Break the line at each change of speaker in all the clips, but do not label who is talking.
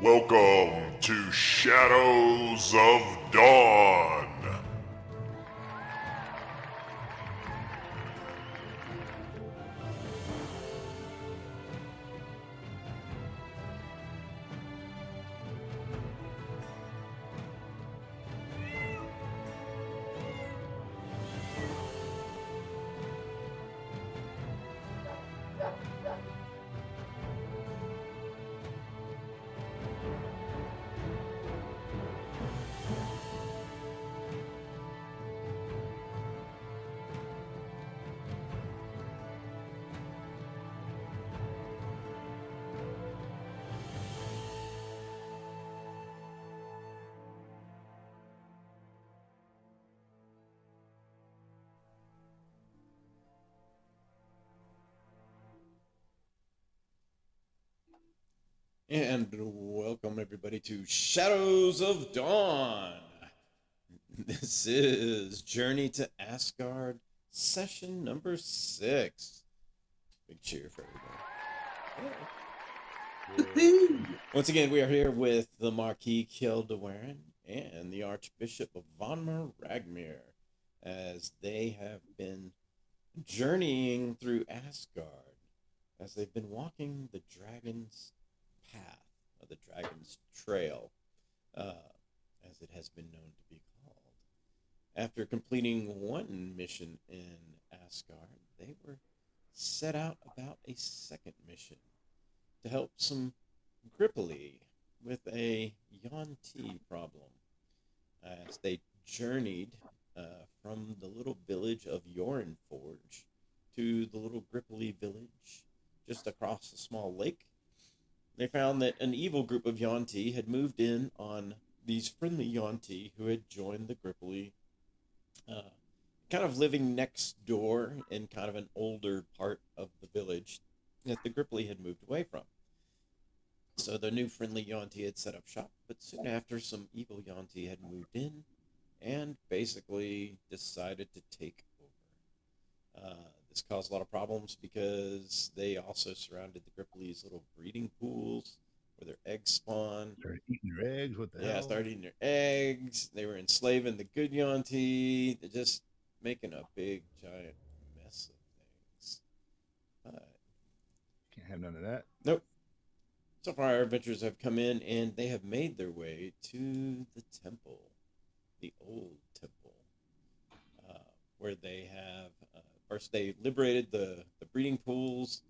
Welcome to Shadows of Dawn.
And welcome everybody to Shadows of Dawn. This is Journey to Asgard, session number 6. Big cheer for everybody. Once again, we are here with the Marquis Kildewarin and the Archbishop of Vonmer Ragmir as they have been journeying through Asgard, as they've been walking the dragon's path, or the dragon's trail, as it has been known to be called. After completing one mission in Asgard, they were set out about a second mission to help some Gripoli with a Yuan-Ti problem. As they journeyed from the little village of Yorenforge to the little Gripoli village just across a small lake, they found that an evil group of Yuan-Ti had moved in on these friendly Yuan-Ti who had joined the Gripoli, uh, kind of living next door in kind of an older part of the village that the Gripoli had moved away from. So the new friendly Yuan-Ti had set up shop, but soon after, some evil Yuan-Ti had moved in and basically decided to take over. This caused a lot of problems because they also surrounded the Gripoli's little breeding pools where their eggs spawn.
Started eating their eggs. What the hell?
Started eating their eggs. They were enslaving the good Yuan-Ti. They're just making a big, giant mess of things.
Can't have none of that.
Nope. So far, our adventurers have come in and they have made their way to the temple, the old temple, where they have first they liberated the breeding pools.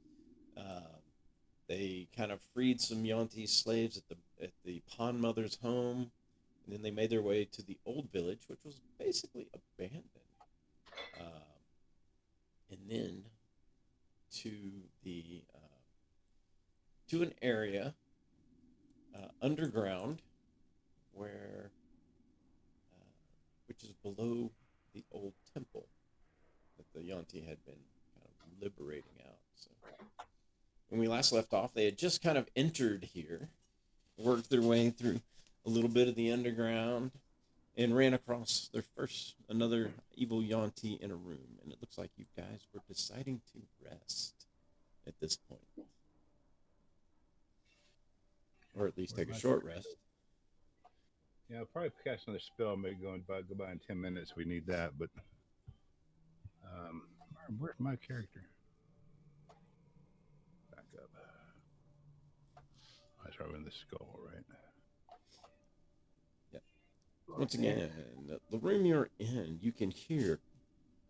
Uh, they kind of freed some Yuan-Ti slaves at the Pond Mother's home, and then they made their way to the old village, which was basically abandoned, and then to the to an area underground where which is below the old temple that the Yuan-Ti had been kind of liberating out. So when we last left off, they had just kind of entered here, worked their way through a little bit of the underground, and ran across another evil Yuan-Ti in a room. And it looks like you guys were deciding to rest at this point, or at least take a short rest.
Yeah, I'll probably cast another spell. Maybe go by in 10 minutes. We need that. But um, where's my character? Back up. I start with the skull, right?
Yep. Once again, the room you're in, you can hear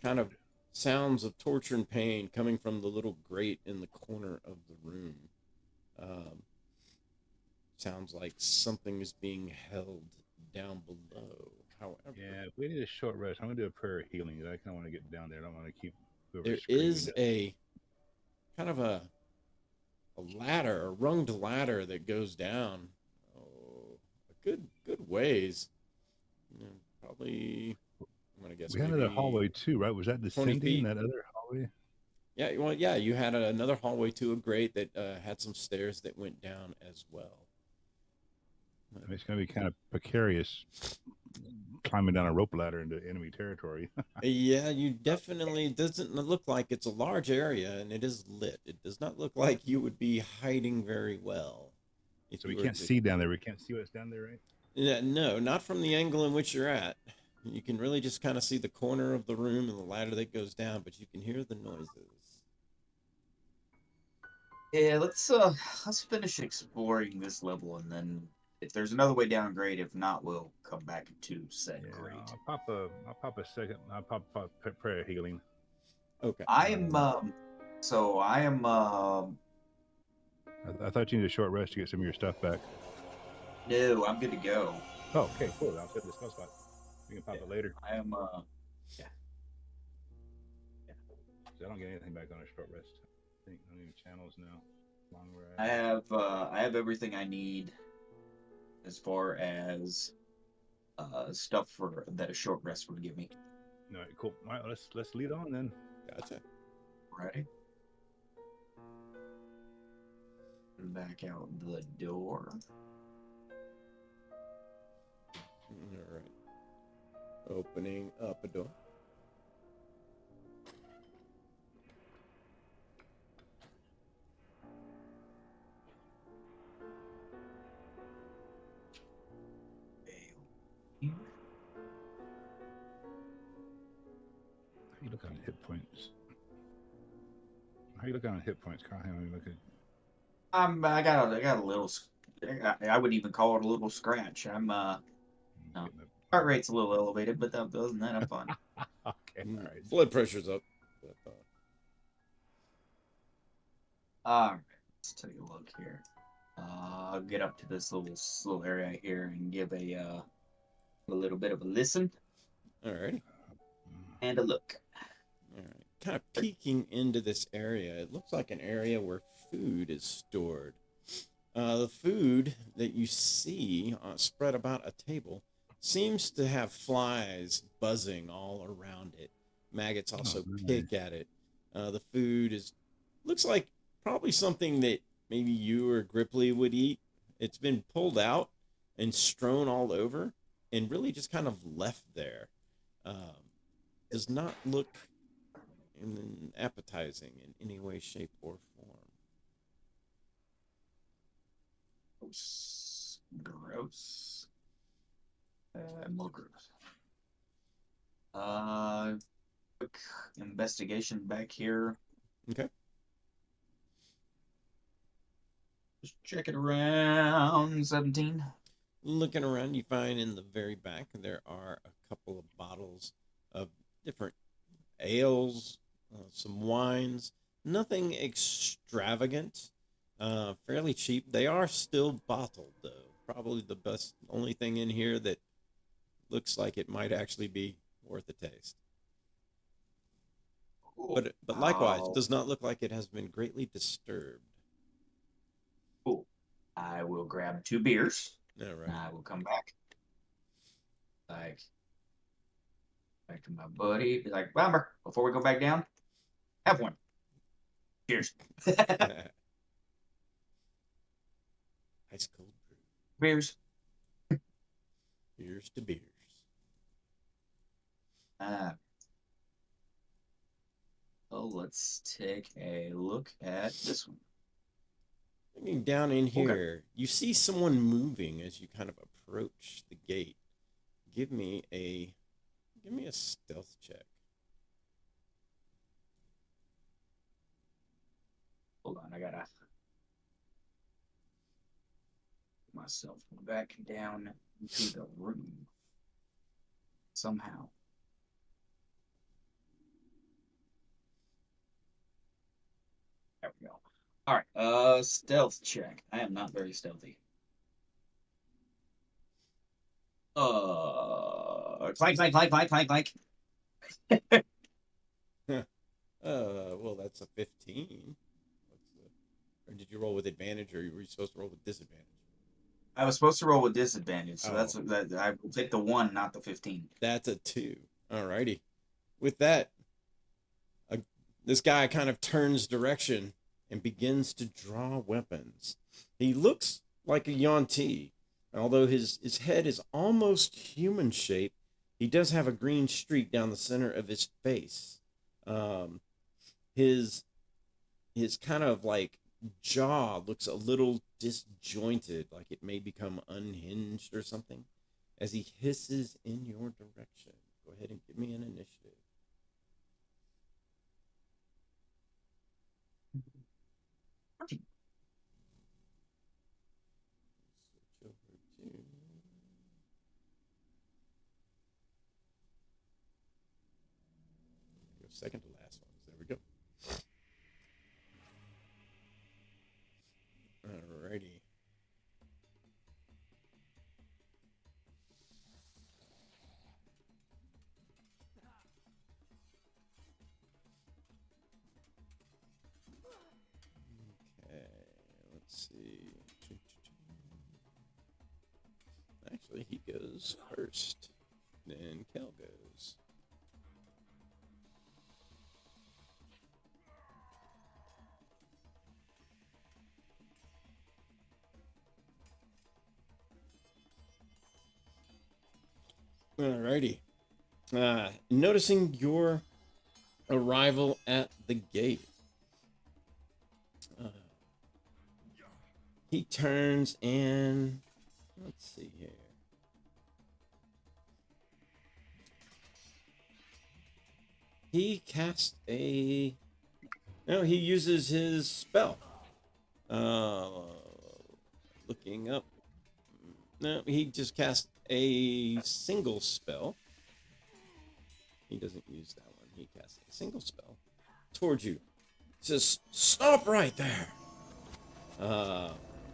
kind of sounds of torture and pain coming from the little grate in the corner of the room. Um, Sounds like something is being held down below. However,
Yeah, if we need a short rest, I'm gonna do a prayer of healing. I kind of want to get down there. I don't want to keep
there
screaming
is
down.
a kind of a ladder, a runged ladder that goes down a good ways. You know, probably I'm gonna guess
We had
maybe
another hallway too, right? Was that
20
descending
feet.
that other hallway?
Yeah, well, yeah, you had another hallway to a grate that had some stairs that went down as well.
I mean, it's gonna be kind of precarious climbing down a rope ladder into enemy territory.
Yeah, you definitely it doesn't look like it's a large area and it is lit. It does not look like you would be hiding very well. If
So
you
we
were
can't
to,
see down there. We can't see what's down there, right?
yeah, no, not from the angle in which you're at. You can really just kind of see the corner of the room and the ladder that goes down, but you can hear the noises.
Yeah, let's finish exploring this level, and then if there's another way down, great. If not, we'll come back to said
Yeah.
great.
I'll pop a second. I'll pop prayer healing.
Okay.
I am so I am
I thought you needed a short rest to get some of your stuff back.
no, I'm good to go.
Oh, okay, cool. I'll set the spell slot. We can pop it later.
I am yeah.
'Cause I don't get anything back on a short rest. I think I need channels now. Long
I have everything I need as far as stuff for that a short rest would give me.
All right, cool. All right, let's lead on then.
Gotcha.
Ready? Back out the door.
All right. Opening up a door.
How you look on hit points? How you look on hit points, Carl? How you look at?
I got a little. I would even call it a little scratch. I'm no. Heart rate's a little elevated, but other than that, I'm fine.
Okay, all right.
Blood pressure's up. But,
All right, let's take a look here. I'll get up to this little area here and give a little bit of a listen
alrighty.
and a look.
All right. Kind of peeking into this area, it looks like an area where food is stored. The food that you see spread about a table seems to have flies buzzing all around it. Maggots also pick at it. The food looks like probably something that maybe you or Gripply would eat. It's been pulled out and strewn all over and really just kind of left there. Does not look appetizing in any way, shape, or form.
Gross. More gross. Quick investigation back here.
Okay.
Just check it around. 17.
Looking around, you find in the very back there are a couple of bottles of different ales, some wines. Nothing extravagant. Fairly cheap. They are still bottled, though. Probably the only thing in here that looks like it might actually be worth a taste.
Cool.
But likewise, does not look like it has been greatly disturbed.
Cool. I will grab 2 beers.
All right.
And I will come back. Back to my buddy. Be like, Bomber, before we go back down, have one. Cheers.
Ice cold brew.
Beers.
Beers to beers.
Let's take a look at this one.
Looking down in here, you see someone moving as you kind of approach the gate. Give me a stealth check.
Hold on, I gotta get myself back down into the room somehow. There we go. All right, stealth check. I am not very stealthy. Clank, clank, clank, clank, clank, clank.
Well, that's a 15. Or did you roll with advantage, or were you supposed to roll with disadvantage?
I was supposed to roll with disadvantage, so
Oh.
that's that. I will take the 1, not the 15.
That's a 2. Alrighty. With that, this guy kind of turns direction and begins to draw weapons. He looks like a Yuan-Ti. Although his head is almost human shaped, he does have a green streak down the center of his face. His kind of like jaw looks a little disjointed, like it may become unhinged or something, as he hisses in your direction. Go ahead and give me an initiative. Switch over to your second to last ones. There we go. Alrighty. Okay, let's see. Actually, he goes first. Then Kel goes. Alrighty. Noticing your arrival at the gate, he turns and let's see here. He casts a. No, he uses his spell. Looking up. No, he just casts a single spell. He doesn't use that one. He casts a single spell towards you. He says, "Stop right there."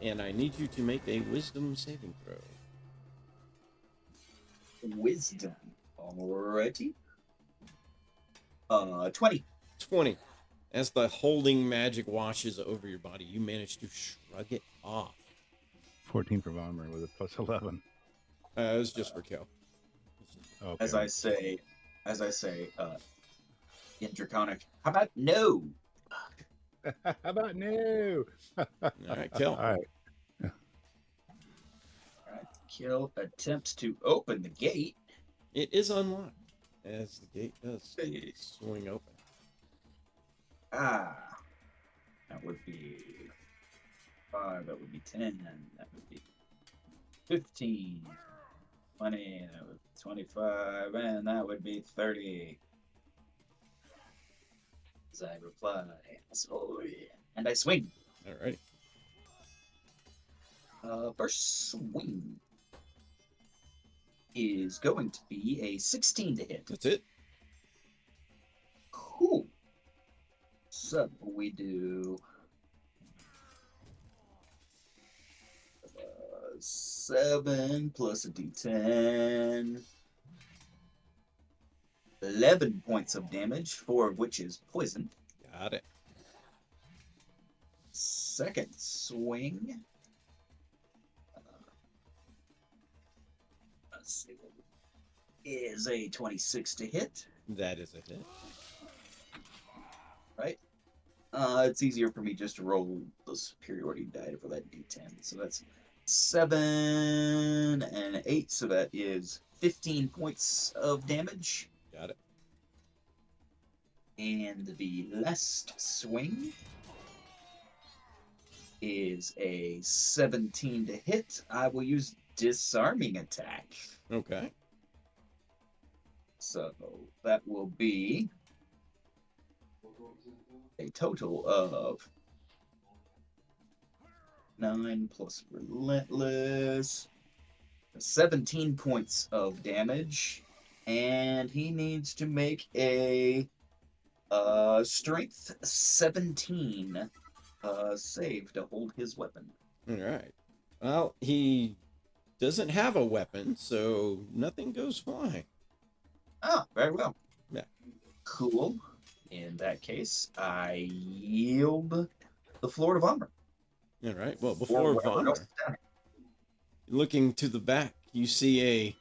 And I need you to make a wisdom saving throw.
Wisdom. Alrighty. 20.
20. As the holding magic washes over your body, you manage to shrug it off.
14 for Vollmer with a plus 11.
It was just for Kel.
Okay.
As I say, in Draconic, how about no?
How about no?
All right, Kel.
All right.
Alright, Kill attempts to open the gate.
It is unlocked as the gate does swing open.
That would be 5, that would be 10, that would be 15, 20, that would be 25, and that would be 30. As I reply, sorry, and I swing.
Alrighty.
First swing is going to be a 16 to hit.
That's it.
Cool. So we do 7 plus a d10. 11 points of damage, 4 of which is poison.
Got it.
Second swing. Let's see. Is a 26 to hit.
That is a hit.
Right? It's easier for me just to roll the superiority die for that d10. So that's 7 and 8. So that is 15 points of damage.
Got it.
And the last swing is a 17 to hit. I will use disarming attack.
Okay.
So that will be a total of 9 plus relentless, 17 points of damage, and he needs to make a strength 17 save to hold his weapon.
All right. Well, he doesn't have a weapon, so nothing goes flying.
Oh, very well.
Yeah.
Cool. In that case, I yield the floor to Vommer.
All right. Well, before Vonner, looking to the back, you see a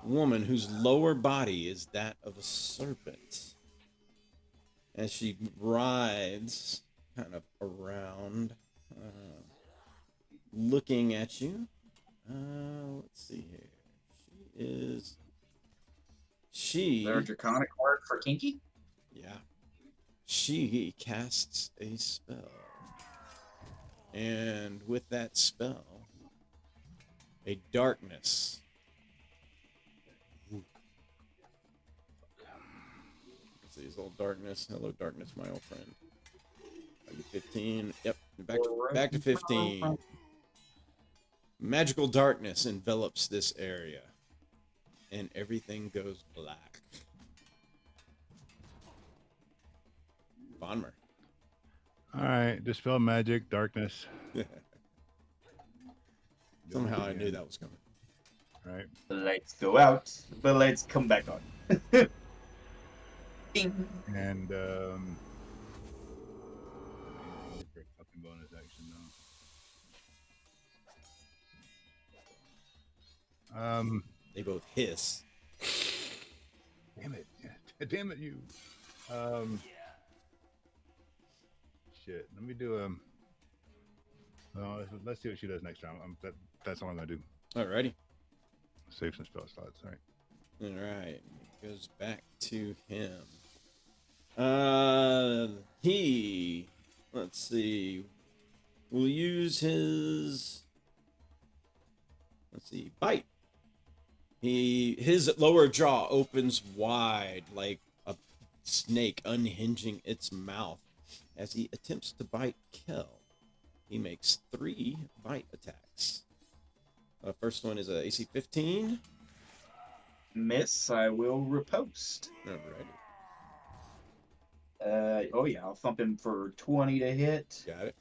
woman whose lower body is that of a serpent. As she writhes kind of around, looking at you. Let's see here. Is there
a draconic word for kinky?
Yeah. She casts a spell. And with that spell, a darkness. Let's see, his old darkness. Hello, darkness, my old friend. Are you 15? Yep. Back to 15. Magical darkness envelops this area, and everything goes black. Bonmer.
All right, dispel magic, darkness.
Somehow I knew that was coming.
All right.
The lights go out. The lights come back on. Bing.
And fucking bonus action though.
They both hiss.
Damn it! Damn it, you. Shit. Let me do let's see what she does next round. That's all I'm gonna do.
Alrighty.
Save some spell slots. All right.
Alright. It goes back to him. He, let's see, will use his, let's see, bite. His lower jaw opens wide like a snake unhinging its mouth as he attempts to bite Kel. He makes 3 bite attacks. First one is a AC 15.
Miss, I will riposte.
Alrighty.
Oh yeah, I'll thump him for 20 to hit.
Got it.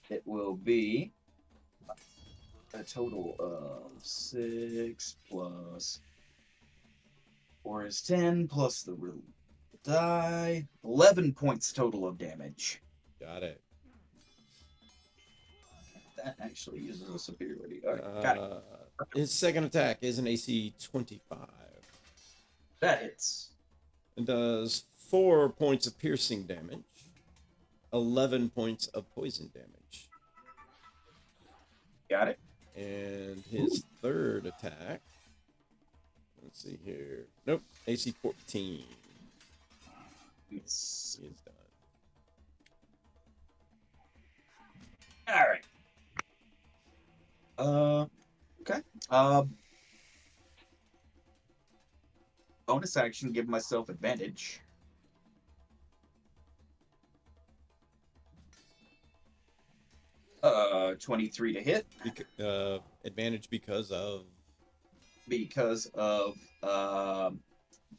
It will be a total of 6 plus 4 is 10 plus the real die. 11 points total of damage.
Got it.
That actually uses a superiority. All right, got it.
His second attack is an AC 25.
That hits.
It does 4 points of piercing damage, 11 points of poison damage.
Got it.
And his third attack, let's see here. Nope, AC 14.
Yes.
He is done.
All right. Okay. Bonus action, give myself advantage. 23 to hit
Advantage because of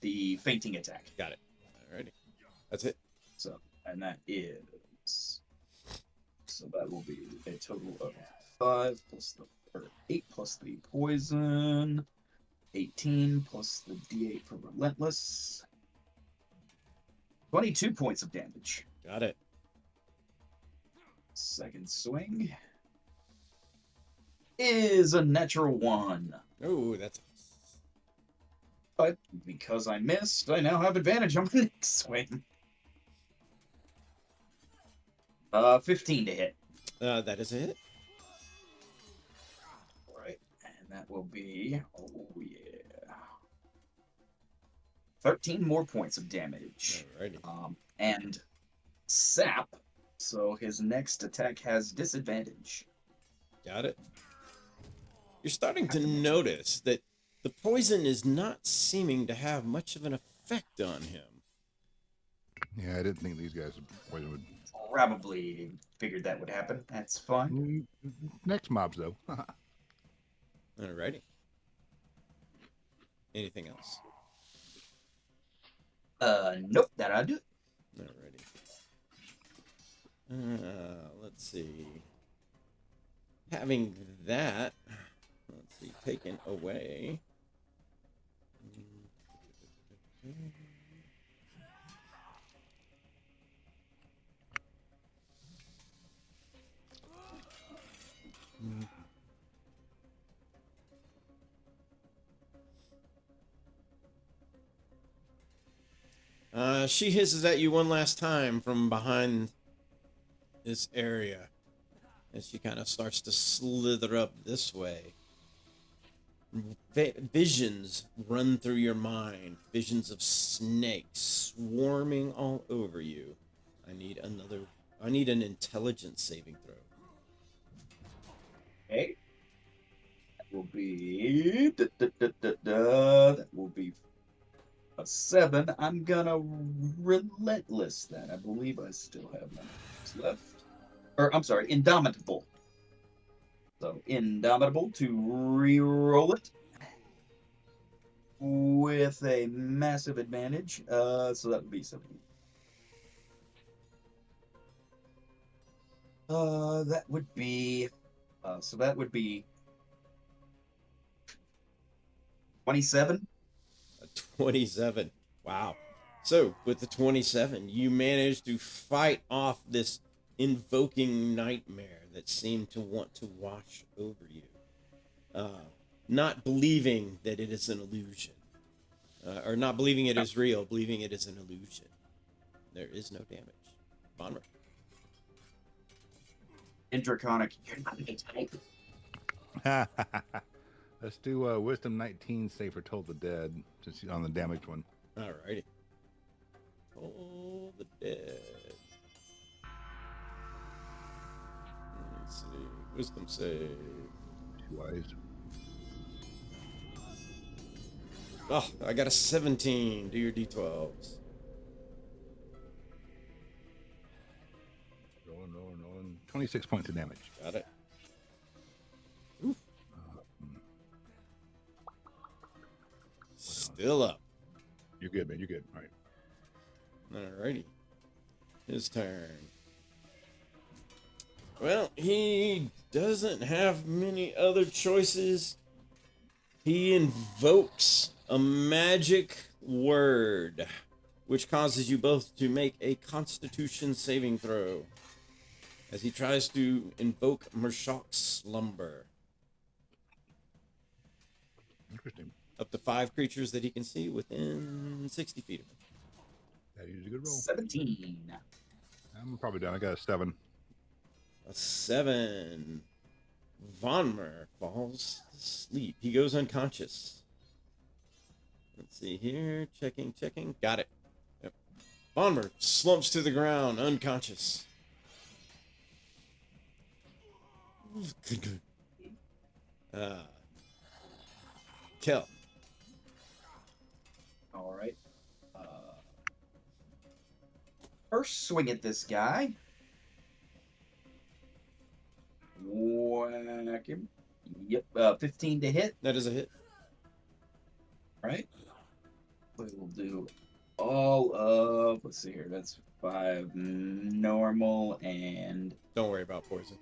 the fainting attack.
Got it. Alrighty, that's it.
So, and that is, so that will be a total of 5 plus the 8 plus the poison, 18 plus the D8 for relentless, 22 points of damage.
Got it.
Second swing is a natural 1.
Oh, that's.
But because I missed, I now have advantage on my next swing. 15 to hit.
That is a hit.
Right, and that will be, oh yeah, 13 more points of damage.
Alrighty.
And sap, so his next attack has disadvantage.
Got it. You're starting to notice that the poison is not seeming to have much of an effect on him.
Yeah, I didn't think these guys would.
Probably figured that would happen. That's fine.
Next mobs, though.
Alrighty. Anything else?
Nope, that I do.
Alrighty. Let's see. Having that, let's see, taken away. She hisses at you one last time from behind this area as she kind of starts to slither up this way. Visions run through your mind, visions of snakes swarming all over you. I need an intelligence saving throw.
Okay. That will be that will be a 7. I'm gonna relentless that. I believe I still have my moves left. Or I'm sorry, indomitable. So indomitable to re-roll it with a massive advantage. So that would be 17. That would be so that would be 27.
A 27. Wow. So, with the 27, you managed to fight off this invoking nightmare that seemed to want to wash over you. Not believing that it is an illusion. Or not believing it is real, believing it is an illusion. There is no damage. Bonner.
In Draconic, you're not my type.
Let's do Wisdom 19 save for Toll the Dead, since he's on the damaged one.
Alrighty. Toll the Dead. Let's see. Wisdom save.
Wise.
Oh, I got a 17. Do your d12s.
Rolling. 26 points of damage.
Got it. Oof. Still up.
You're good, man. You're good. All right.
Alrighty. His turn. Well, he doesn't have many other choices. He invokes a magic word, which causes you both to make a Constitution saving throw as he tries to invoke Mershok's slumber.
Interesting.
Up to 5 creatures that he can see within 60 feet of him.
That is a good roll.
17.
I'm probably done. I got a 7.
A 7. Vonmer falls asleep. He goes unconscious. Let's see here. Checking. Got it. Yep. Vonmer slumps to the ground, unconscious. Kill.
All right. First swing at this guy. Whack him. Yep, 15 to hit.
That is a hit.
Right. We will do all of. Let's see here. That's 5 normal and.
Don't worry about poison.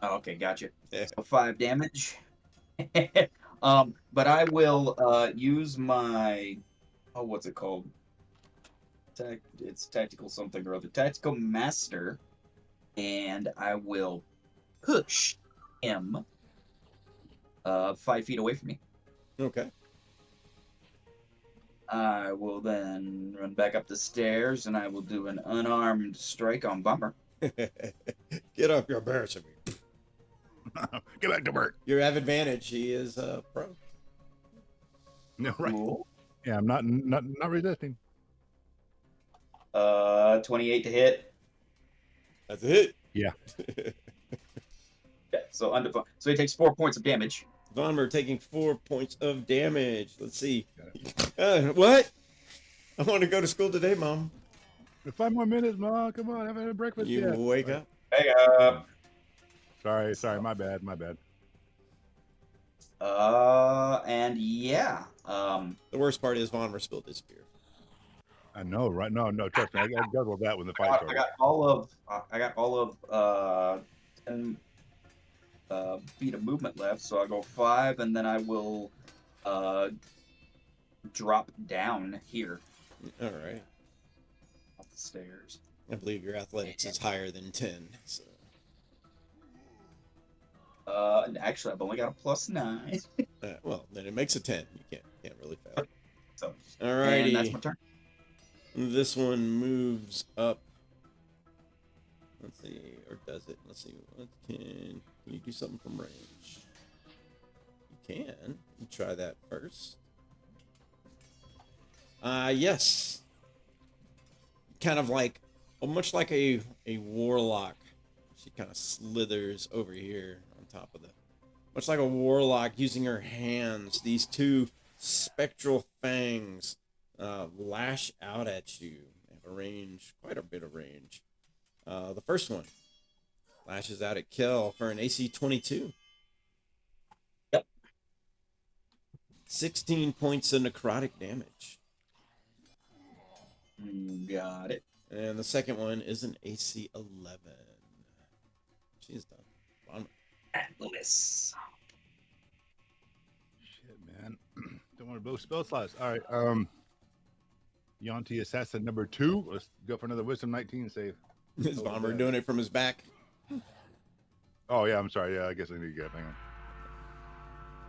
Oh, okay, gotcha.
Yeah.
So 5 damage. But I will use my. Oh, what's it called? It's tactical something or other. Tactical master, and I will push him 5 feet away from me.
Okay.
I will then run back up the stairs, and I will do an unarmed strike on Bummer.
Get up, you're embarrassing me.
Get back to work.
You have advantage. He is pro.
No, right.
Cool.
Yeah, I'm not resisting.
28 to hit.
That's a hit.
Yeah.
Yeah, so so he takes 4 points of damage.
Vonmer taking 4 points of damage. Let's see. What? I want to go to school today, Mom.
5 more minutes, Mom. Come on, I haven't had breakfast
You
yet.
wake up.
Hey,
Sorry, my bad.
and yeah,
The worst part is Vonmer spilled his beer.
I know, right? No, trust me. I guzzled that when the fight
I
started.
got all of 10 feet of movement left, so I'll go 5, and then I will drop down here
All right.
off the stairs.
I believe your athletics is higher than 10. So.
Actually, I've only got a +9.
Well, then it makes a 10. You can't really fail.
So,
Alrighty.
and that's my turn.
This one moves up. Let's see, or does it? Let's see. What can you do something from range? You can. You try that first. Yes. Kind of like, much like a warlock. She kind of slithers over here on top of the, much like a warlock using her hands, these two spectral fangs lash out at you. They have a range, quite a bit of range. The first one lashes out at Kel for an AC 22.
Yep.
16 points of necrotic damage.
Got it.
And the second one is an AC 11. She's done. Bon-
Atlas.
Shit, man. Don't want to blow spell slots. All right. Yonti Assassin number 2. Let's go for another Wisdom 19 save.
Is Bomber doing it from his back?
Oh, yeah. I'm sorry. Yeah, I guess I need to get. Hang on.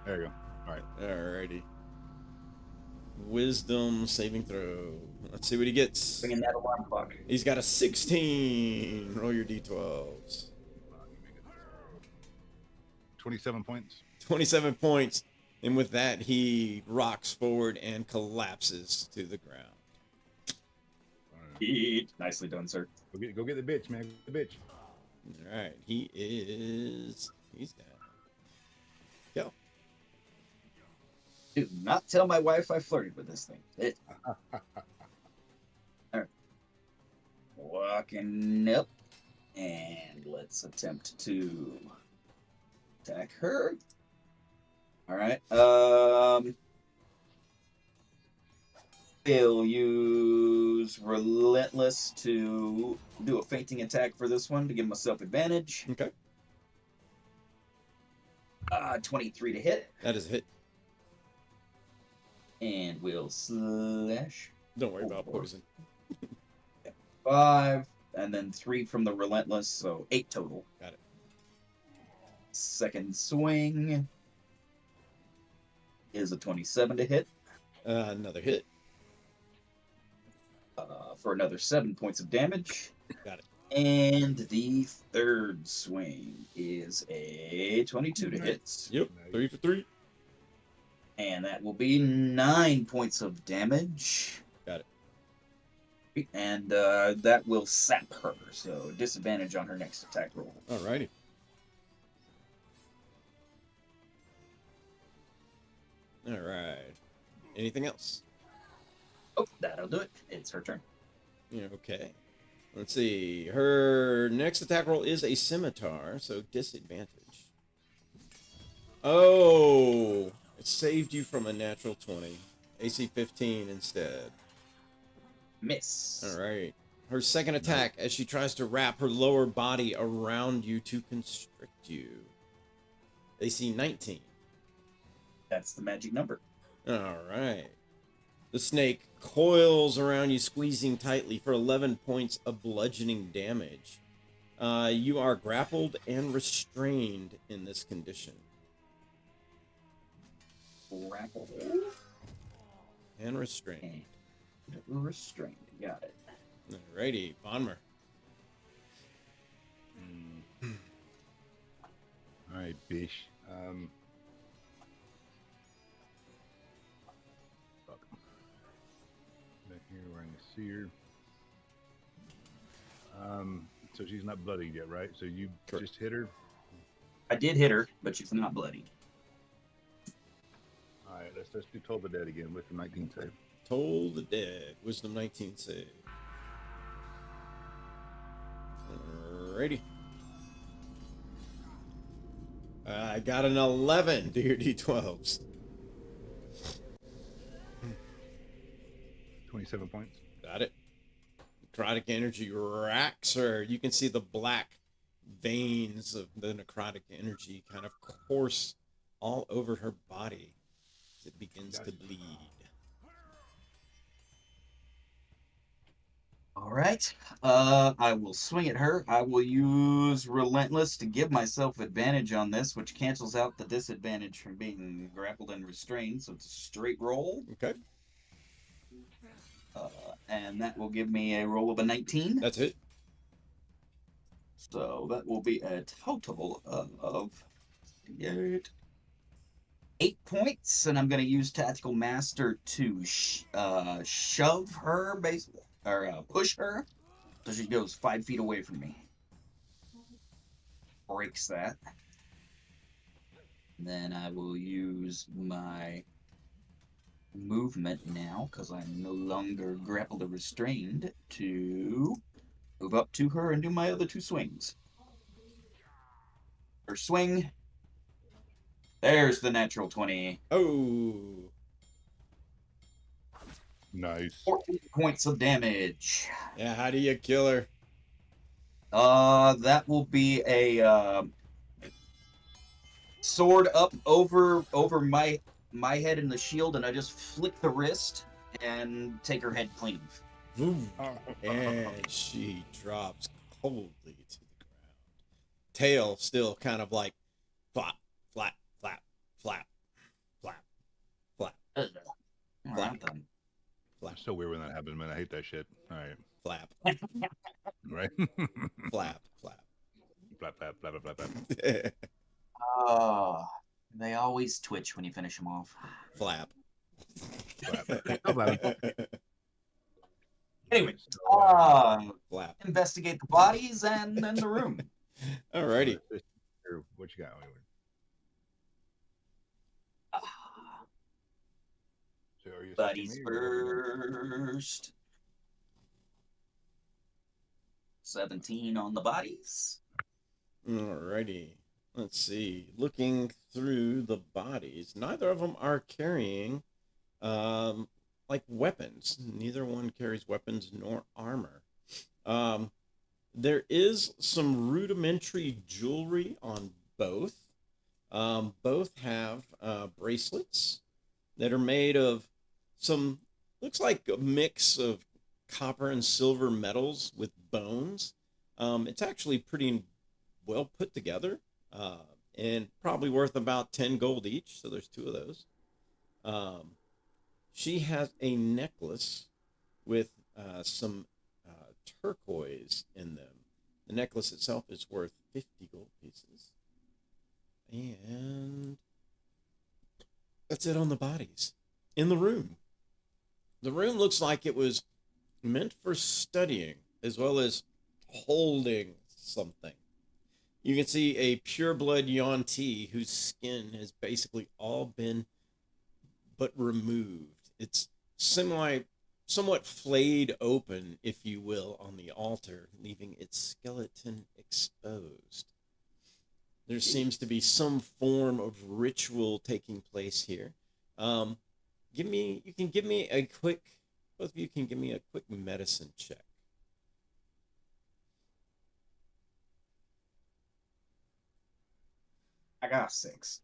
There you go. All right.
Alrighty. Wisdom saving throw. Let's see what he gets.
Bringing that alarm clock.
He's got a 16. Roll your d12s.
27 points.
27 points. And with that, he rocks forward and collapses to the ground.
Nicely done, sir.
Go get the bitch, man. Get the bitch.
Alright, he's down. Go.
Do not tell my wife I flirted with this thing. Alright. Walking up. And let's attempt to attack her. Alright. He'll use Relentless to do a fainting attack for this one to give myself advantage.
Okay.
23 to hit.
That is a hit.
And we'll slash.
Don't worry about poison.
5. And then 3 from the Relentless, so 8 total.
Got it.
Second swing is a 27 to hit.
Another hit.
For another 7 points of damage.
Got it.
And the third swing is a 22 to hit.
Yep. 3 for 3.
And that will be 9 points of damage.
Got
it. And that will sap her, so disadvantage on her next attack roll.
Alrighty. Alright. Anything else?
Oh, that'll do it. It's her turn.
Yeah, okay. Let's see. Her next attack roll is a scimitar, so disadvantage. Oh! It saved you from a natural 20. AC 15 instead.
Miss.
Alright. Her second attack as she tries to wrap her lower body around you to constrict you. AC 19.
That's the magic number.
Alright. The snake coils around you, squeezing tightly for 11 points of bludgeoning damage. You are grappled and restrained in this condition.
Grappled.
And restrained.
And restrained. Got it.
Alrighty, Vonmer.
All right, bish. Fuck. Back here, we're in the seer. So she's not bloodied yet, right? So you
Correct.
just hit her.
I did hit her, but she's not bloody.
All right, let's do Toll the Dead again with the 19 save.
Toll the Dead. Wisdom 19 save. Alrighty. I got an 11. Do your d12s.
27 points.
Got it. Necrotic energy racks her. You can see the black veins of the necrotic energy kind of course all over her body as it begins to bleed.
All right. I will swing at her. I will use Relentless to give myself advantage on this, which cancels out the disadvantage from being grappled and restrained. So it's a straight roll.
Okay.
And that will give me a roll of a 19.
That's it.
So that will be a total of 8 points. And I'm going to use Tactical Master to shove her, basically. Or push her, so she goes 5 feet away from me. Breaks that. Then I will use my movement now, because I'm no longer grappled or restrained, to move up to her and do my other 2 swings. First swing. There's the natural 20.
Oh,
Nice.
14 points of damage.
yeah. How do you kill her?
That will be a sword up over my head in the shield, and I just flick the wrist and take her head clean.
Boom. And she drops coldly to the ground. Tail still kind of like flap, flap, flap, flap, flap, flap,
Ugh. All right, I'm done.
flap,
It's so weird when that happens, man. I hate that shit. All right.
flap,
Right?
flap, flap.
Flap, flap, flap, flap, flap.
Oh, they always twitch when you finish them off.
Flap.
Flap. Still flapping.
Anyway,
Flap.
investigate the bodies and then the room.
Alrighty.
What you got? So are you
Buddies
assisting me or-
first. 17 on the bodies.
Alrighty. Let's see. Looking through the bodies, neither of them are carrying like weapons. Neither one carries weapons nor armor. There is some rudimentary jewelry on both. Both have bracelets that are made of some, looks like a mix of copper and silver metals with bones. It's actually pretty well put together, and probably worth about 10 gold each. So there's 2 of those. She has a necklace with some turquoise in them. The necklace itself is worth 50 gold pieces. And that's it on the bodies. In the room. The room looks like it was meant for studying as well as holding something. You can see a pureblood Yuan-Ti whose skin has basically all been but removed. It's somewhat flayed open, if you will, on the altar, leaving its skeleton exposed. There seems to be some form of ritual taking place here. Both of you can give me a quick medicine check.
I got a 6.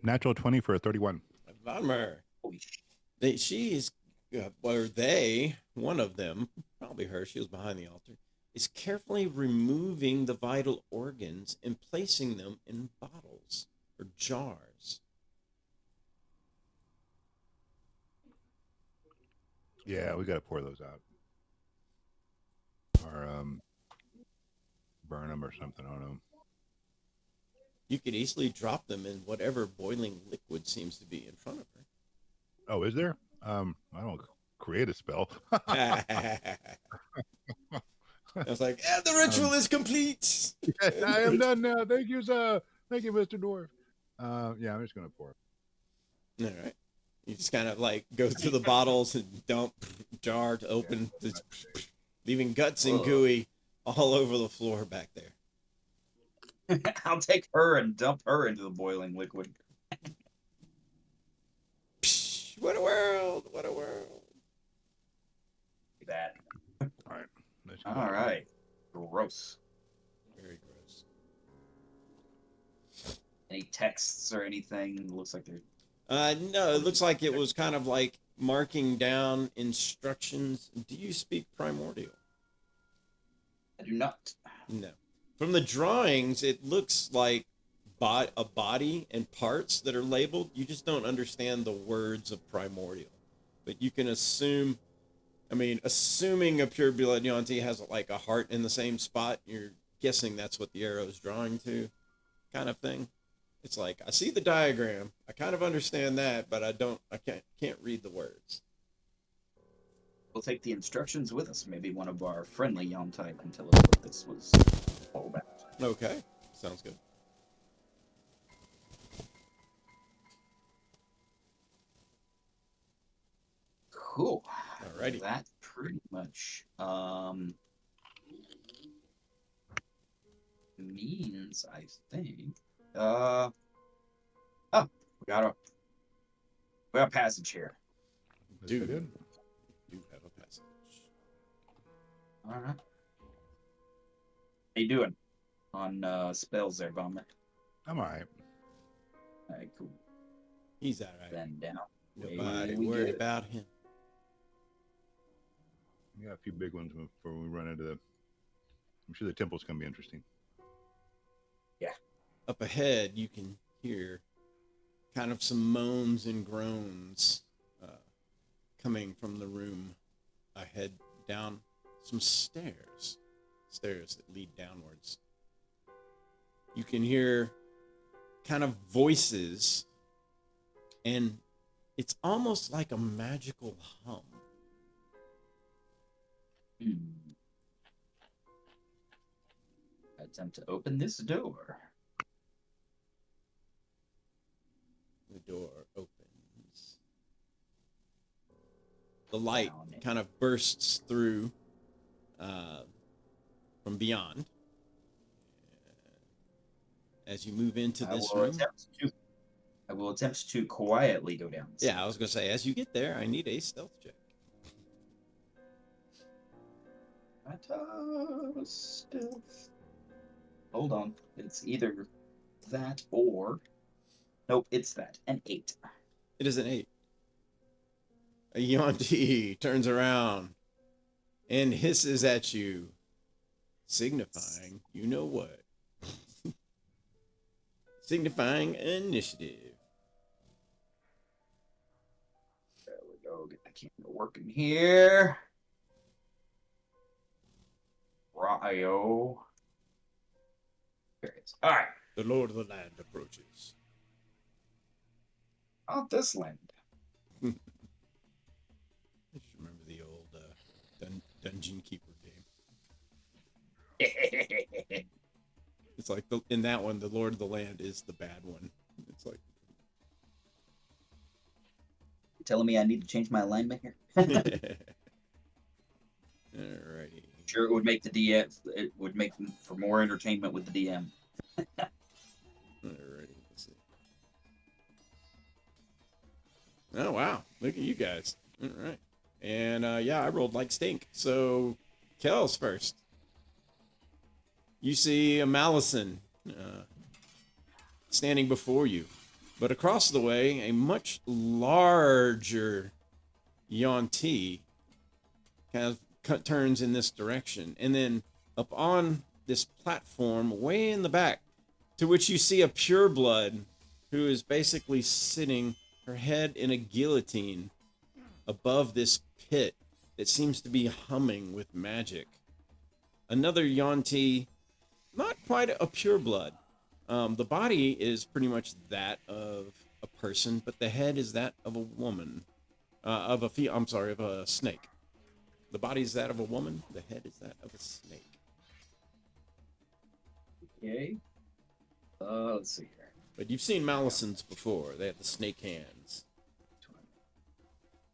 Natural 20 for a 31.
Vladimir,
Holy shit.
one of them, probably her, she was behind the altar, is carefully removing the vital organs and placing them in bottles or jars.
Yeah, we got to pour those out. Or burn them or something. I don't know.
You could easily drop them in whatever boiling liquid seems to be in front of her.
Oh, is there? I don't create a spell.
I was like, and the ritual is complete.
Yes, I am done now. Thank you, sir. Thank you, Mr. Dwarf. Yeah, I'm just gonna pour.
All right. You just kind of like go through the bottles and dump, jar to open, leaving guts and gooey all over the floor back there.
I'll take her and dump her into the boiling liquid.
Psh, what a world! What a world!
That.
All right. Let's go.
All right. Gross.
Very gross.
Any texts or anything? Looks like they're.
No, it looks like it was kind of like marking down instructions. Do you speak primordial?
I do not.
No. From the drawings, it looks like a body and parts that are labeled. You just don't understand the words of primordial. But you can assume, assuming a pure blood Yuan-Ti has like a heart in the same spot, you're guessing that's what the arrow is drawing to, kind of thing. It's like, I see the diagram, I kind of understand that, but I can't read the words.
We'll take the instructions with us. Maybe one of our friendly Yuan-Ti can tell us what this was all about.
Okay, sounds good.
Cool.
Alrighty.
That pretty much means, I think. Oh, we got a passage here.
Yes,
Do
I did.
do have a passage.
All right. How you doing on spells there, Bomber?
I'm all right.
All right, cool.
He's all right.
Then down.
Nobody
Way we
worried
go.
about him.
We got a few big ones before we run into the. I'm sure the temple's gonna be interesting.
Up ahead, you can hear kind of some moans and groans coming from the room ahead down some stairs that lead downwards. You can hear kind of voices, and it's almost like a magical hum.
Attempt to open this door.
The door opens. The light
Down it.
kind of bursts through from beyond. As you move into this room.
I will attempt to quietly go down.
Yeah, I was going to say, as you get there, I need a stealth check.
Stealth. Hold on. It's either that or. Nope, it's that. An 8.
It is an 8. A Yuan-Ti turns around and hisses at you, signifying you know what. Signifying initiative.
There we go. Get the camera working here. Ryo. There it is. All right.
The Lord of the Land approaches.
Not this land.
I just remember the old Dungeon Keeper game. It's like in that one, the Lord of the Land is the bad one. It's like.
Telling me I need to change my alignment here?
Alrighty.
Sure, it would make the DM. It would make for more entertainment with the DM.
Alrighty. Let's see. Oh wow! Look at you guys. All right. And yeah, I rolled like stink. So, Kel's first. You see a Malison standing before you, but across the way, a much larger Yuan-Ti kind of turns in this direction, and then up on this platform way in the back, to which you see a pureblood who is basically sitting, her head in a guillotine, above this pit that seems to be humming with magic. Another Yuan-Ti, not quite a pureblood. The body is pretty much that of a person, but the head is that of a woman. Of a snake. The body is that of a woman. The head is that of a snake.
Okay. Let's see here.
But you've seen Malisons before. They have the snake hands.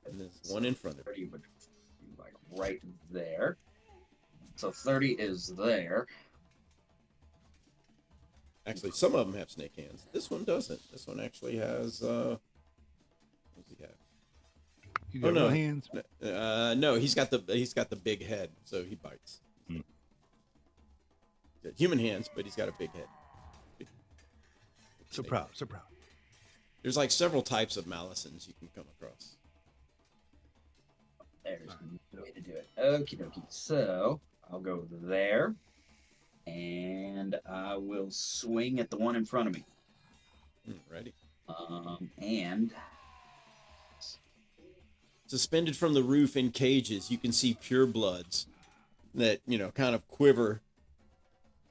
And there's one in front of you.
30 would be like right there. So 30 is there.
Actually, some of them have snake hands. This one doesn't. This one actually has. What does he have?
You got
no.
no hands.
No, he's got the big head, so he bites. Got human hands, but he's got a big head. Big
So
snake
proud.
head.
So proud.
There's like several types of Malisons you can come across.
There's the way to do it. Okie dokie. So I'll go there. And I will swing at the one in front of me.
Ready.
And
Suspended from the roof in cages, you can see purebloods that, kind of quiver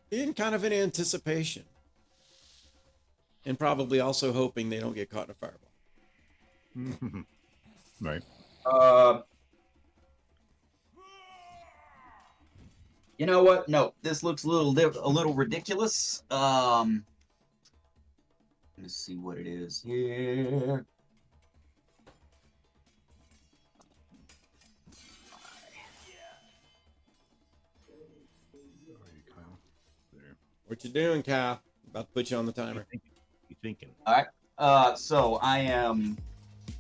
in kind of an anticipation. And probably also hoping they don't get caught in a fireball.
Right.
You know what? No, this looks a little ridiculous. Let's see what it is here.
What you doing, Kyle? About to put you on the timer.
You thinking?
All right. So I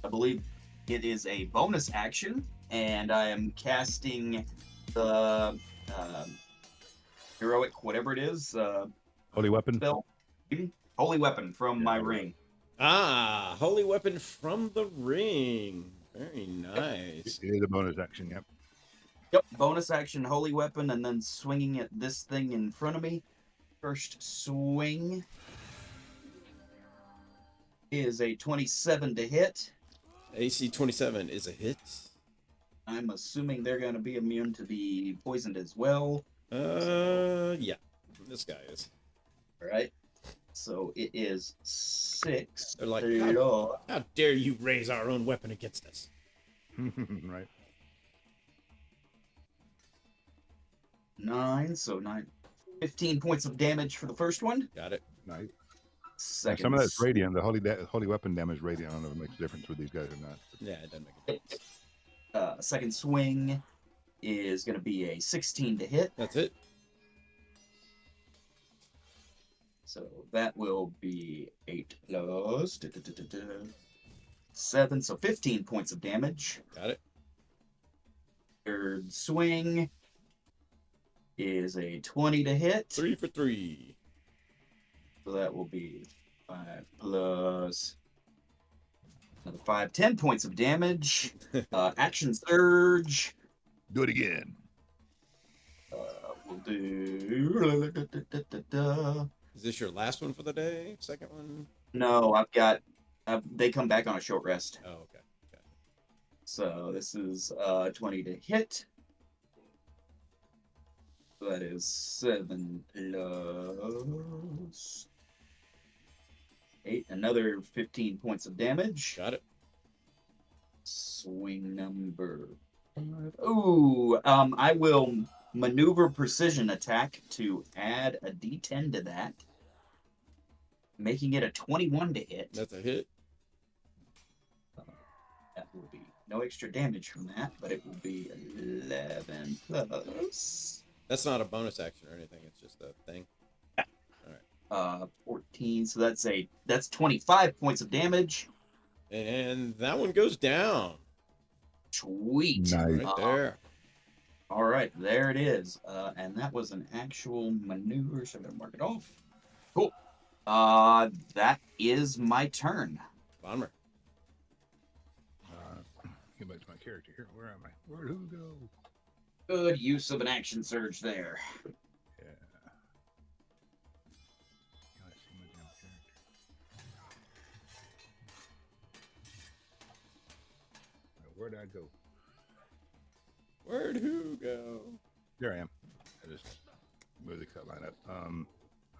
believe it is a bonus action, and I am casting the heroic, whatever it is,
Holy weapon.
spell, holy weapon from my
holy
ring.
Ah, holy weapon from the ring. Very nice.
It is a bonus action. Yep.
Yep, bonus action, holy weapon, and then swinging at this thing in front of me. First swing is a 27 to hit.
AC 27 is a hit.
I'm assuming they're going to be immune to be poisoned as well.
Yeah. This guy is.
All right. So it is 6.
They're like,
plus
how dare you raise our own weapon against us?
Right.
9. So 9. 15 points of damage for the first one.
Got it.
Nice. Now,
Second.
some of that's radiant. The holy weapon damage radiant. I don't know if it makes a difference with these guys or not.
Yeah, it doesn't make a difference.
Second swing is going to be a 16 to hit.
That's it.
So that will be 8 plus 7. So 15 points of damage.
Got it.
Third swing is a 20 to hit.
3 for 3.
So that will be 5 plus another 5, 10 points of damage. Action surge.
Do it again.
We'll do.
Is this your last one for the day? Second one?
No, I've got. They come back on a short rest.
Oh, okay. Okay.
So this is 20 to hit. So that is 7 plus 8. Another 15 points of damage.
Got it.
Swing number 5. Ooh, I will maneuver precision attack to add a D10 to that, making it a 21 to hit.
That's a hit.
That will be no extra damage from that, but it will be 11 plus.
That's not a bonus action or anything. It's just a thing.
14. So that's 25 points of damage.
And that one goes down.
Sweet.
Nice.
Right there.
All right, there it is. And that was an actual maneuver, so I'm gonna mark it off. Cool. That is my turn.
Bomber.
Get back to my character here. Where am I? Where'd who go?
Good use of an action surge there.
Yeah. Gotta see my damn character. Right, where'd I go?
Where'd who go?
There I am. I just moved the cut line up. All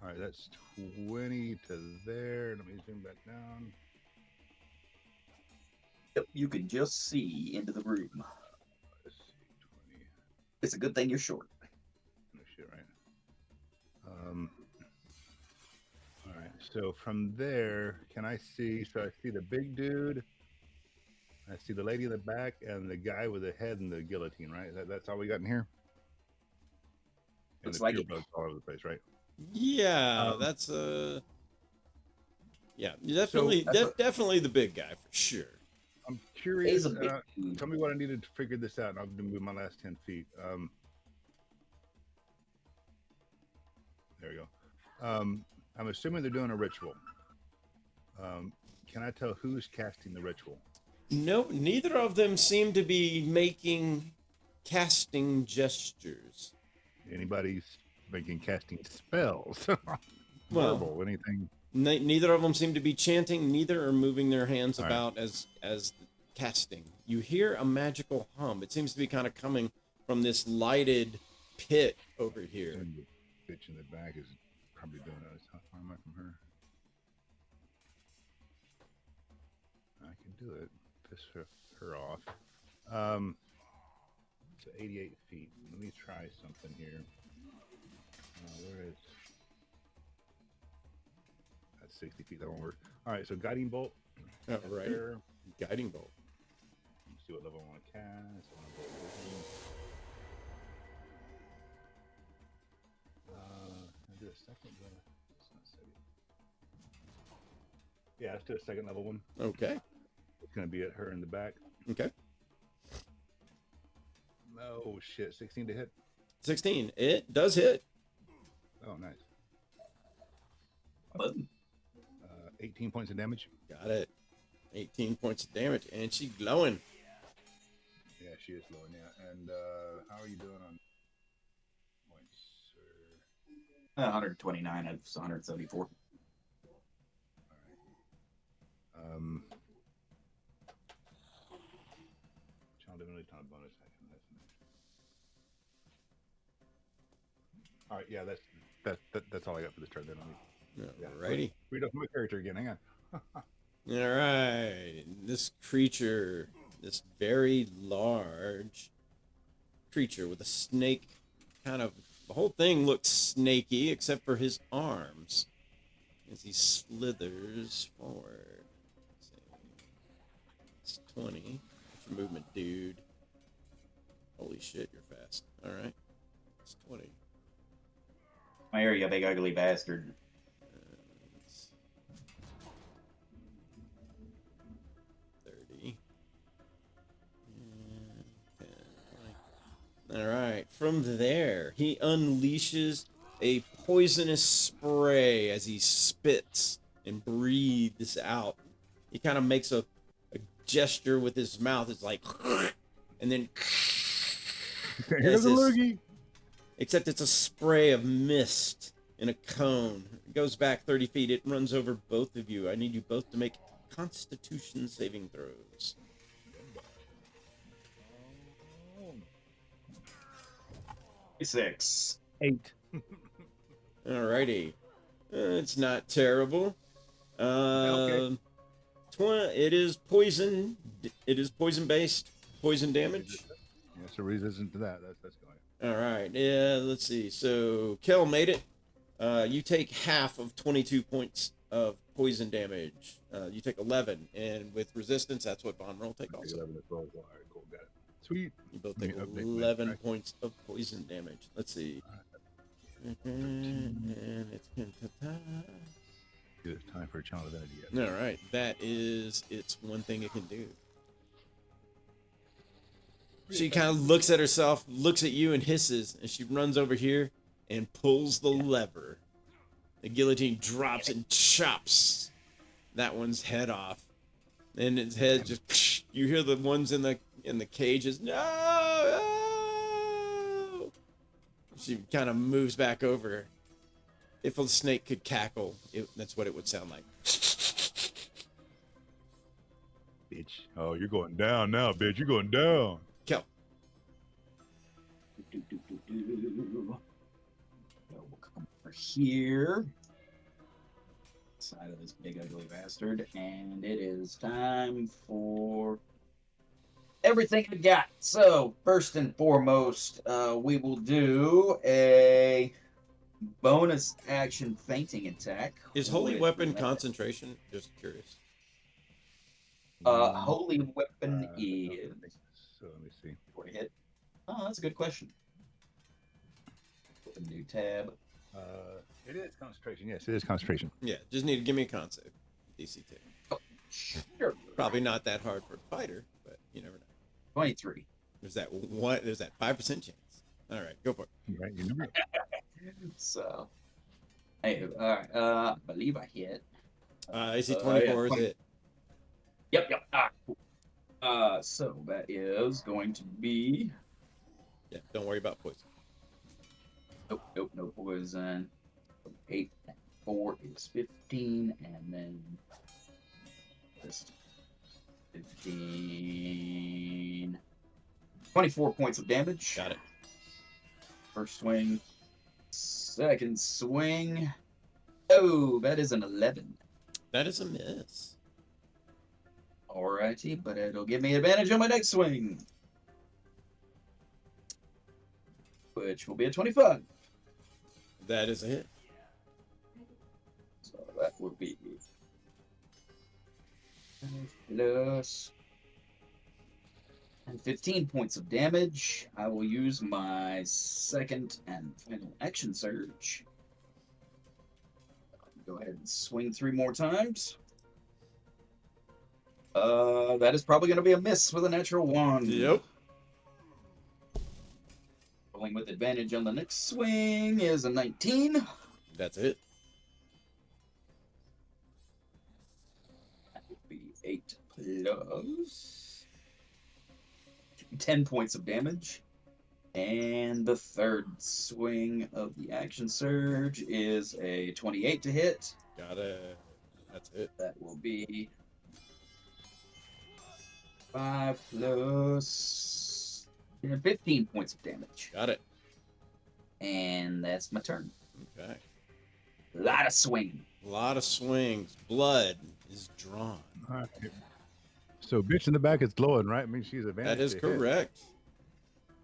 right, that's 20 to there. Let me zoom back down.
Yep, you can just see into the room.
Let's see, 20.
It's a good thing you're short.
No shit, right? All right. So from there, can I see? So I see the big dude. I see the lady in the back and the guy with the head and the guillotine. Right. That's all we got in here. And
Looks
the
like
pure
it.
blood's all over the place, right?
Yeah, that's yeah, definitely, definitely the big guy for sure.
I'm curious.
He's a big dude.
Tell me what I needed to figure this out, and I'll move my last 10 feet. There we go. I'm assuming they're doing a ritual. Can I tell who's casting the ritual?
Nope, neither of them seem to be making casting gestures.
Anybody's making casting spells?
Well,
Verbal, anything?
Neither of them seem to be chanting. Neither are moving their hands
All
about as casting. You hear a magical hum. It seems to be kind of coming from this lighted pit over here.
And the bitch in the back is probably doing that. How far am I from her? I can do it. Piss her off. So 88 feet. Let me try something here. Where is? That's 60 feet. That won't work. All right. So guiding bolt.
Oh, right.
There.
Guiding bolt.
Let's see what level I want to cast. I want to I do a second. It's not second. Yeah, let's do a second level one.
Okay.
It's gonna be at her in the back.
Okay.
Oh shit! 16 to hit.
16. It does hit.
Oh, nice.
Button.
18 points of damage.
Got it. 18 points of damage, and she's glowing.
Yeah, she is glowing. Yeah, and how are you doing on points? Sir?
129 out of 174.
All right. Child divinity on a bonus action. That's nice. All right. Yeah, that's all I got for this turn. Then
Alrighty.
Read off my character again. Hang on.
All right. This creature, this very large creature with a snake, kind of, the whole thing looks snaky except for his arms as he slithers forward. Let's see. It's 20. What's your movement, dude? Holy shit, you're fast. All right. It's 20.
My area, big ugly bastard.
It's 30. And 10, 20. All right. From there, he unleashes a poisonous spray as he spits and breathes out. He kind of makes a gesture with his mouth. It's like, and then
Here's a loogie.
except it's a spray of mist in a cone. It goes back 30 feet. It runs over both of you. I need you both to make Constitution saving throws.
6.
8.
Alrighty. It's not terrible.
Okay.
It is poison. It is poison based. Poison damage.
Yeah, so resistant to that. That's going.
All right. Yeah, let's see. So Kel made it. You take half of 22 points of poison damage. You take 11, and with resistance, that's what Von will take also.
11 as well. All right, cool, got it. Sweet.
You both
Let
take
me update my
11
track.
points of poison damage. Let's see. And it's
It's time for a child divinity yet.
all right. That is it's one thing it can do. She kind of looks at herself, looks at you, and hisses, and she runs over here and pulls the lever. The guillotine drops and chops that one's head off, and its head just. You hear the ones in the cages. No! She kind of moves back over. If a snake could cackle, that's what it would sound like.
Bitch. Oh, you're going down now, bitch. You're going down.
Kel.
So we'll come over here. Side of this big ugly bastard, and it is time for everything I got. So first and foremost, we will do a bonus action fainting attack.
Is holy
with-
weapon concentration? Just curious.
Holy weapon is.
So let me see.
Before I hit. Oh, that's a good question. Open new tab.
It is concentration. Yes, it is concentration.
Yeah, just need to give me a concept. DC 2.
Sure.
Probably not that hard for a fighter, but you never know.
23.
There's that 5% chance. All right, go for it.
Right, you remember?
So, hey, all right. I believe I hit.
AC 24 is it.
Yep. Cool. So that is going to be.
Yeah, don't worry about poison.
Nope, no poison. 8 and 4 is 15, and then just 15. 24 points of damage.
Got it.
First swing. Second swing. Oh, that is an 11.
That is a miss.
Alrighty, but it'll give me advantage on my next swing. Which will be a 25.
That is a hit.
So that would be plus and 15 points of damage. I will use my second and final action surge. Go ahead and swing 3 more times. That is probably going to be a miss with a natural 1.
Yep.
Rolling with advantage on the next swing is a 19.
That's it.
That would be 8 plus 10 points of damage. And the third swing of the action surge is a 28 to hit.
Got it. That's it.
That will be 5 plus 15 points of damage.
Got it.
And that's my turn.
Okay.
A lot of swing.
A lot of swings. Blood is drawn.
All right. So bitch in the back is glowing, right? I mean, she's advantage.
That is
to hit.
correct.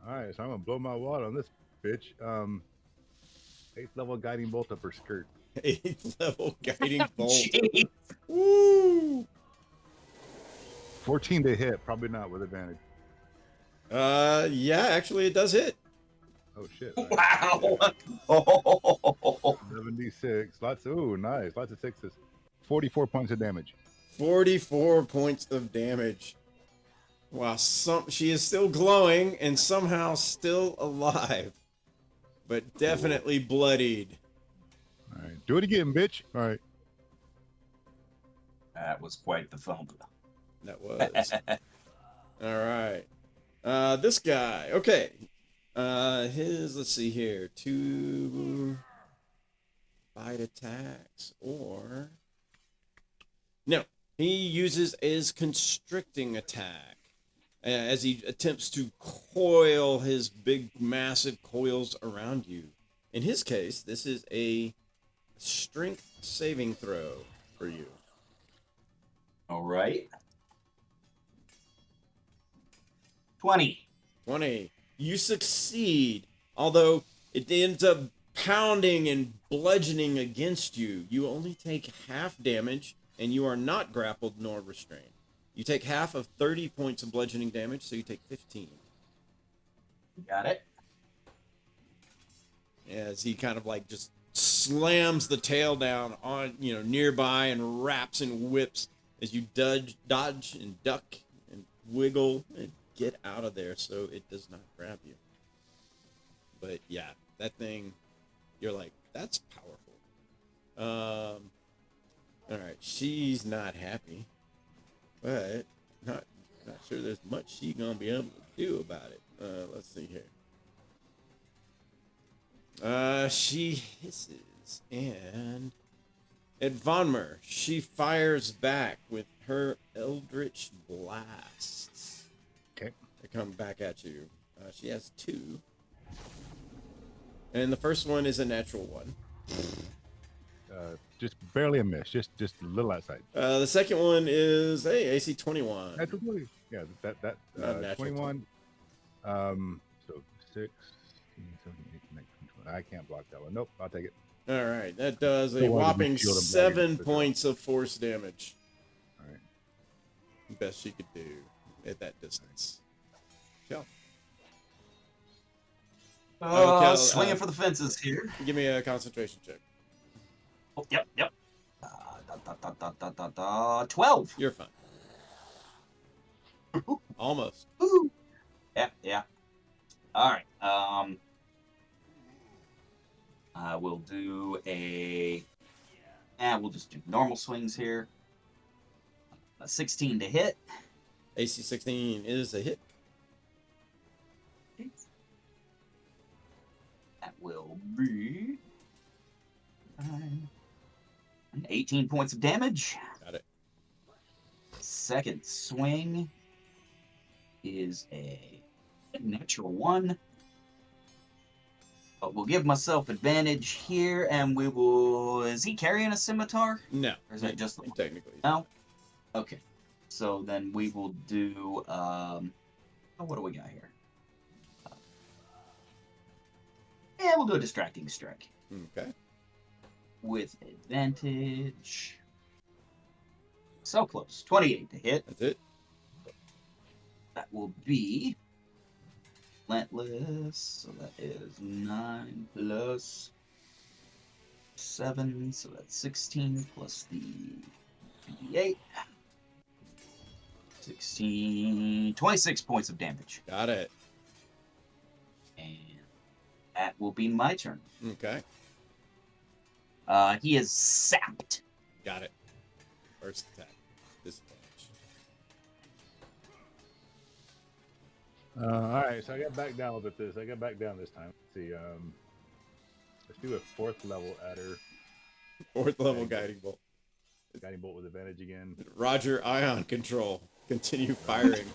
All right, so I'm gonna blow my wad on this bitch. 8th level guiding bolt up her skirt.
8th level guiding bolt.
Jeez.
Woo!
14 to hit, probably not with advantage.
Yeah, actually it does hit.
Oh shit! All right.
Wow. Oh.
76. Lots. Ooh, nice. Lots of sixes. 44 points of damage.
44 points of damage. Wow, she is still glowing and somehow still alive. But definitely bloodied.
All right, do it again, bitch. All right.
That was quite the thump.
That was. All right. This guy. Okay. Let's see here. 2 bite attacks or... No. He uses his constricting attack as he attempts to coil his big, massive coils around you. In his case, this is a strength saving throw for you.
All right. 20.
20. You succeed, although it ends up pounding and bludgeoning against you. You only take half damage, and you are not grappled nor restrained. You take half of 30 points of bludgeoning damage, so you take 15.
Got it.
As he kind of like just slams the tail down on, nearby and wraps and whips as you dodge and duck and wiggle and get out of there so it does not grab you. But yeah, that thing, you're like, that's powerful. All right, she's not happy, but not sure there's much she's gonna be able to do about it. Let's see here. She hisses, and at Vonmer, she fires back with her Eldritch Blasts.
Okay.
They come back at you. She has 2. And the first one is a natural 1.
Just barely a miss. Just a little outside.
The second one is AC 21.
Natural 20. Yeah, that
Natural
21. So 6, 17, 18, 19, 20. I can't block that one. Nope, I'll take it.
All right, that does a
Still wanted to
whopping
shield him
7
bloody.
points of force damage.
All right.
Best she could do at that distance. Kel, Kel,
Swinging for the fences here.
give me a concentration check.
Oh, yep. 12.
You're fine. Almost.
Ooh. Yeah. All right. I will do we'll just do normal swings here. A 16 to hit.
AC 16 is a hit.
That will be 18 points of damage.
Got it.
Second swing is a natural 1. But we'll give myself advantage here, and we will... Is he carrying a scimitar?
No.
Or is it just...
Technically.
No? Okay. So then we will do... what do we got here? We'll do a distracting strike.
Okay.
With advantage. So close. 28 to hit.
That's it.
That will be relentless. So that is 9 plus 7, so that's 16 plus the 8. 16, 26 points of damage.
Got it.
And that will be my turn.
Okay.
He is sapped.
Got it. First attack. Disadvantage.
All right, so I got back down with this. I got back down this time. Let's see. Let's do a 4th level adder.
4th level guiding bolt.
Guiding bolt with advantage again.
Roger, ion control. Continue firing.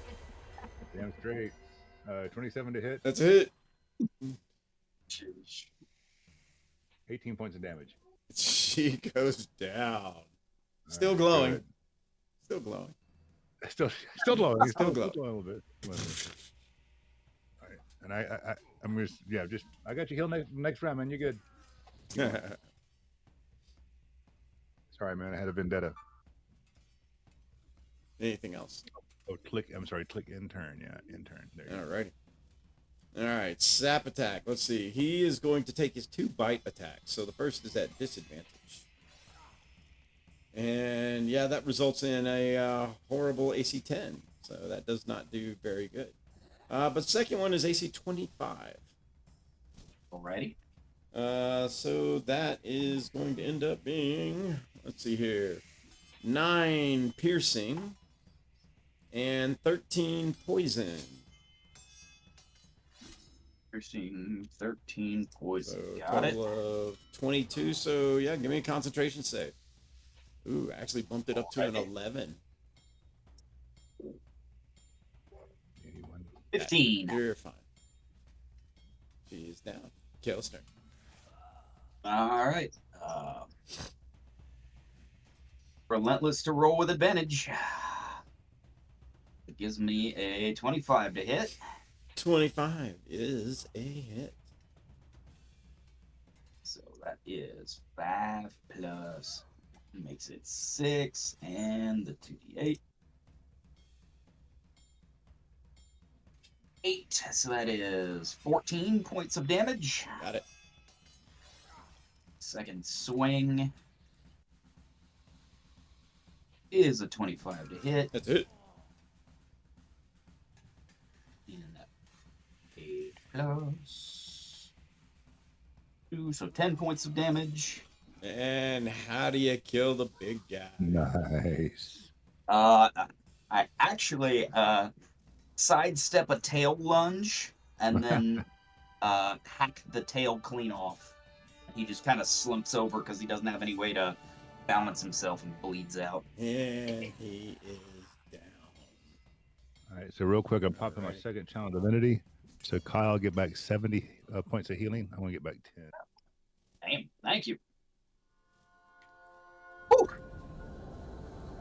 Damn straight. 27 to hit.
That's it.
18 points of damage.
She goes down.
All
Still
right,
glowing.
good.
Still glowing.
Still glowing. He's
Still
still
glowing.
glowing a little bit. All right, and I'm just I got you healed next round, man. You're good. Sorry, man. I had a vendetta.
Anything else?
Oh, click intern. Yeah, intern. There you go.
Alrighty. Alright, sap attack. Let's see. He is going to take his 2 bite attacks. So the first is at disadvantage. And yeah, that results in a horrible AC 10. So that does not do very good. But the second one is AC 25.
Alrighty.
So that is going to end up being, let's see here, 9 piercing and 13 poison.
Piercing, 13 poison.
So
Got it.
total of 22. So yeah, give me a concentration save. Ooh, actually bumped it up to an 11.
81.
15.
You're fine. She is down. Kale's turn.
Alright. Relentless to roll with advantage. It gives me a 25 to hit.
25 is a hit.
So that is 5 plus, makes it 6, and the 2d8. 8, so that is 14 points of damage.
Got it.
Second swing is a 25 to hit.
That's it.
And 8 plus 2, so 10 points of damage.
And how do you kill the big guy?
Nice.
I actually sidestep a tail lunge and then hack the tail clean off. He just kind of slumps over because he doesn't have any way to balance himself and bleeds out.
And he is down.
All right, so real quick, I'm popping my
Alright.
second challenge divinity. So Kyle get back 70 points of healing. I want to get back 10.
Damn, thank you.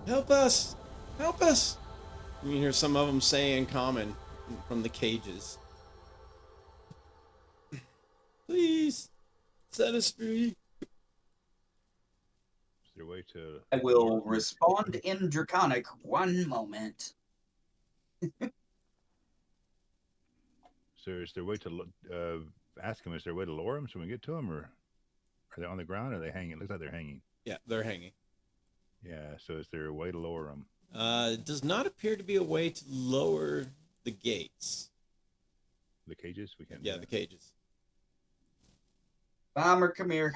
Help us! Help us! You can hear some of them say in common from the cages. Please, set us free.
Is there a way to?
I will respond in Draconic. One moment.
So is there a way to ask him? Is there a way to lower him so we can get to him, or are they on the ground? Or are they hanging? It looks like they're hanging.
Yeah, they're hanging.
Yeah. So is there a way to lower them?
It does not appear to be a way to lower the gates.
The cages? We can't. do
Yeah,
that?
the cages.
Bomber, come here.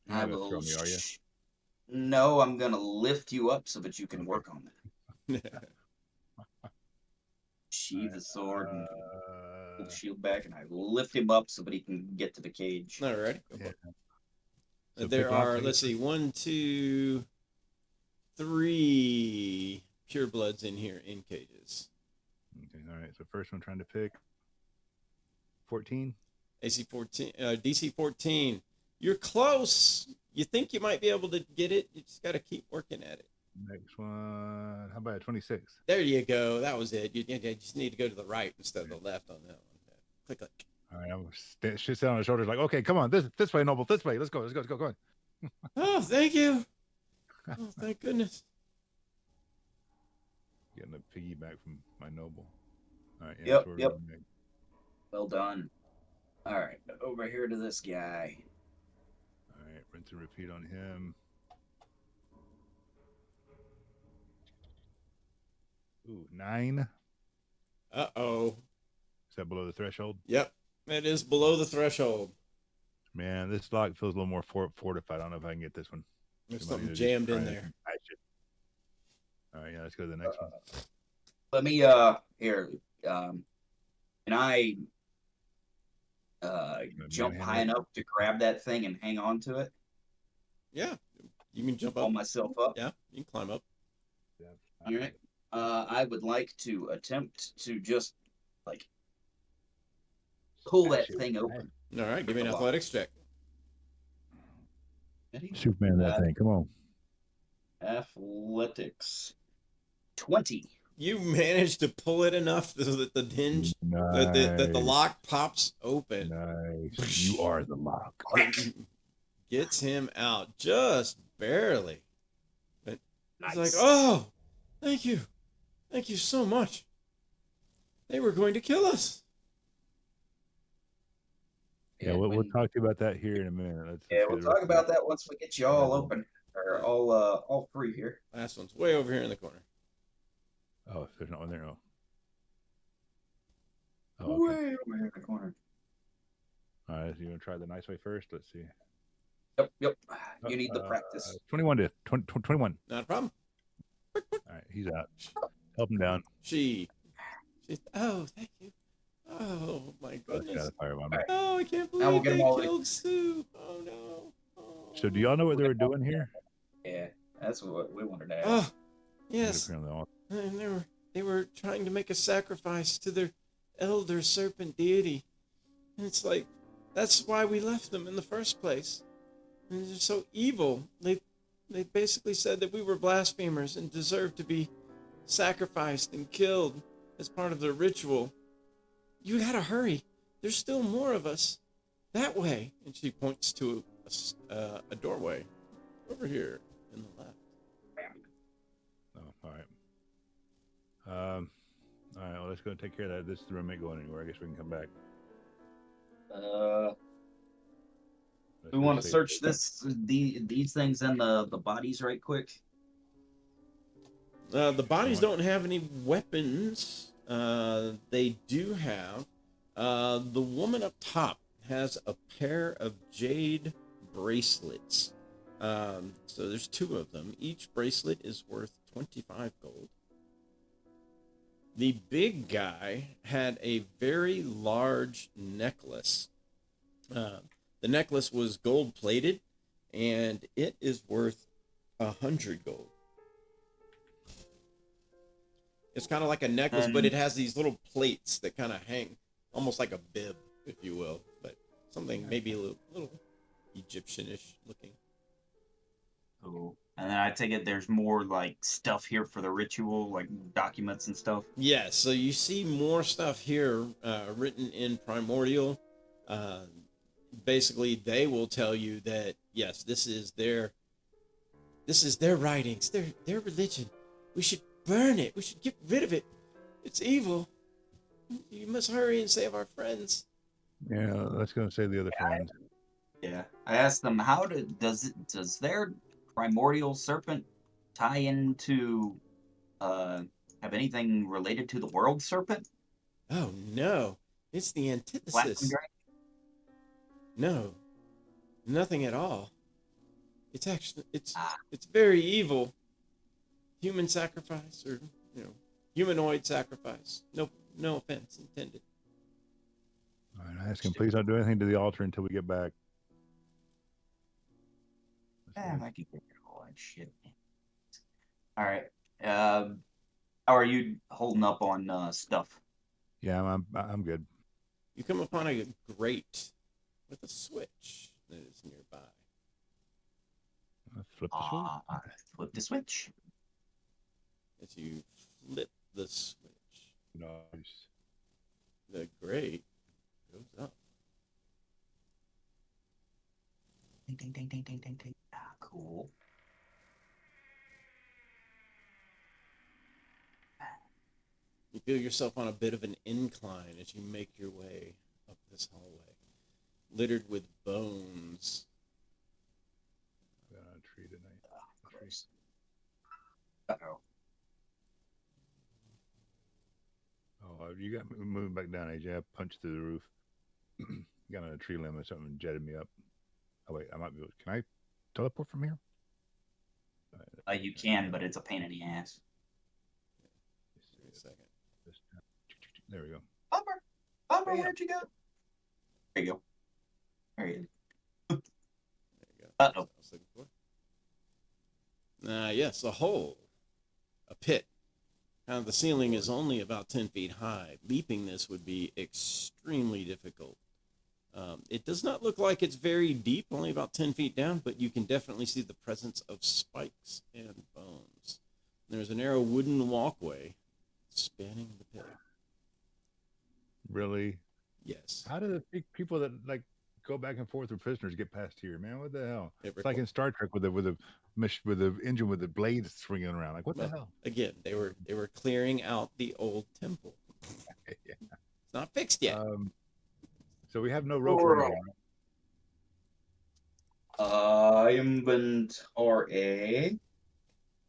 You're not gonna throw me, are you?
No, I'm gonna lift you up so that you can work on that. Sheathe the sword and pull the shield back, and I lift him up so that he can get to the cage.
Alright.
Yeah. So
There
pick off
are,
these-
let's see, 1, 2, 3 purebloods in here in cages.
Okay, all right. So first one trying to pick 14.
AC 14, DC 14. You're close. You think you might be able to get it. You just got to keep working at it.
Next one. How about a 26?
There you go. That was it. You just need to go to the right instead of the left on that one. Click, click.
All right. She's sitting on his shoulders like, okay, come on, this way, Noble, this way. Let's go. Go on.
Oh, thank you. Oh, thank goodness.
Getting a piggyback from my Noble. All right.
Yep,
so we're
yep.
gonna-
Well done. All right, over here to this guy.
All rinse and repeat on him. Ooh, 9.
Uh-oh.
Is that below the threshold?
Yep. It is below the threshold.
Man, this lock feels a little more fortified. I don't know if I can get this one.
There's
Somebody
something
to just
jammed
try
in
and
there.
patch it. All right, yeah, let's go to the next one.
Let me here. Can I jump
manhandle
high
it?
enough to grab that thing and hang on to it?
Yeah. You can jump
Pull
up.
myself up.
Yeah, you can climb up.
Yeah.
All right. I would like to attempt to just like pull that
Smash it.
thing open.
All right, give me an
Come on.
athletics check.
Superman that thing. Come on.
Athletics 20.
You managed to pull it enough so that the hinge,
Nice.
that the lock pops open.
Nice. You are the lock.
Gets him out just barely. But he's like,
Nice.
oh, thank you. Thank you so much. They were going to kill us.
Yeah, we'll talk to you about that here in a minute. Let's
we'll
get
talk about that once we get you all open, or all three here.
Last one's way over here in the corner.
Oh, there's not one there. Oh, okay.
Way over here in the corner.
All right, so you want to try the nice way first? Let's see.
Yep. You need the practice.
21 to 21.
Not a problem.
All right, he's out. Help him down.
She's, oh, thank you. Oh, my goodness.
Got a firebomb.
Right.
Oh, I can't
Now we'll
believe
get 'em
they
all
killed Sue. Oh, no. Oh.
So, do y'all know what they were doing here?
Yeah, that's what we wanted to ask.
Oh, yes.
Apparently all-
And they were trying to make a sacrifice to their elder serpent deity. And it's like, that's why we left them in the first place. And they're so evil. They basically said that we were blasphemers and deserved to be sacrificed and killed as part of the ritual. You gotta hurry. There's still more of us. That way. And she points to a doorway over here in the left.
Oh, all right. All right, well, let's go take care of that. This room ain't going anywhere. I guess we can come back. Let's
We
go
want to
save
search
it.
these things and the bodies right quick.
The bodies don't have any weapons. They do have. The woman up top has a pair of jade bracelets. So there's 2 of them. Each bracelet is worth 25 gold. The big guy had a very large necklace. The necklace was gold plated, and it is worth 100 gold. It's kind of like a necklace, but it has these little plates that kind of hang, almost like a bib, if you will, but something maybe a little Egyptian-ish looking.
Cool. And then I take it there's more like stuff here for the ritual, like documents and stuff.
Yes, so you see more stuff here written in Primordial. Basically, they will tell you that yes, this is their writings, their religion. We should burn it. We should get rid of it. It's evil. You must hurry and save our friends.
Yeah, let's go save the other friends.
Yeah. I asked them does their primordial serpent tie into have anything related to the world serpent?
Oh no, it's the antithesis.
Platinum Dragon?
No, nothing at all. It's actually it's very evil. Human sacrifice, or humanoid sacrifice. No offense intended.
All right, I ask him, please don't do anything to the altar until we get back.
I can get all that shit. All right. How are you holding up on stuff?
Yeah, I'm good.
You come upon a grate with a switch that is nearby.
Flip the switch.
Flip the switch.
As you flip the switch,
Nice.
the grate goes up.
Ding, ding, ding, ding, ding, ding, ding. Cool.
You feel yourself on a bit of an incline as you make your way up this hallway, littered with bones
stairs. Uh-oh.
Oh, you got me moving back down, AJ. I punched through the roof. Got on a tree limb or something and jetted me up. Oh wait, I might be able. Can I teleport from here?
You can, but it's a pain in the ass.
Give me a second.
There we go.
Bumper,
Bam.
where'd you go? There you go. There you
There you go.
Uh-oh.
That's what I was looking for. Yes, a hole, a pit. Now, the ceiling is only about 10 feet high. Leaping this would be extremely difficult. It does not look like it's very deep, only about 10 feet down, but you can definitely see the presence of spikes and bones. There's a narrow wooden walkway spanning the pit.
Really?
Yes.
How do the people that like go back and forth with prisoners get past here, man? What the hell?
It
It's like in Star Trek with the engine with the blades swinging around. Like what the hell?
Again, they were clearing out the old temple.
Yeah.
It's not fixed yet.
So we have no rope or anything.
Inventory.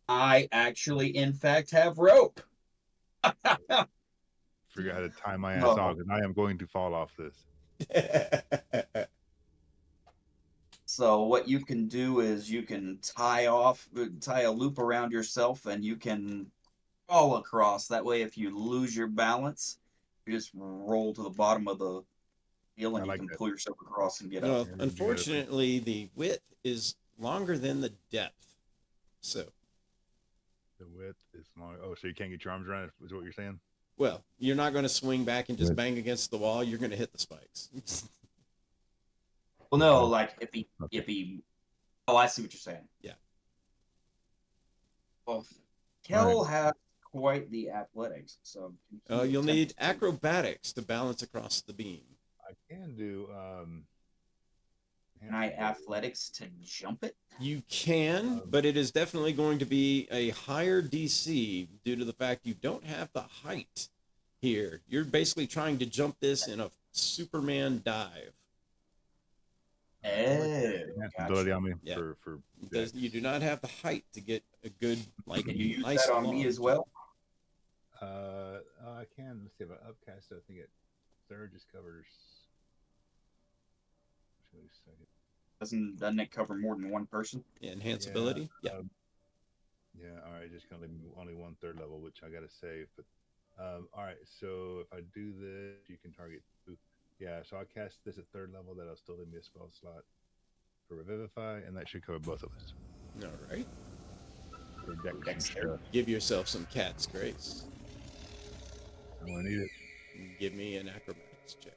I actually, in fact, have rope.
Figure out how to tie my ass
No.
off because I am going to fall off this.
So what you can do is you can tie a loop around yourself, and you can fall across. That way, if you lose your balance, you just roll to the bottom of the hill, and
I
you
like
can
that.
pull yourself across and get
Well,
up.
unfortunately, the width is longer than the depth. So,
The width is long. Oh, so you can't get your arms around it, is what you're saying?
well, you're not going to swing back and just
Right.
bang against the wall. You're going to hit the spikes.
Well, no,
Okay.
like if he. Oh, I see what you're saying.
Yeah.
Well, Kel has quite the athletics, so
You'll need acrobatics to balance across the beam.
I can do.
Can I athletics to jump it?
You can, but it is definitely going to be a higher DC due to the fact you don't have the height here. You're basically trying to jump this in a Superman dive.
ability on me
Yeah.
for
Because you do not have the height to get a good, like,
Can you use
nice
that on me
long
as well?
I can. Let's see if I upcast. I think it third just covers.
Doesn't it cover more than one person?
Yeah, enhance ability. Yeah.
Yeah. All right. Just gonna leave me only 1/3 level, which I gotta save. But all right. So if I do this, you can target. Yeah. So I'll cast this at 3rd level. That'll still leave me a spell slot for Revivify, and that should cover both of us.
All right.
For Dex and
Dexter.
stuff.
Give yourself some cat's grace.
I'm gonna need it.
Give me an acrobatics check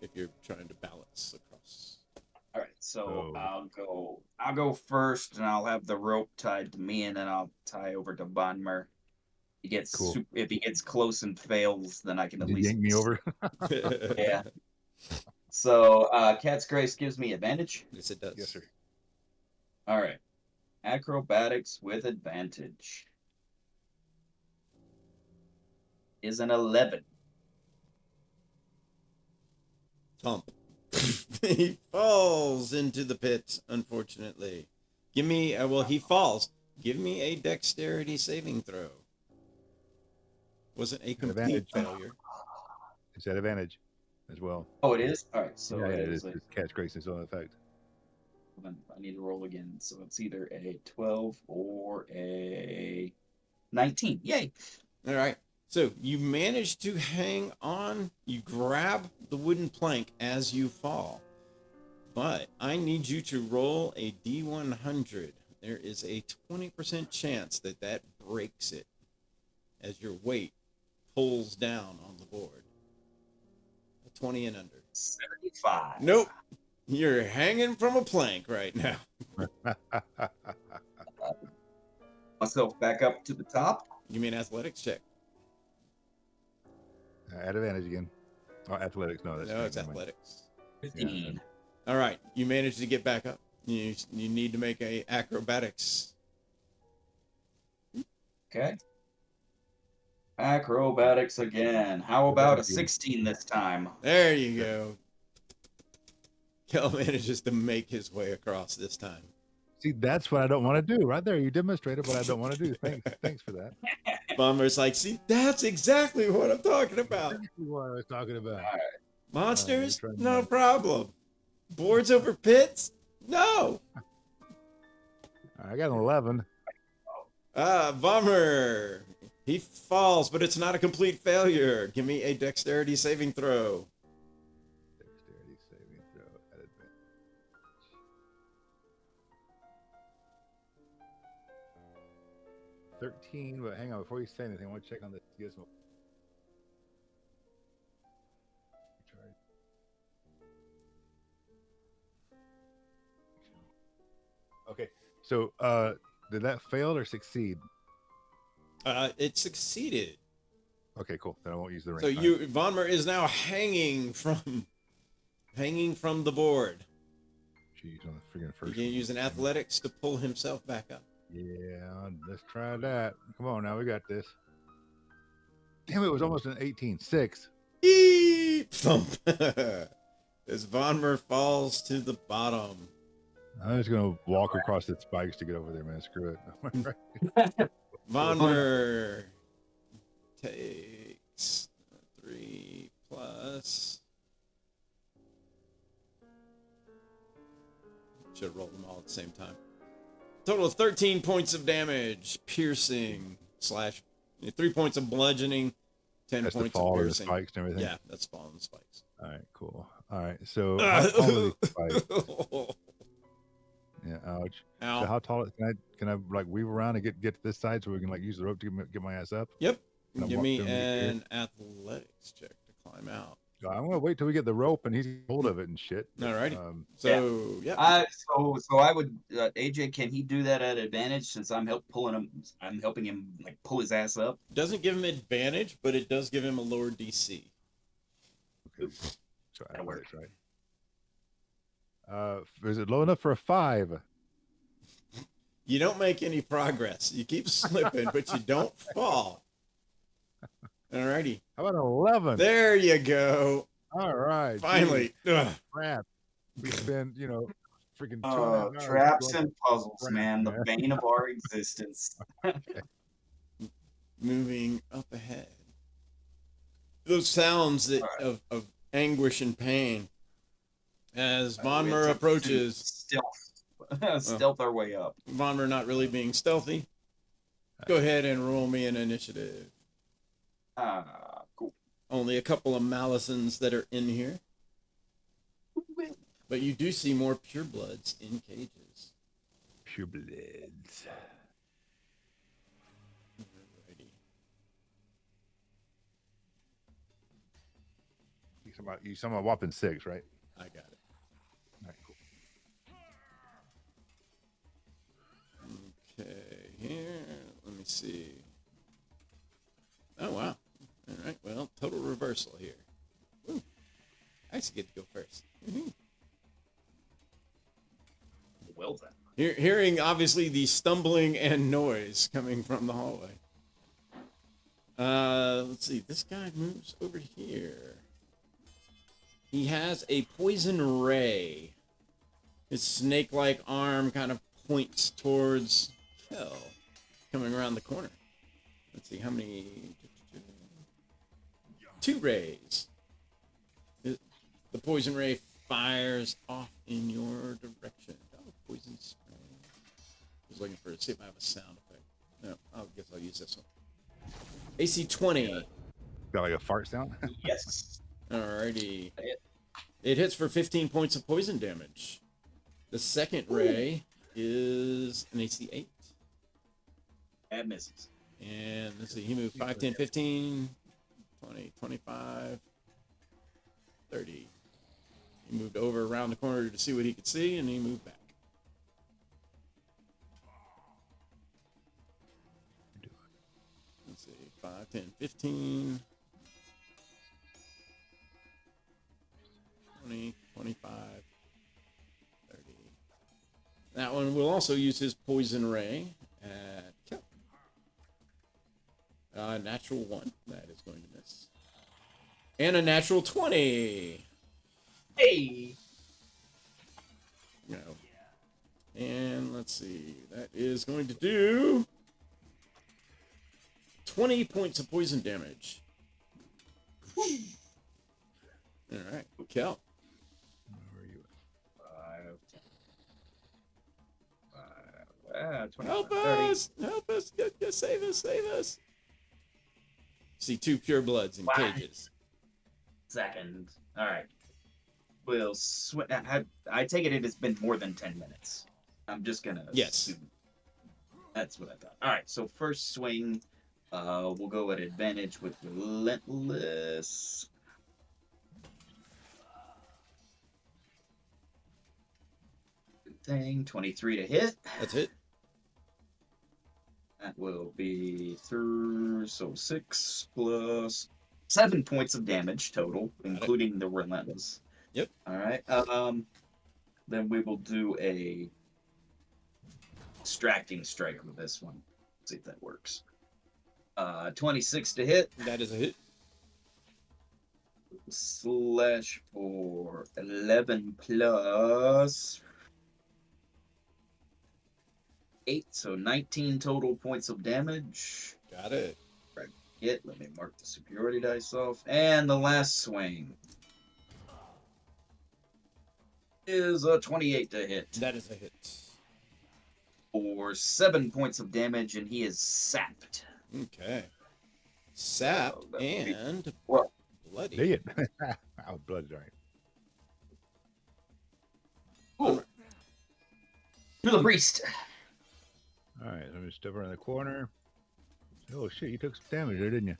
if you're trying to balance across.
All right, so
Oh.
I'll go first, and I'll have the rope tied to me, and then I'll tie over to Bonmer.
Cool.
If he gets close and fails, then I can at
Did you
least
yank me over?
Yeah. So Cat's Grace gives me advantage.
Yes, it does.
Yes, sir.
All right, acrobatics with advantage is an 11.
Thump. He falls into the pit, unfortunately. Give me, he falls. Give me a dexterity saving throw. Wasn't a complete
Advantage.
failure.
It's at advantage as well.
Oh, it is? All right, so
yeah,
it
it
is.
is. It's Cat's Grace is on effect.
Then I need to roll again. So it's either a 12 or a 19. Yay!
All right. So you manage to hang on. You grab the wooden plank as you fall. But I need you to roll a D100. There is a 20% chance that breaks it as your weight pulls down on the board. A 20 and under.
75.
Nope. You're hanging from a plank right now.
Myself back up to the top.
You mean athletics check?
At advantage again. Oh, athletics. No, that's
No, it's
never mind.
athletics.
15.
All right. You managed to get back up. You need to make a acrobatics.
Okay. Acrobatics again. How about a 16 this time?
There you go. Kel manages to make his way across this time.
See, that's what I don't want to do. Right there, you demonstrated what I don't want to do. Thanks for that.
Bomber's like, see, that's exactly what I'm talking about.
Exactly what I was talking about.
Monsters,
trying to
no
manage.
problem. Boards over pits, no.
I got an 11.
Bomber. He falls, but it's not a complete failure. Give me a dexterity saving throw.
Dexterity saving throw at advantage. 13, but hang on, before you say anything, I want to check on this gizmo. Okay, so did that fail or succeed?
It succeeded.
Okay, cool. Then I won't use the ring.
So Vonmer is now hanging from the board.
Jeez, on the freaking first.
You can use an athletics to pull himself back up.
Yeah, let's try that. Come on, now we got this. Damn, it was almost an 18. 6.
Eep! Thump. As Vonmer falls to the bottom.
I'm just gonna walk across the spikes to get over there, man. Screw it.
Vonmer takes 3 plus. Should have rolled them all at the same time. Total of 13 points of damage, piercing / 3 points of bludgeoning, 10
That's the
points
fall
of
of the
piercing.
spikes and everything.
Yeah, that's falling the spikes.
All right, cool. All right, so how tall are these spikes? Yeah, ouch.
Ow.
So how tall? Can I like weave around and get to this side so we can like use the rope to get my ass up?
Yep.
Can I
Give
walk
me
through and get
an athletics check to climb out.
I'm gonna wait till we get the rope and he's hold of it and shit.
Alrighty.
So I would AJ, can he do that at advantage since I'm helping him like pull his ass up?
Doesn't give him advantage, but it does give him a lower DC.
Okay. So
That'll work.
right. Is it low enough for a 5?
You don't make any progress. You keep slipping, but you don't fall. Alrighty.
How about an 11?
There you go.
All right.
Finally. Ugh.
Crap. We spent, freaking 2.5 hours
Traps
going
and puzzles,
crap,
man. The
man.
bane of our existence.
Moving up ahead. Those sounds of anguish and pain as Vonmer approaches.
Stealth our way up.
Vonmer not really being stealthy. Go ahead and roll me an initiative.
Cool.
Only a couple of Malisons that are in here. But you do see more purebloods in cages.
Purebloods.
Alrighty.
You talking about whopping 6, right?
I got it.
All right, cool.
Okay, here. Let me see. Oh, wow. All right, well, total reversal here. Woo. I actually get to go first.
Well then.
Hearing, obviously, the stumbling and noise coming from the hallway. Let's see. This guy moves over here. He has a poison ray. His snake-like arm kind of points towards Kel, coming around the corner. Let's see, how many? 2 rays. The poison ray fires off in your direction. Oh, poison spray. I was looking for it. See if I have a sound effect. No, I guess I'll use this one. AC 20.
Got like a fart sound?
Yes.
Alrighty. It hits for 15 points of poison damage. The second ray is an AC 8.
That misses.
And let's see, he moved 5, 10, 15, 20, 25, 30. He moved over around the corner to see what he could see, and he moved back. Let's see, 5, 10, 15, 20, 25, 30. That one will also use his poison ray at Kel. Natural 1. That is going to miss. And a natural 20.
Hey.
No. And let's see. That is going to do 20 points of poison damage. All right, Kel.
Where are you?
25, 25,
Help
30.
us! Help us! Save us! Save us! See two pure bloods in
Wow.
cages.
Second. All right. We'll swing. I take it has been more than 10 minutes. I'm just gonna
Yes.
assume. That's what I thought. All right. So first swing, we'll go at advantage with relentless. Thing 23 to hit.
That's it.
That will be through, so 6 plus 7 points of damage total, including the relentless.
Yep.
All right. Then we will do a distracting strike with this one. See if that works. 26 to hit.
That is a hit.
Slash for 11 plus 8, so 19 total points of damage.
Got it.
Let me mark the superiority dice off. And the last swing is a 28 to hit
That is a hit.
for 7 points of damage, and he is sapped.
Okay. Sapped
Oh, that would be-
and
Well,
bloody.
Dang it. Oh, blood's all right.
ooh. To the priest.
All right, let me step around the corner. Oh shit, you took some damage there, didn't you?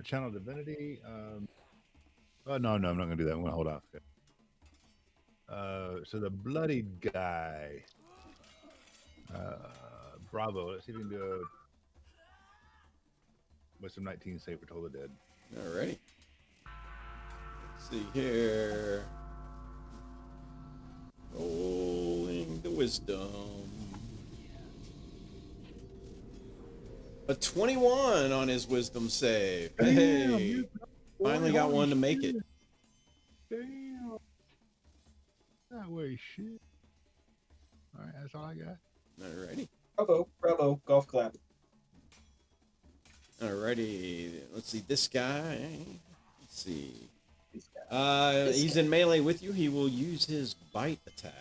Channel divinity. Oh no, I'm not gonna do that. I'm gonna hold off. So the bloodied guy. Bravo. Let's see if we can do a Wisdom 19 save for Toll the Dead.
Alrighty. Let's see here. Rolling the wisdom. A 21 on his wisdom save. Hey, finally got one to make it.
Damn. That way shit. All right, that's all I got.
Alrighty.
Bravo. Golf clap.
Alrighty. Let's see. This guy. Let's see.
This
He's
guy.
in melee with you. He will use his bite attack.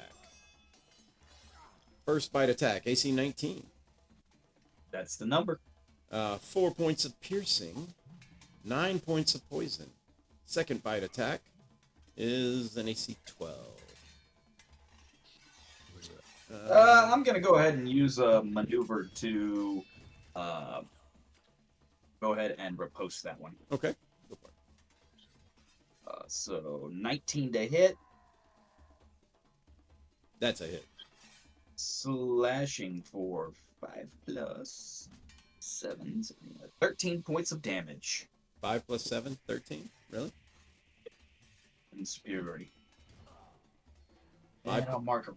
First bite attack. AC 19.
That's the number.
4 points of piercing. 9 points of poison. Second bite attack is an AC 12.
I'm gonna go ahead and use a maneuver to go ahead and repost that one.
Okay. Go for it.
So 19 to hit,
That's a hit.
slashing for 5 plus 7, 13 points of damage
5 plus 7, 13. Really?
in superiority.
Five-
And I'll mark a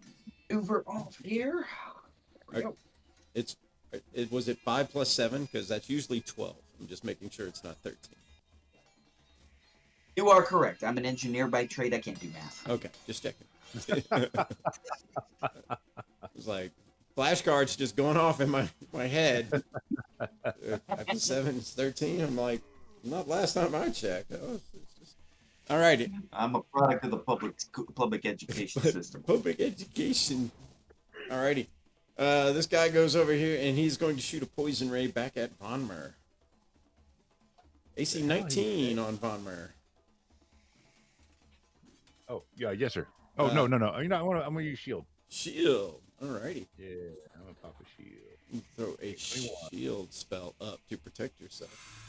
maneuver off here. There we go.
Was it 5 plus 7? Because that's usually 12. I'm just making sure it's not 13.
You are correct. I'm an engineer by trade. I can't do math.
Okay, just checking. It's like flashcards just going off in my head. 5 plus 7 is 13. I'm like, not last time I checked. Oh, it's just... All righty.
I'm a product of the public education system.
Public education. Alrighty. This guy goes over here and he's going to shoot a poison ray back at Vonmer. AC 19 on Vonmer.
Oh, yeah, yes, sir. Oh, no. You know, I'm gonna use shield.
Shield. Alrighty.
Yeah, I'm gonna pop a shield.
You throw a
21.
shield spell up to protect yourself.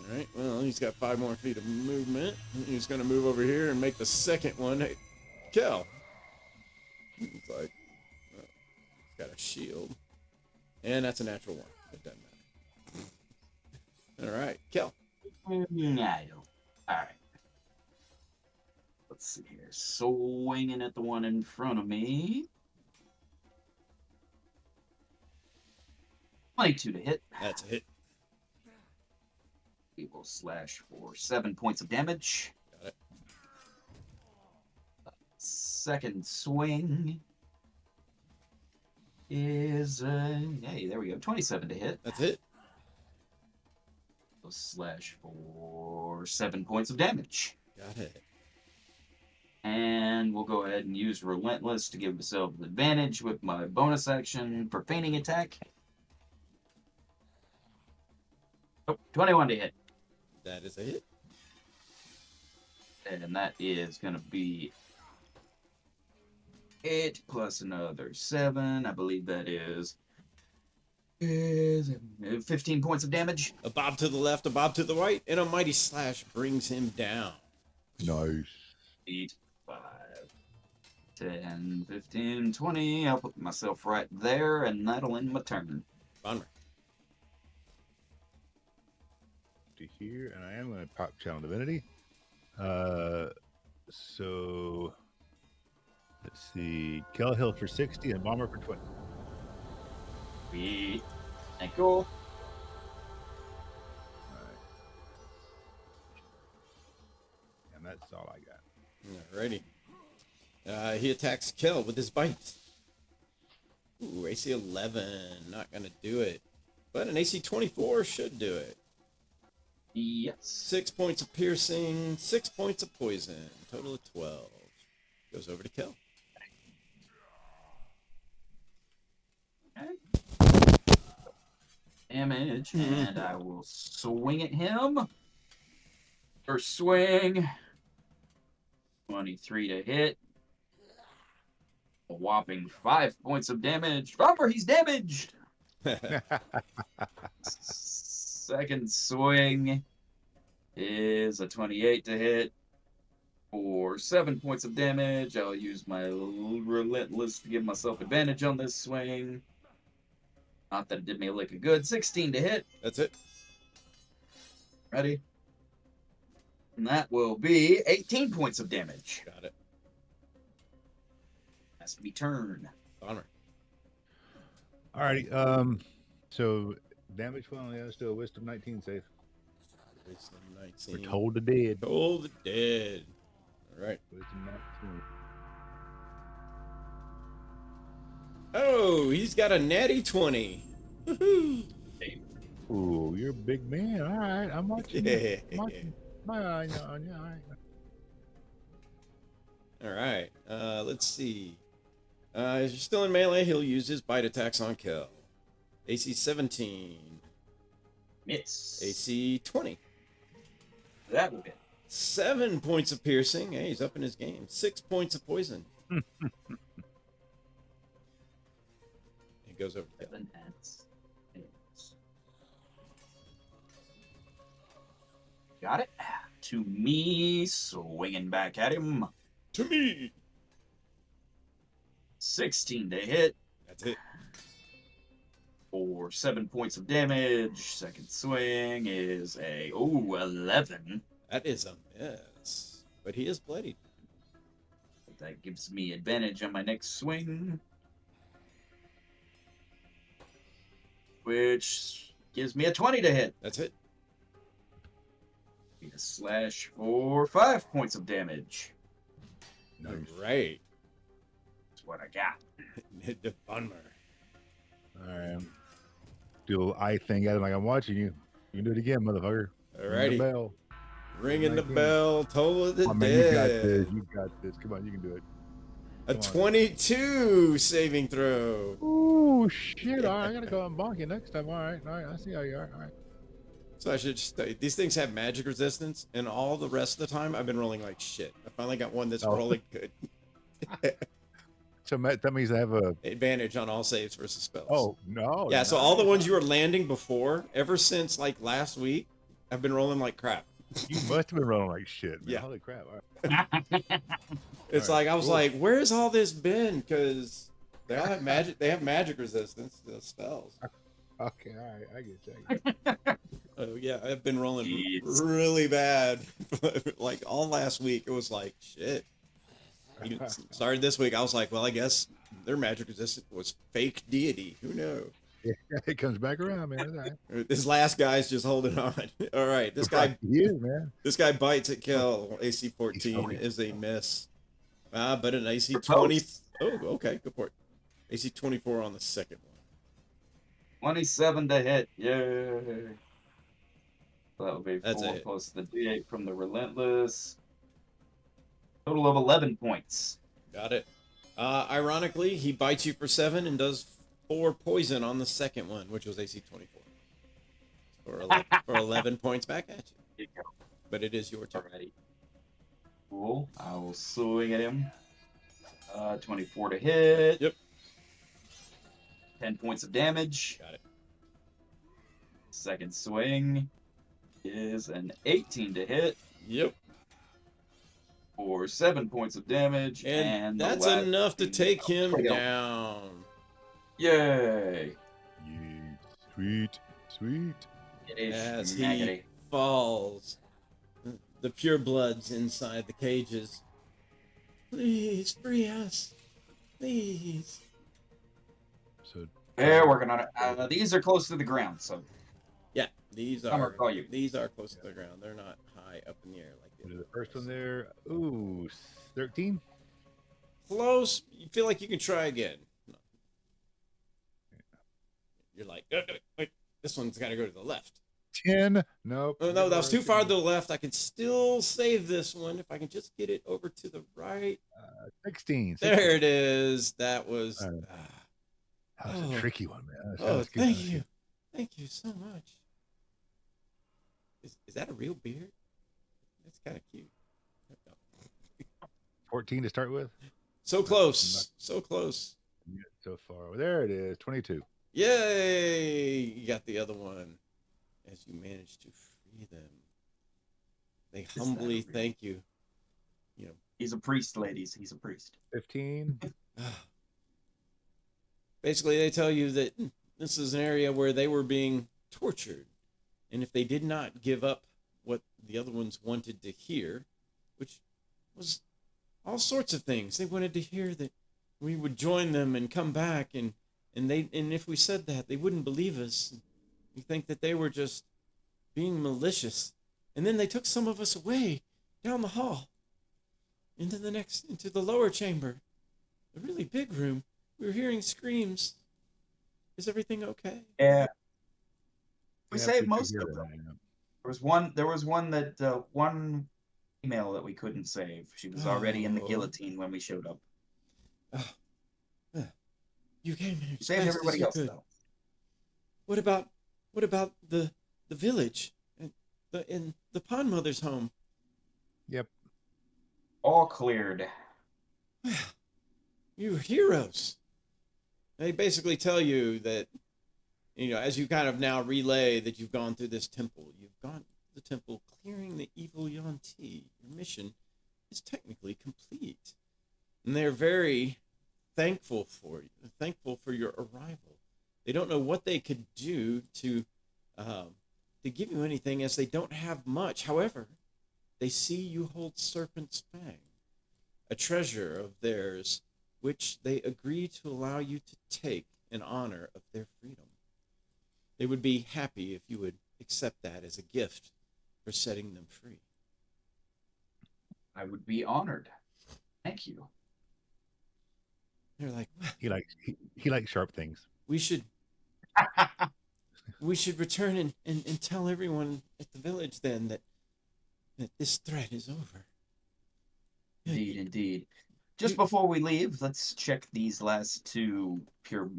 Alright, well, he's got 5 more feet of movement. He's going to move over here and make the second one. Hey, Kel. He's like, well, he's got a shield. And that's a natural 1. It doesn't matter. Alright, Kel.
I don't. Alright. Let's see here. Swinging at the one in front of me. 22 to hit.
That's a hit.
We will slash for 7 points of damage.
Got it.
second swing is hey, there we go, 27 to hit.
That's it.
Slash for 7 points of damage.
Got it.
And we'll go ahead and use Relentless to give myself advantage with my bonus action for feigning attack. Oh, 21 to hit.
That is a hit.
And that is going to be 8 plus another 7. I believe that is 15 points of damage.
A bob to the left, a bob to the right, and a mighty slash brings him down.
Nice.
8, 5, 10, 15, 20. I'll put myself right there, and that'll end my turn.
Bonmer.
To here, and I am going to pop Channel Divinity. So let's see. Kel Hill for 60 and Bomber for 20.
Sweet. Thank you.
All right. And that's all I got.
Alrighty. He attacks Kel with his bite. Ooh, AC 11. Not going to do it. But an AC 24 should do it.
Yes.
6 points of piercing, 6 points of poison. Total of 12. Goes over to Kel.
Damage, and I will swing at him. First swing. 23 to hit. A whopping 5 points of damage. Bumper, he's damaged. Second swing is a 28 to hit for 7 points of damage. I'll use my Relentless to give myself advantage on this swing. Not that it did me a lick of good. 16 to hit.
That's it.
Ready? And that will be 18 points of damage.
Got it.
Has to be turned.
Bonmer.
Alrighty. So damage well, yeah, still a wisdom 19 save.
Wisdom
We're
19.
told the dead.
Told the dead. All right.
Wisdom 19.
Oh, he's got a natty 20. Woohoo.
Ooh, you're a big man. All right, I'm watching.
Yeah.
I'm watching. My eye on you. All right.
All right. Let's see. If you're still in melee, he'll use his bite attacks on Kel. AC 17.
Miss.
AC 20.
That will hit.
7 points of piercing. Hey, he's up in his game. 6 points of poison. It goes over to Kel.
7 hits. Got it. To me, swinging back at him.
To me.
16 to hit
That's it.
for 7 points of damage. Second swing is a 11.
That is a miss. But he is bloodied.
That gives me advantage on my next swing, which gives me a 20 to hit.
That's it.
A slash for 5 points of damage.
Nice.
Right.
That's what I got.
The Bonmer.
All right. Do a little eye thing at it like I'm watching you. You can do it again, motherfucker. Ring the
Alrighty.
bell.
Ringing the
19.
bell. Total of the
Oh, man, you got
dead.
this. You got this. Come on, you can do it.
A
Come on.
22 saving throw.
Oh shit! All right, I gotta go and bonk you next time. All right, I see how you are. All right.
So I should just say, these things have magic resistance, and all the rest of the time I've been rolling like shit. I finally got one that's
Oh.
rolling good.
So Matt, that means I have a.
Advantage on all saves versus spells.
Oh no!
Yeah, so all the ones you were landing before, ever since like last week, I've been rolling like crap.
You must have been rolling like shit. Man.
Yeah.
Holy crap! All right.
It's
All right,
like I was
cool.
like, where's all this been? Because they all have magic. They have magic resistance to spells.
Okay, all right, I get you.
Oh yeah, I've been rolling
Jeez.
really bad. Like all last week, it was like shit. Even started this week, I was like, well, I guess their magic resistance was fake deity. Who knows?
Yeah, it comes back around, man. It's all right.
This last guy's just holding on. All right, this guy
Yeah, man.
This guy bites at kill. AC
He's
14
going.
is a miss. But an AC
For
20.
both.
Oh, okay, good point. AC 24 on the second one.
27 to hit. Yay. So that would be
That's a
4
hit.
plus the D8 from the Relentless. Total of 11 points.
Got it. Ironically, he bites you for 7 and does 4 poison on the second one, which was AC 24. For 11 points back at you.
There you go.
But it is your turn.
Alrighty. Cool. I will swing at him. 24 to hit.
Yep.
10 points of damage.
Got it.
Second swing is an 18 to hit
Yep.
for 7 points of damage.
And
the
that's
last
enough to
swing-
take him
There we go.
down.
Yay.
Yeah, sweet, sweet.
It is
As he
maggoty.
falls. The purebloods inside the cages. Please free us. Please.
So
They're working on it. These are close to the ground, so
Yeah, these
Summer,
are
call you.
these are close to the ground. They're not high up in the air like
what is
the
the first one there? Ooh, 13.
Close. You feel like you can try again. No. You're like, wait, this one's got to go to the left.
10. Nope.
Oh, no, that was too far to the left. I can still save this one if I can just get it over to the right.
16.
There it is. That was.
That was
Oh.
a tricky one, man. That
Oh,
was good.
thank you. Thank you so much. Is that a real beard? That's kind of cute.
14 to start with.
So close. So close.
Yeah, so far. There it is. 22.
Yay! You got the other one. As you manage to free them, they
that
humbly
real?
thank you. You know,
he's a priest, ladies. He's a priest.
15.
basically, they tell you that this is an area where they were being tortured. And if they did not give up what the other ones wanted to hear, which was all sorts of things, they wanted to hear that we would join them and come back, and if we said that, they wouldn't believe us. We think that they were just being malicious. And then they took some of us away down the hall into the lower chamber, a really big room. We were hearing screams. Is everything okay?
Yeah. We
Yeah,
saved
we
most
hear
of
that,
them.
yeah.
There was one that one female that we couldn't save. She was already in the
Oh.
guillotine when we showed up.
You came here
We
as
saved
fast as
everybody
you
else
could.
though.
What about the village and the pond mother's home?
Yep.
All cleared.
You heroes. They basically tell you that, as you kind of now relay that you've gone through this temple, you've gone to the temple clearing the evil Yuan-Ti. Your mission is technically complete. And they're very thankful for your arrival. They don't know what they could do to give you anything, as they don't have much. However, they see you hold Serpent's Fang, a treasure of theirs, which they agree to allow you to take in honor of their freedom. They would be happy if you would accept that as a gift for setting them free.
I would be honored. Thank you.
They're like,
He likes sharp things.
we should return and tell everyone at the village then that this threat is over.
Indeed, indeed. Just before we leave, let's check these last two Yuan-Ti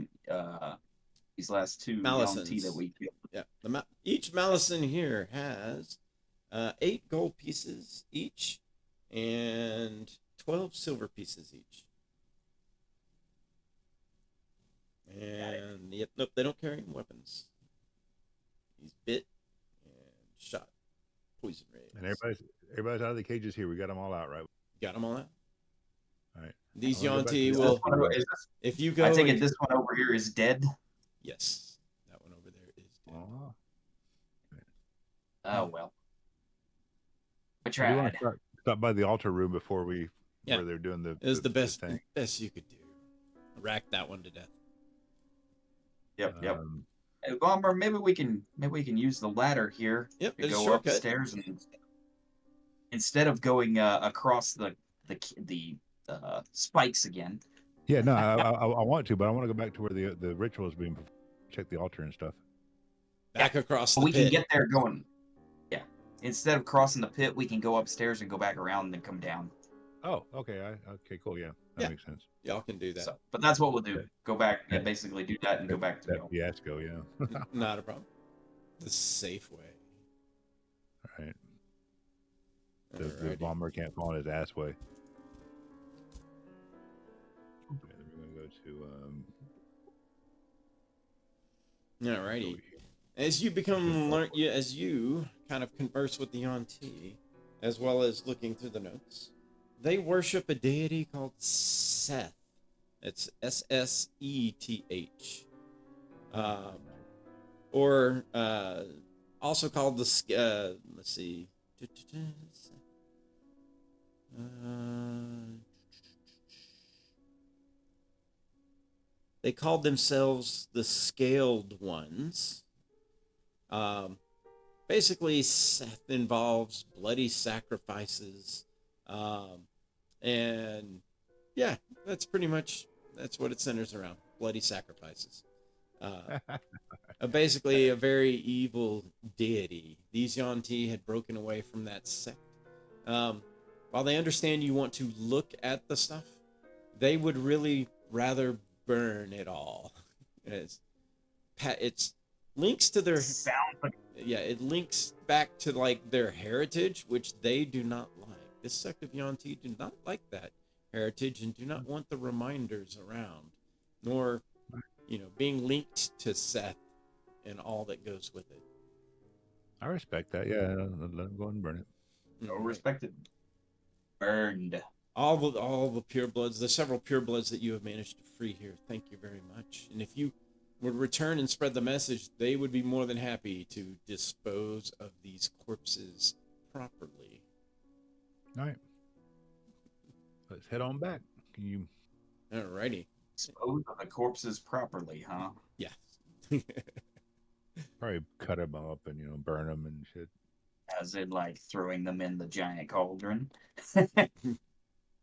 Malisons.
that we killed.
Yeah, each Malison here has 8 gold pieces each and 12 silver pieces each. And yep, nope, they don't carry weapons. He's bit and shot, poison rays.
And everybody's out of the cages here. We got them all out, right?
Got them all out.
All right.
These
I wanna go back
Yuan-Ti
to
will,
the-
if you go.
I take it
and-
this one over here is dead.
Yes, that one over there is dead.
Oh.
Oh well. I
I do want
tried.
to stop by the altar room before
Yeah.
where they're doing the.
It was the best
thing.
you could do. Rack that one to death.
Yep, yep.
Um,
Bomber, maybe we can use the ladder here
Yep,
to
there's a
go
shortcut.
upstairs, and instead of going across the spikes again.
Yeah, no, I want to, but I want to go back to where the ritual is being performed. Check the altar and stuff.
Back across the
We can
pit.
get there going. Yeah. Instead of crossing the pit, we can go upstairs and go back around and then come down.
Oh, okay. Okay, cool. Yeah, that
Yeah.
makes sense.
Y'all can do that.
So, but that's what we'll do.
Yeah.
Go back
Yeah.
and basically do that and go back to
That
go.
fiasco, yeah.
Not a problem. The safe way.
All right. The
Alrighty.
bomber can't fall on his ass way. Okay, then we're gonna go to
Alrighty. As you as you kind of converse with the Yuan-Ti, as well as looking through the notes, they worship a deity called Seth. It's Seth. Or also called the let's see. They called themselves the Scaled Ones. Basically, Seth involves bloody sacrifices, and yeah, that's what it centers around: bloody sacrifices. Basically, a very evil deity. These Yuan-Ti had broken away from that sect. While they understand you want to look at the stuff, they would really rather burn it all. It's links to their it links back to like their heritage, which they do not like. This sect of Yuan-Ti do not like that heritage and do not want the reminders around, nor being linked to Seth and all that goes with it.
I respect that. Yeah, let him go and burn it.
No, respected. Burned.
All the purebloods, the several purebloods that you have managed to free here, thank you very much. And if you would return and spread the message, they would be more than happy to dispose of these corpses properly.
All right. Let's head on back. Can you?
Alrighty.
Dispose of the corpses properly, huh?
Yeah.
Probably cut them up and burn them and shit.
As in, like, throwing them in the giant cauldron.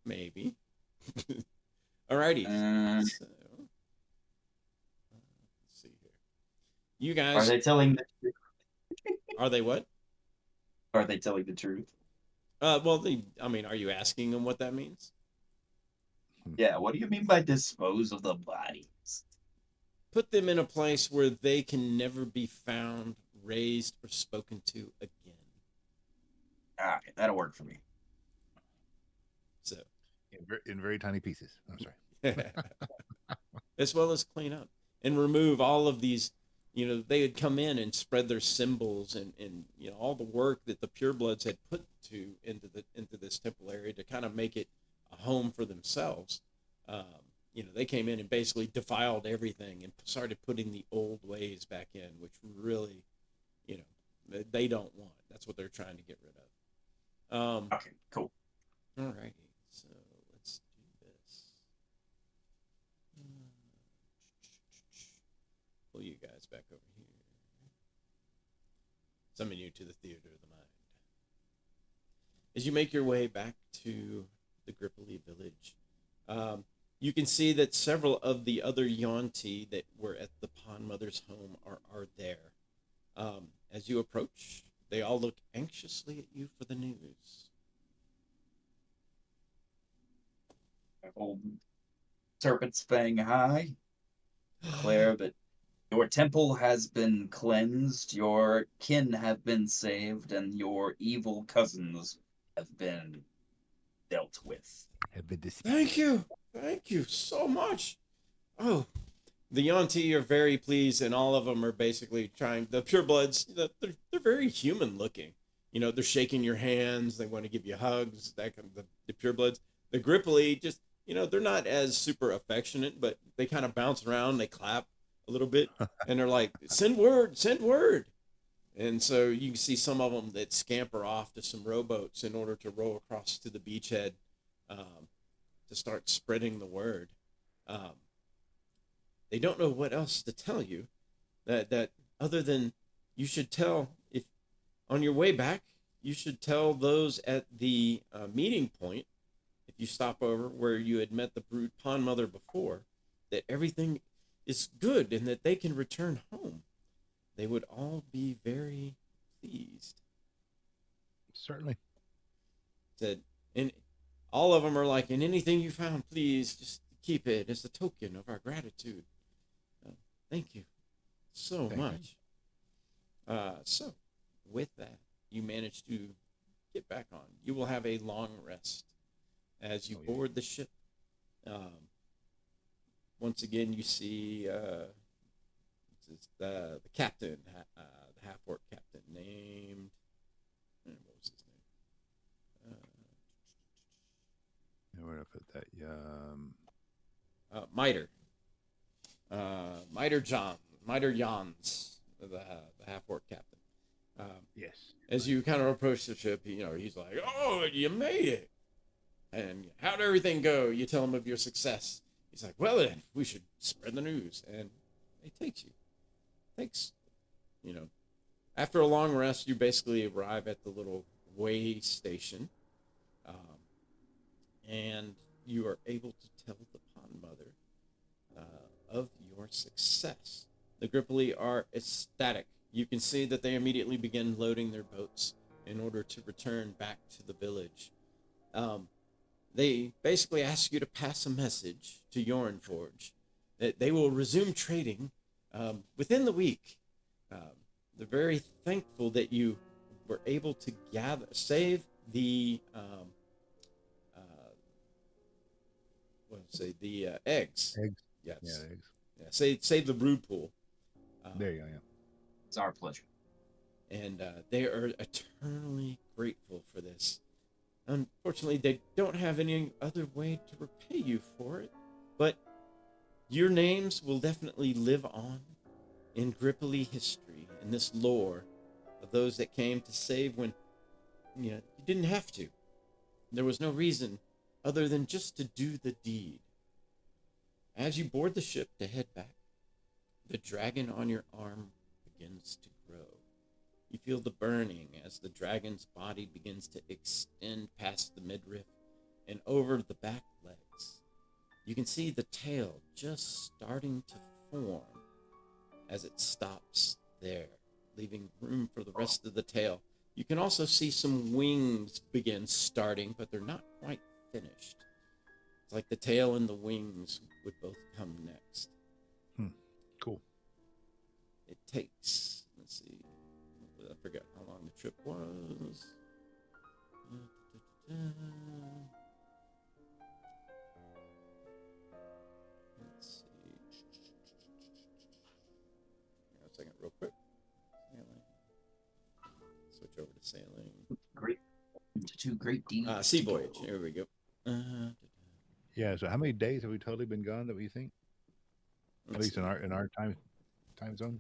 Maybe. Alrighty. So, let's see here. You guys.
Are they telling the truth?
Are they what?
Are they telling the truth?
Well, are you asking them what that means?
Yeah, what do you mean by dispose of the bodies?
Put them in a place where they can never be found, raised, or spoken to again.
All right, that'll work for me.
So,
in very tiny pieces. I'm sorry.
As well as clean up and remove all of these. They would come in and spread their symbols and all the work that the purebloods had put into this temple area to kind of make it a home for themselves. They came in and basically defiled everything and started putting the old ways back in, which really, they don't want. That's what they're trying to get rid of.
Okay, cool.
Alrighty, so let's do this. Pull you guys back over here. Summon you to the theater of the mind. As you make your way back to the Gripoli village, you can see that several of the other Yuan-Ti that were at the Pond Mother's home are there. As you approach, they all look anxiously at you for the news.
Old Serpent's Fang High. Declare that your temple has been cleansed, your kin have been saved, and your evil cousins have been dealt with.
Thank you so much. Oh, the Yuan-Ti are very pleased, and all of them are basically trying. The purebloods, they're very human looking. They're shaking your hands. They want to give you hugs. That kind of the purebloods. The Gripoli just, they're not as super affectionate, but they kind of bounce around. They clap a little bit, and they're like, "Send word, send word." And so you can see some of them that scamper off to some rowboats in order to row across to the beachhead to start spreading the word. They don't know what else to tell you that other than you should tell, if on your way back, you should tell those at the meeting point, if you stop over where you had met the brood pond mother before, that everything is good and that they can return home. They would all be very pleased.
Certainly.
Said, and all of them are like, and anything you found, please just keep it as a token of our gratitude. Thank you so
Thank you.
much. So, with that, you manage to get back on. You will have a long rest as you board the ship. Once again, you see the captain, the half-orc captain named. What was his name?
Where did I put that?
Miter. Miter Jans, the half-orc captain.
Yes.
As you kind of approach the ship, he's like, "Oh, you made it! And how'd everything go?" You tell him of your success. He's like, "Well then, we should spread the news." And it takes, after a long rest, you basically arrive at the little way station, and you are able to tell the pond mother of your success. The Grippoli are ecstatic. You can see that they immediately begin loading their boats in order to return back to the village. They basically ask you to pass a message to Yorenforge that they will resume trading within the week. They're very thankful that you were able to save the eggs.
Eggs.
Yes.
Yeah, eggs.
Yeah, save the brood pool.
There you go. Yeah.
It's our pleasure.
And they are eternally grateful for this. Unfortunately, they don't have any other way to repay you for it, but your names will definitely live on in Grippoli history, in this lore of those that came to save when you didn't have to. There was no reason other than just to do the deed. As you board the ship to head back, the dragon on your arm begins to grow. You feel the burning as the dragon's body begins to extend past the midriff and over the back legs. You can see the tail just starting to form as it stops there, leaving room for the rest of the tail. You can also see some wings begin starting, but they're not quite finished. It's like the tail and the wings would both come next.
Cool.
It takes, let's see, I forgot how long the trip was. Let's see. Hang on a second, real quick. Sailing. Switch over to sailing.
Great. To two great deeds.
Sea voyage. Here we go.
Yeah. So how many days have we totally been gone that we think? At least in our time zone.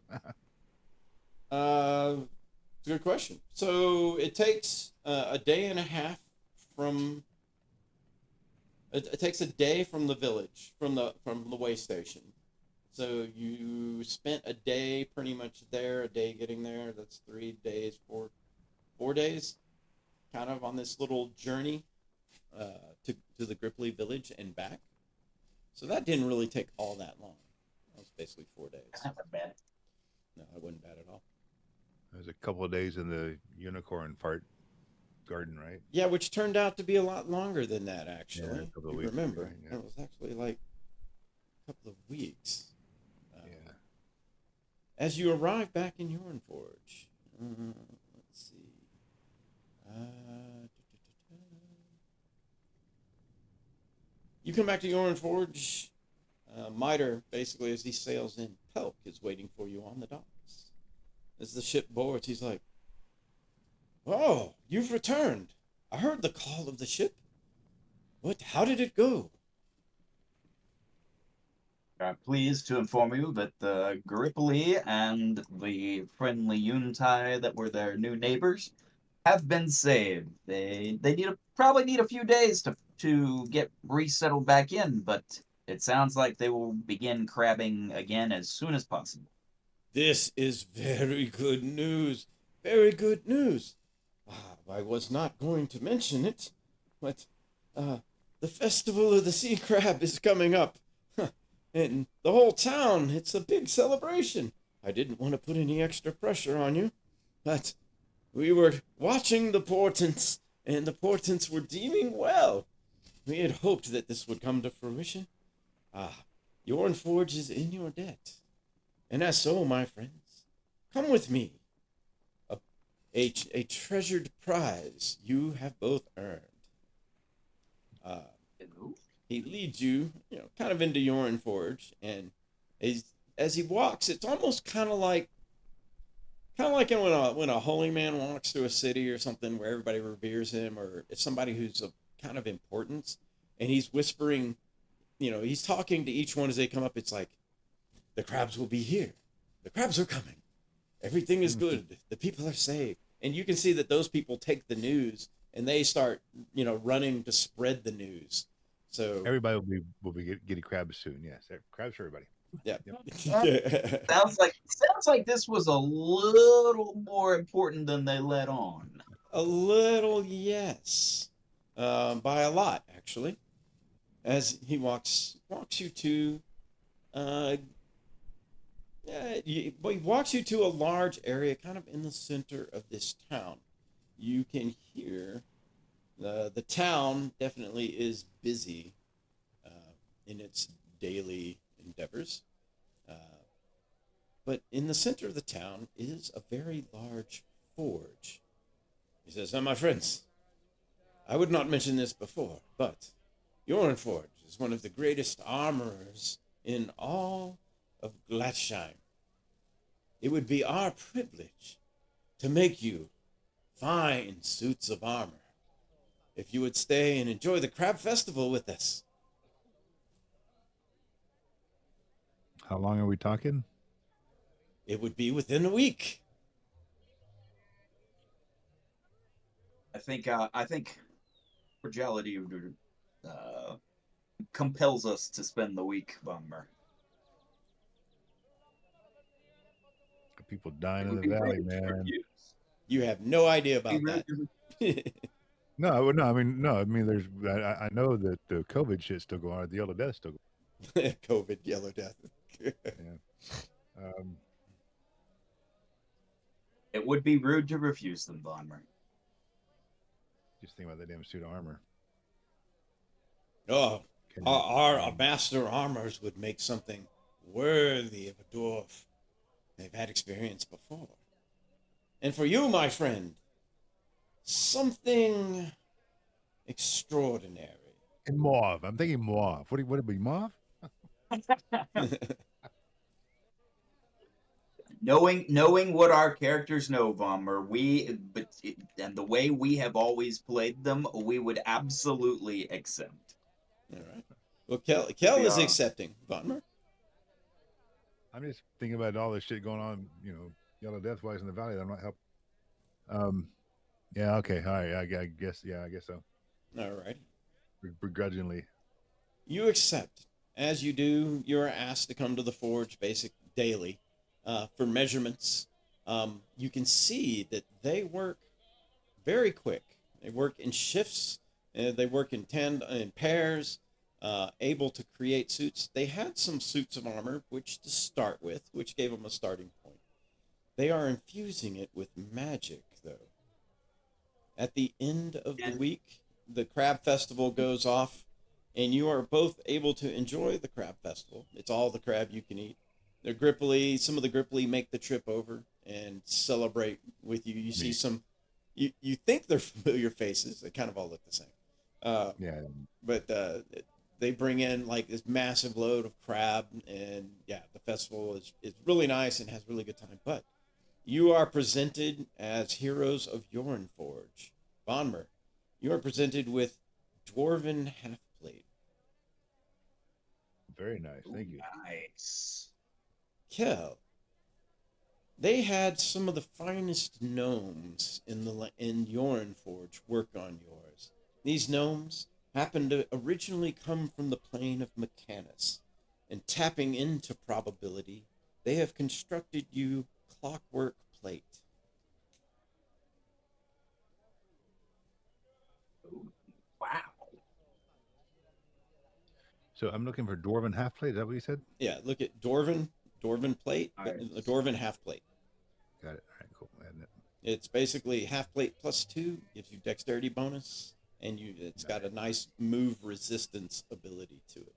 It's a good question. So it takes a day and a half from. It takes a day from the village, from the way station. So you spent a day pretty much there, a day getting there. That's 3 days, 4 days, kind of on this little journey to the Grippoli village and back. So that didn't really take all that long. That was basically 4 days.
Not bad.
No, that wasn't bad at all.
There's a couple of days in the unicorn part garden, right?
Yeah, which turned out to be a lot longer than that, actually.
Yeah, a couple of
You
weeks,
remember,
right, yeah.
it was actually like a couple of weeks.
Yeah.
As you arrive back in Yorenforge, let's see. You come back to Yorenforge. Miter, basically, as he sails in, Pelk is waiting for you on the docks. As the ship boards, he's like, "Oh, you've returned. I heard the call of the ship. How did it go?"
I'm pleased to inform you that the Grippoli and the friendly Yuntai that were their new neighbors have been saved. They probably need a few days to get resettled back in, but it sounds like they will begin crabbing again as soon as possible.
This is very good news. Very good news. I was not going to mention it, but the festival of the sea crab is coming up. And the whole town, it's a big celebration. I didn't want to put any extra pressure on you, but we were watching the portents, and the portents were deeming well. We had hoped that this would come to fruition. Ah, Forge is in your debt. And as so, my friends, come with me. A treasured prize you have both earned. He leads you, kind of into Forge, and as he walks, it's almost kind of like when a holy man walks through a city or something where everybody reveres him, or it's somebody who's of kind of importance, and he's whispering, he's talking to each one as they come up. It's like, the crabs will be here. The crabs are coming. Everything is good. The people are saved. And you can see that those people take the news and they start, running to spread the news. So
everybody will be getting crabs soon. Yes, crabs for everybody.
Yeah.
Sounds like this was a little more important than they let on.
A little, yes, by a lot actually. As he walks you to, he walks you to a large area, kind of in the center of this town. You can hear the town definitely is busy in its daily endeavors. But in the center of the town is a very large forge. He says, "Now, my friends, I would not mention this before, but Forge is one of the greatest armorers in all of Gladsheim. It would be our privilege to make you fine suits of armor if you would stay and enjoy the Crab Festival with us."
How long are we talking?
It would be within a week.
I think fragility compels us to spend the week, Bummer.
People dying in the valley, man.
You have no idea about that.
No. I mean, there's. I know that the COVID shit's still going on. The Yellow Death's still
going on. COVID, Yellow Death.
Yeah.
It would be rude to refuse them, Bomber.
Just think about that damn suit of armor.
Oh, our master armors would make something worthy of a dwarf. They've had experience before. And for you, my friend, something extraordinary.
And mauve. I'm thinking mauve. Would it be mauve?
Knowing what our characters know, Vommer, and the way we have always played them, we would absolutely accept.
All right. Well, Kel is accepting, Vommer.
I'm just thinking about all this shit going on, Yellow Death wise in the valley. That might help. Yeah. Okay. All right. I guess. Yeah. I guess so.
All right.
Begrudgingly.
You accept. As you do, you're asked to come to the forge daily for measurements. You can see that they work very quick. They work in shifts. They work in pairs. Able to create suits. They had some suits of armor, which to start with, which gave them a starting point. They are infusing it with magic, though. At the end of the week, the Crab Festival goes off, and you are both able to enjoy the Crab Festival. It's all the crab you can eat. They're Gripply. Some of the Gripply make the trip over and celebrate with you. You see some, you think they're familiar faces. They kind of all look the same.
Yeah.
But they bring in like this massive load of crab, and yeah, the festival is really nice and has really good time. But you are presented as heroes of Forge. Bonmer, you are presented with Dwarven Half-Plate.
Very nice. Thank you.
Nice.
Kel, they had some of the finest gnomes in Forge work on yours. These gnomes happened to originally come from the plane of Mechanus, and tapping into probability, they have constructed you clockwork plate.
Wow.
So I'm looking for dwarven half plate. Is that what you said?
Yeah, look at Dwarven plate,
All right.
the Dwarven half plate.
Got it. All right, cool. Adding it.
It's basically half plate plus 2, gives you dexterity bonus, and it's got a nice move resistance ability to it.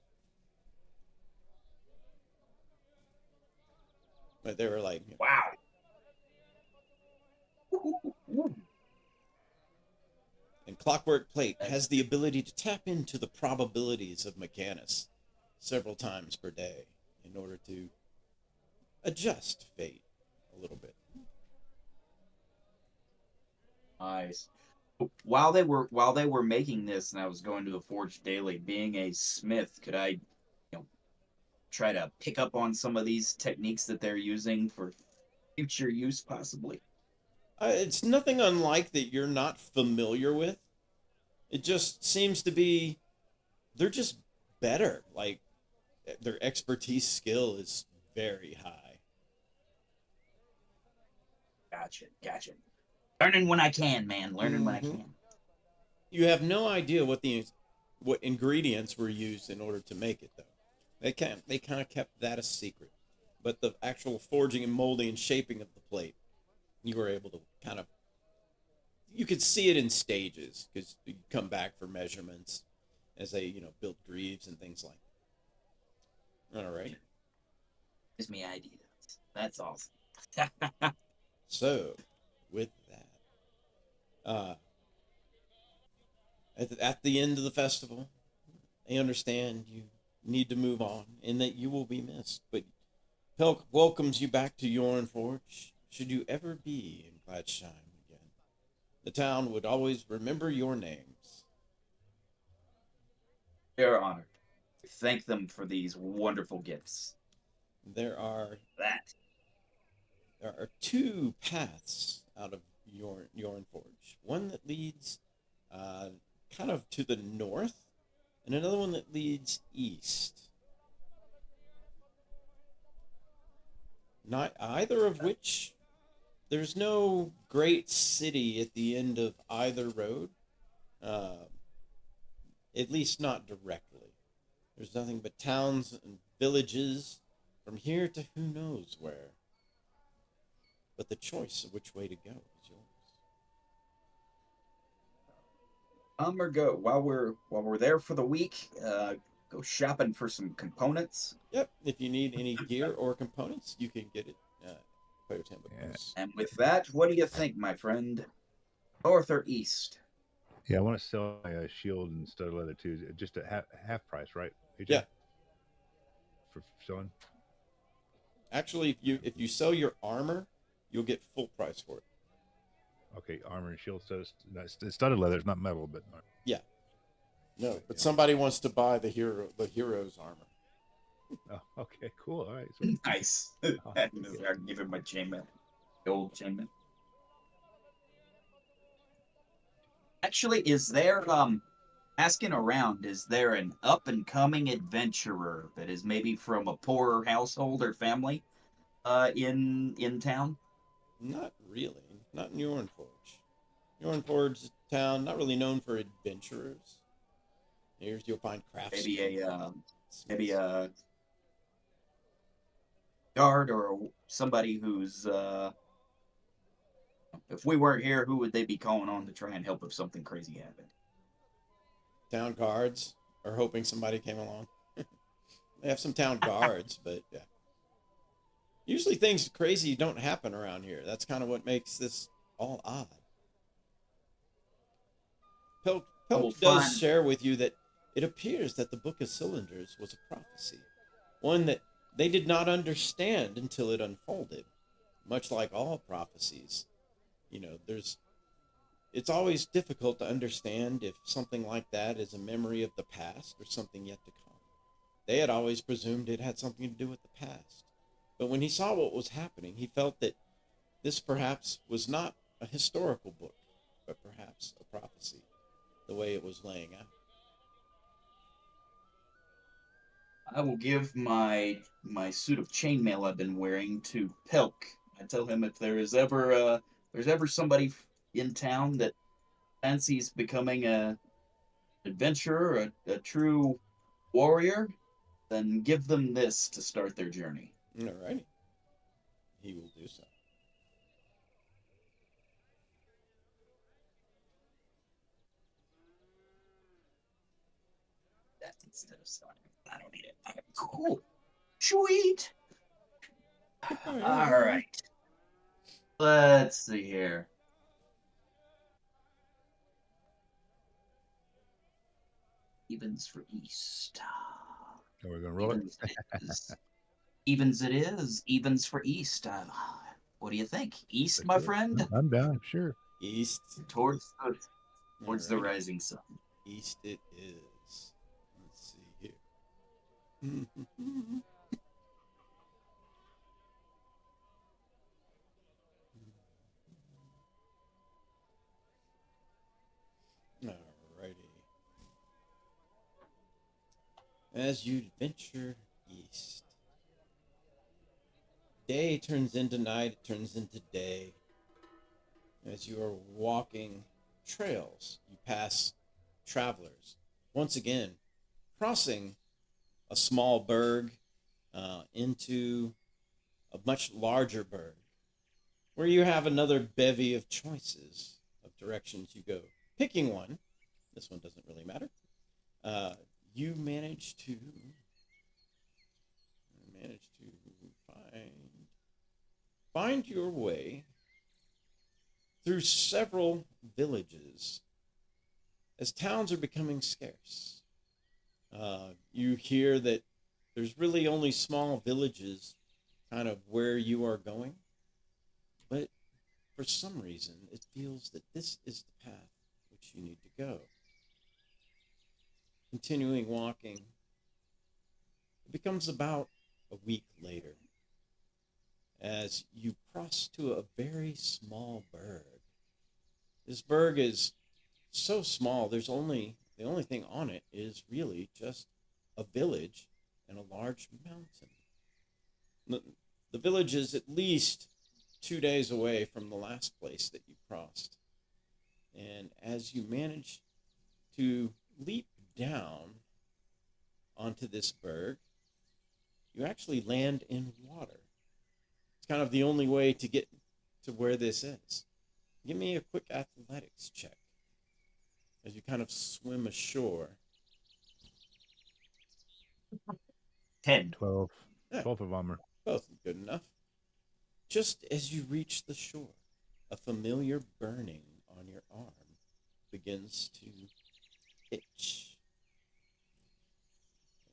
But they were like,
Wow. Ooh.
and Clockwork Plate has the ability to tap into the probabilities of Mechanus several times per day in order to adjust fate a little bit.
Nice. While they were making this, and I was going to the forge daily, being a smith, could I, try to pick up on some of these techniques that they're using for future use, possibly?
It's nothing unlike that you're not familiar with. It just seems to be they're just better. Like their expertise skill is very high.
Gotcha. Learning when I can, man. Learning when I
Mhm.
can.
You have no idea what ingredients were used in order to make it, though. They kind of kept that a secret. But the actual forging and molding and shaping of the plate, you were able to kind of you could see it in stages because you come back for measurements as they build greaves and things like that. All right.
Gives me ideas. That's awesome.
So, with that, at the end of the festival, I understand you need to move on and that you will be missed. But Pelk welcomes you back to Yorn Forge. Should you ever be in Gladsheim again, the town would always remember your names.
They're honored. Thank them for these wonderful gifts.
There are
That.
there are two paths out of Yorn Forge. One that leads kind of to the north, and another one that leads east. Not either of which there's no great city at the end of either road, uh, at least not directly. There's nothing but towns and villages from here to who knows where. But the choice of which way to go is yours.
Come or go. While we're there for the week, go shopping for some components.
Yep, if you need any gear or components, you can get it. Player's Handbook.
Yeah.
And with that, what do you think, my friend? North or east?
Yeah, I want to sell my shield and studded leather too, just at half price, right? AJ?
Yeah.
For selling.
Actually, if you sell your armor, you'll get full price for it.
Okay, armor and shield. So it's studded leather. It's not metal, but
Yeah. No, but
Yeah.
somebody wants to buy the hero's armor.
Oh, okay, cool. All right. So,
Nice. I can give him my chainmail. The old chainmail. Actually, is there asking around, is there an up and coming adventurer that is maybe from a poorer household or family in town?
Not really. Not in Yornforge. Yornforge is a town not really known for adventurers. Here's you'll find craftsmen.
Maybe a guard or somebody who's if we weren't here, who would they be calling on to try and help if something crazy happened?
Town guards are hoping somebody came along. They have some town guards, but yeah. Usually things crazy don't happen around here. That's kind of what makes this all odd. Pelk does share with you that it appears that the Book of Cylinders was a prophecy, one that they did not understand until it unfolded. Much like all prophecies, it's always difficult to understand if something like that is a memory of the past or something yet to come. They had always presumed it had something to do with the past. But when he saw what was happening, he felt that this perhaps was not a historical book, but perhaps a prophecy, the way it was laying out.
I will give my suit of chainmail I've been wearing to Pelk. I tell him if there's ever somebody in town that fancies becoming a adventurer, a true warrior, then give them this to start their journey.
Alrighty. He will do so.
That instead of selling it. I don't need it. Okay, cool. Sweet. All right. Let's see here. Evens for East.
So we're gonna roll it.
Evens it is. Evens it is. Evens for East. What do you think? East, my friend?
I'm down. Sure.
East.
Towards the
Alrighty.
rising sun.
East it is. Let's see here. Alrighty. As you venture east, day turns into night, it turns into day. As you are walking trails, you pass travelers. Once again, crossing a small berg into a much larger berg, where you have another bevy of choices of directions you go. Picking one, this one doesn't really matter. You manage to find your way through several villages as towns are becoming scarce. You hear that there's really only small villages kind of where you are going, but for some reason it feels that this is the path which you need to go. Continuing walking, it becomes about a week later as you cross to a very small berg. This berg is so small, the only thing on it is really just a village and a large mountain. The village is at least 2 days away from the last place that you crossed. And as you manage to leap down onto this berg, you actually land in water. It's kind of the only way to get to where this is. Give me a quick athletics check as you kind of swim ashore.
10.
12.
Yeah.
12 of armor.
Both good enough. Just as you reach the shore, a familiar burning on your arm begins to itch.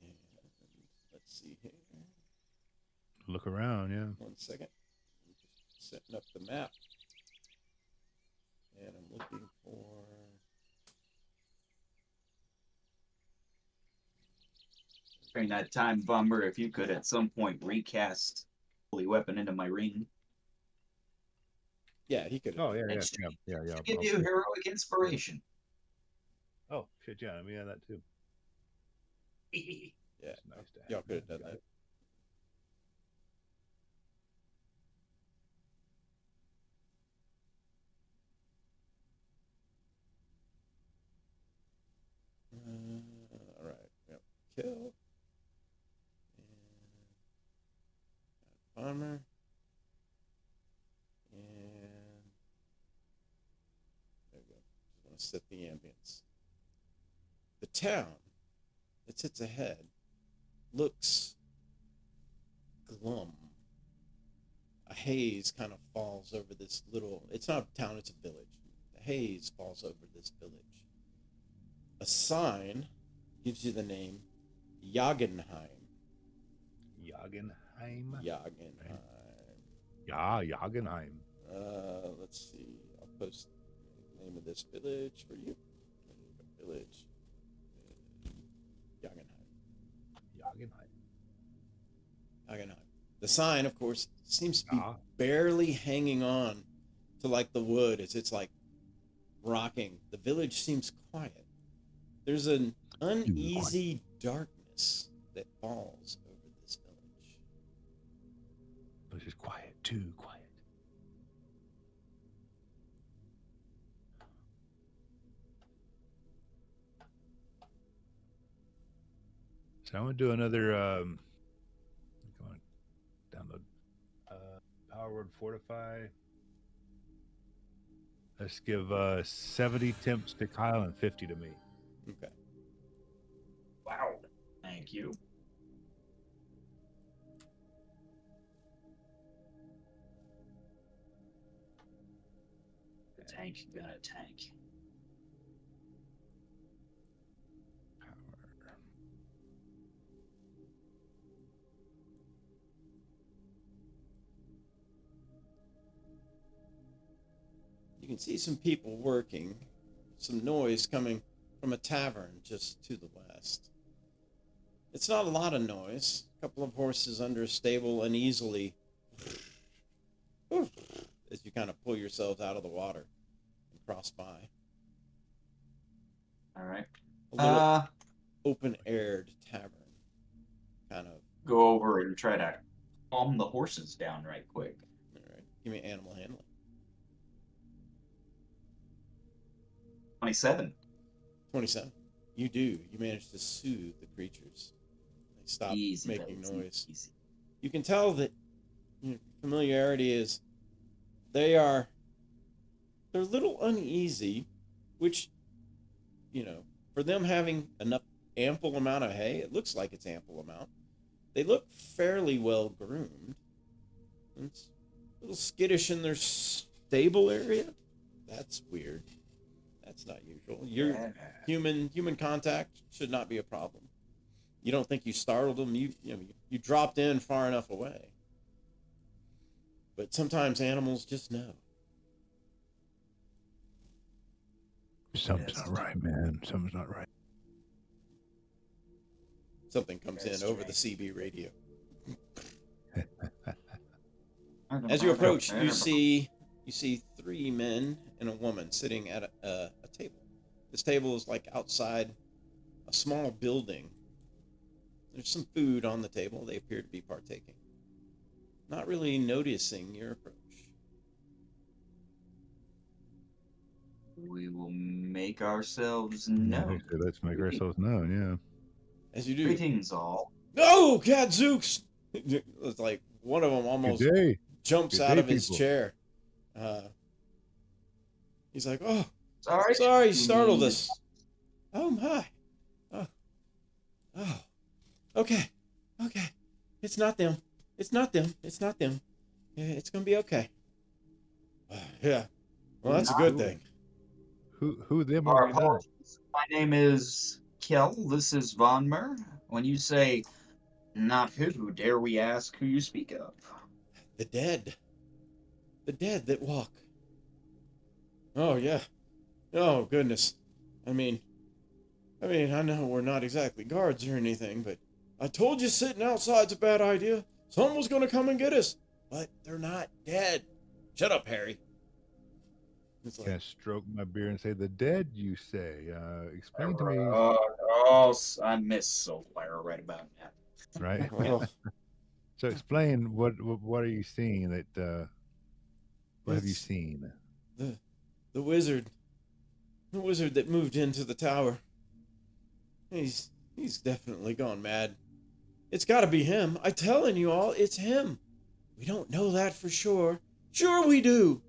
And let's see here.
Look around, yeah.
1 second. I'm just setting up the map. And I'm looking for...
During that time, Bummer, if you could at some point recast Holy Weapon into my ring.
Yeah, he could have.
Oh, yeah.
To give you heroic inspiration.
Oh, shit, yeah. Let me add that too.
Yeah,
It's nice to have.
y'all could have done that. All right. Yep. Kill. And armor. And there we go. Just want to set the ambience. The town that sits ahead looks glum. A haze kind of falls over this little, it's not a town, it's a village. A haze falls over this village. A sign gives you the name Jagenheim.
Jagenheim?
Jagenheim.
Yeah, Jagenheim.
Let's see. I'll post the name of this village for you. Village. Jagenheim. Jagenheim. The sign, of course, seems to be barely hanging on to like the wood as it's like rocking. The village seems quiet. There's an uneasy darkness that falls over this village.
But it's quiet, too quiet. So I'm gonna do another. Come on, download. Power word fortify. Let's give 70 temps to Kyle and 50 to me.
Okay.
Wow. Thank you. The tank gonna tank.
Power.
You can see some people working, some noise coming from a tavern just to the west. It's not a lot of noise. A couple of horses under a stable uneasily as you kind of pull yourselves out of the water and cross by.
All right.
A little open-aired tavern. Kind of.
Go over and try to calm the horses down right quick.
All right. Give me animal handling.
27.
27. You do. You manage to soothe the creatures. They stop
Easy,
making
fellas,
noise.
easy.
You can tell that familiarity is they're a little uneasy, which, for them having enough ample amount of hay, it looks like it's ample amount. They look fairly well groomed. It's a little skittish in their stable area. That's weird. That's not usual. Human contact should not be a problem. You don't think you startled them? You dropped in far enough away. But sometimes animals just know.
Something's not right, man. Something's not right.
Something comes in over the CB radio.
As
As you approach, you see 3 men and a woman sitting at a table. This table is like outside a small building. There's some food on the table. They appear to be partaking. Not really noticing your approach.
We will make ourselves known.
Okay, let's make ourselves known,
As you do.
Greetings, all.
No, Gadzooks! It's like one of them almost
Good day.
jumps
Good
out
day,
of his
people.
chair. He's like, "Oh,
Sorry,
you startled us." Oh my. Oh. Okay. It's not them. It's not them. Yeah, it's gonna be okay. Yeah. Well, that's a good thing.
Who them
Our
are we not?
apologies. My name is Kel. This is Vonmer. When you say not who, dare we ask who you speak of?
The dead. The dead that walk. Oh yeah. Oh goodness. I mean, I know we're not exactly guards or anything, but I told you sitting outside's a bad idea. Someone's gonna come and get us. But they're not dead. Shut up, Harry. It's
Can I
like,
stroke my beard and say, the dead, you say? Explain to me,
I miss Soulfire right about now.
right?
well,
So explain, what are you seeing that, what have you
It's-
seen?
the wizard that moved into the tower. He's definitely gone mad. It's gotta be him. I'm telling you all, it's him. We don't know that for sure. Sure we do.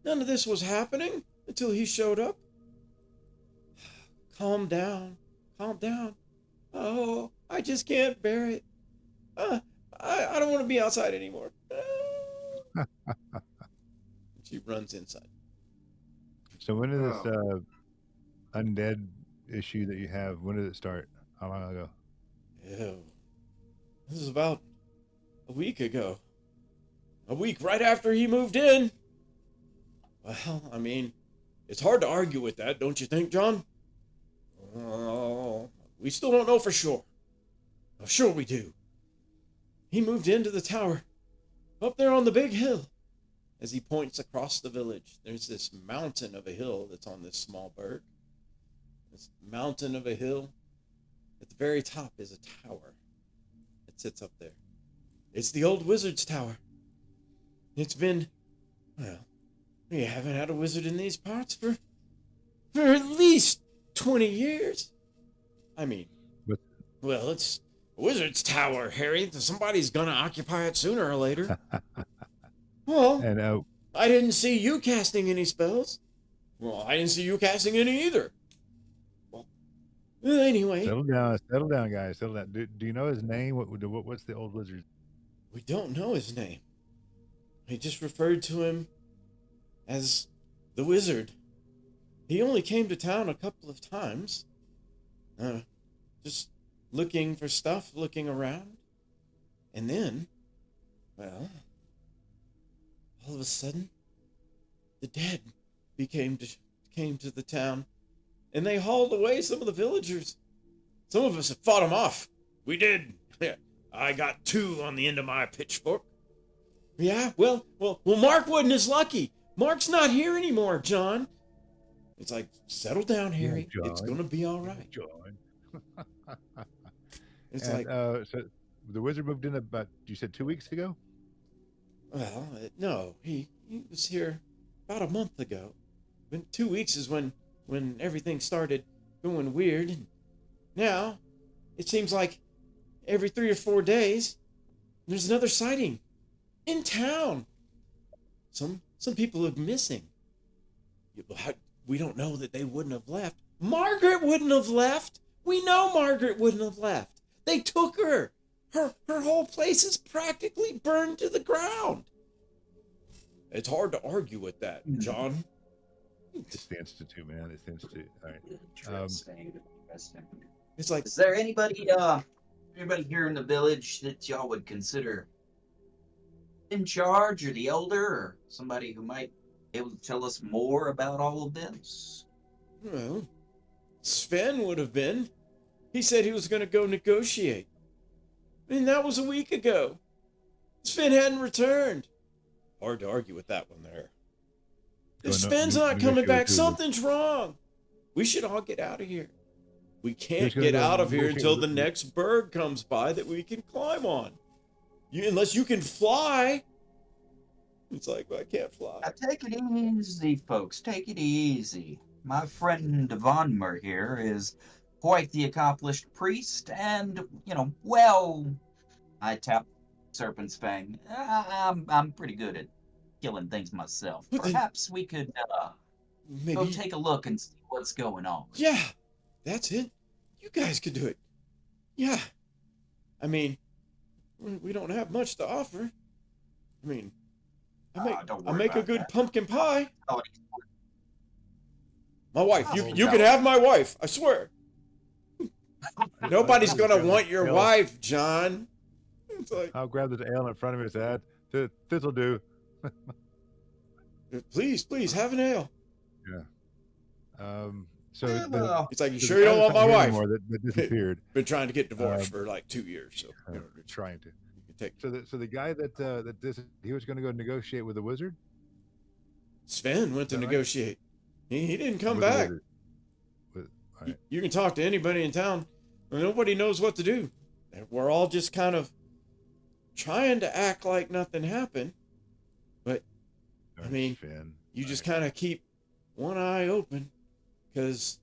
None of this was happening until he showed up. Calm down. Oh, I just can't bear it. I don't want to be outside anymore. She runs inside.
So when did this undead issue that you have, when did it start? How long ago?
Ew. This is about a week ago. A week right after he moved in. Well, I mean, it's hard to argue with that, don't you think, John? We still don't know for sure. Oh, sure we do. He moved into the tower, up there on the big hill. As he points across the village, there's this mountain of a hill that's on this small burg. This mountain of a hill. At the very top is a tower. It sits up there. It's the old wizard's tower. It's been, well, we haven't had a wizard in these parts for at least 20 years. I mean,
But-
well, it's A wizard's tower, Harry. Somebody's gonna occupy it sooner or later. Well,
And
I didn't see you casting any spells. Well, I didn't see you casting any either. Well, anyway,
settle down, guys. Settle down. Do you know his name? What's the old wizard?
we don't know his name. He just referred to him as the wizard. He only came to town a couple of times. Just looking for stuff, looking around. And then, well, all of a sudden, the dead came to the town, and they hauled away some of the villagers. Some of us have fought them off. We did. I got 2 on the end of my pitchfork. Yeah, well, Mark wasn't as lucky. Mark's not here anymore, John. It's like, settle down, Harry.
Yeah,
It's gonna be all right.
John.
It's
and,
like,
so the wizard moved in about, you said 2 weeks ago?
well, no, he was here about a month ago. 2 weeks is when everything started going weird. And now, it seems like every 3 or 4 days, there's another sighting in town. Some people are missing. We don't know that they wouldn't have left. Margaret wouldn't have left. We know Margaret wouldn't have left. They took her. Her whole place is practically burned to the ground. It's hard to argue with that, John.
It's the Institute, man. It's the Institute. All right.
Interesting.
It's like,
Is there anybody here in the village that y'all would consider in charge, or the elder, or somebody who might be able to tell us more about all of this?
well, Sven would have been. He said he was going to go negotiate. And that was a week ago. Sven hadn't returned. Hard to argue with that one there. If Sven's not coming back, something's wrong. We should all get out of here. We can't get out of here until the next berg comes by that we can climb on. Unless you can fly. It's like, well, I can't fly.
Now, take it easy, folks. Take it easy. My friend Devonmer here is quite the accomplished priest, and, I tap Serpent's Fang. I'm pretty good at killing things myself. Perhaps we could go take a look and see what's going on.
Yeah, that's it. You guys could do it. Yeah. I mean, we don't have much to offer. I mean, I make a good pumpkin pie. My wife. You can have my wife. I swear. Nobody's gonna want your wife, John. It's like,
I'll grab this ale in front of his head. This'll do.
please have an ale.
Yeah.
It's like, you sure you don't want my wife?
That disappeared.
Been trying to get divorced for like 2 years, so
trying to.
You can take.
So the guy he was going to go negotiate with the wizard.
Sven went to negotiate. He didn't come back.
Right.
You can talk to anybody in town. Nobody knows what to do. We're all just kind of trying to act like nothing happened. But, I mean, you just kind of keep one eye open, because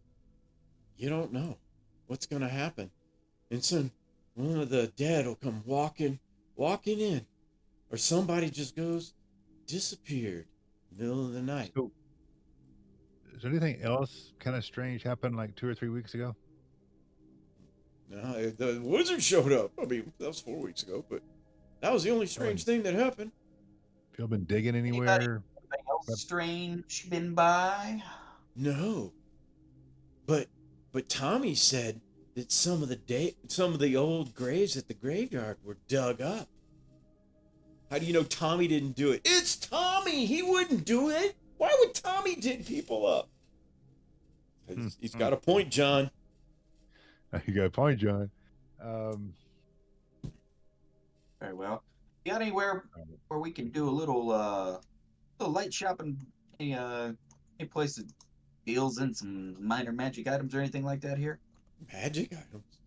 you don't know what's going to happen. And soon, one of the dead will come walking in. Or somebody just disappeared in the middle of the night.
So, is there anything else kind of strange happened like 2 or 3 weeks ago?
No, the wizard showed up. I mean, that was 4 weeks ago, but that was the only strange thing that happened.
Have you been digging anywhere?
Anything else strange been by?
No. But Tommy said that some of the old graves at the graveyard were dug up. How do you know Tommy didn't do it? It's Tommy! He wouldn't do it! Why would Tommy dig people up? He's got a point, John.
You got a point, John.
Very well. You got anywhere where we can do a little light shopping? Any place that deals in some minor magic items or anything like that here?
Magic items?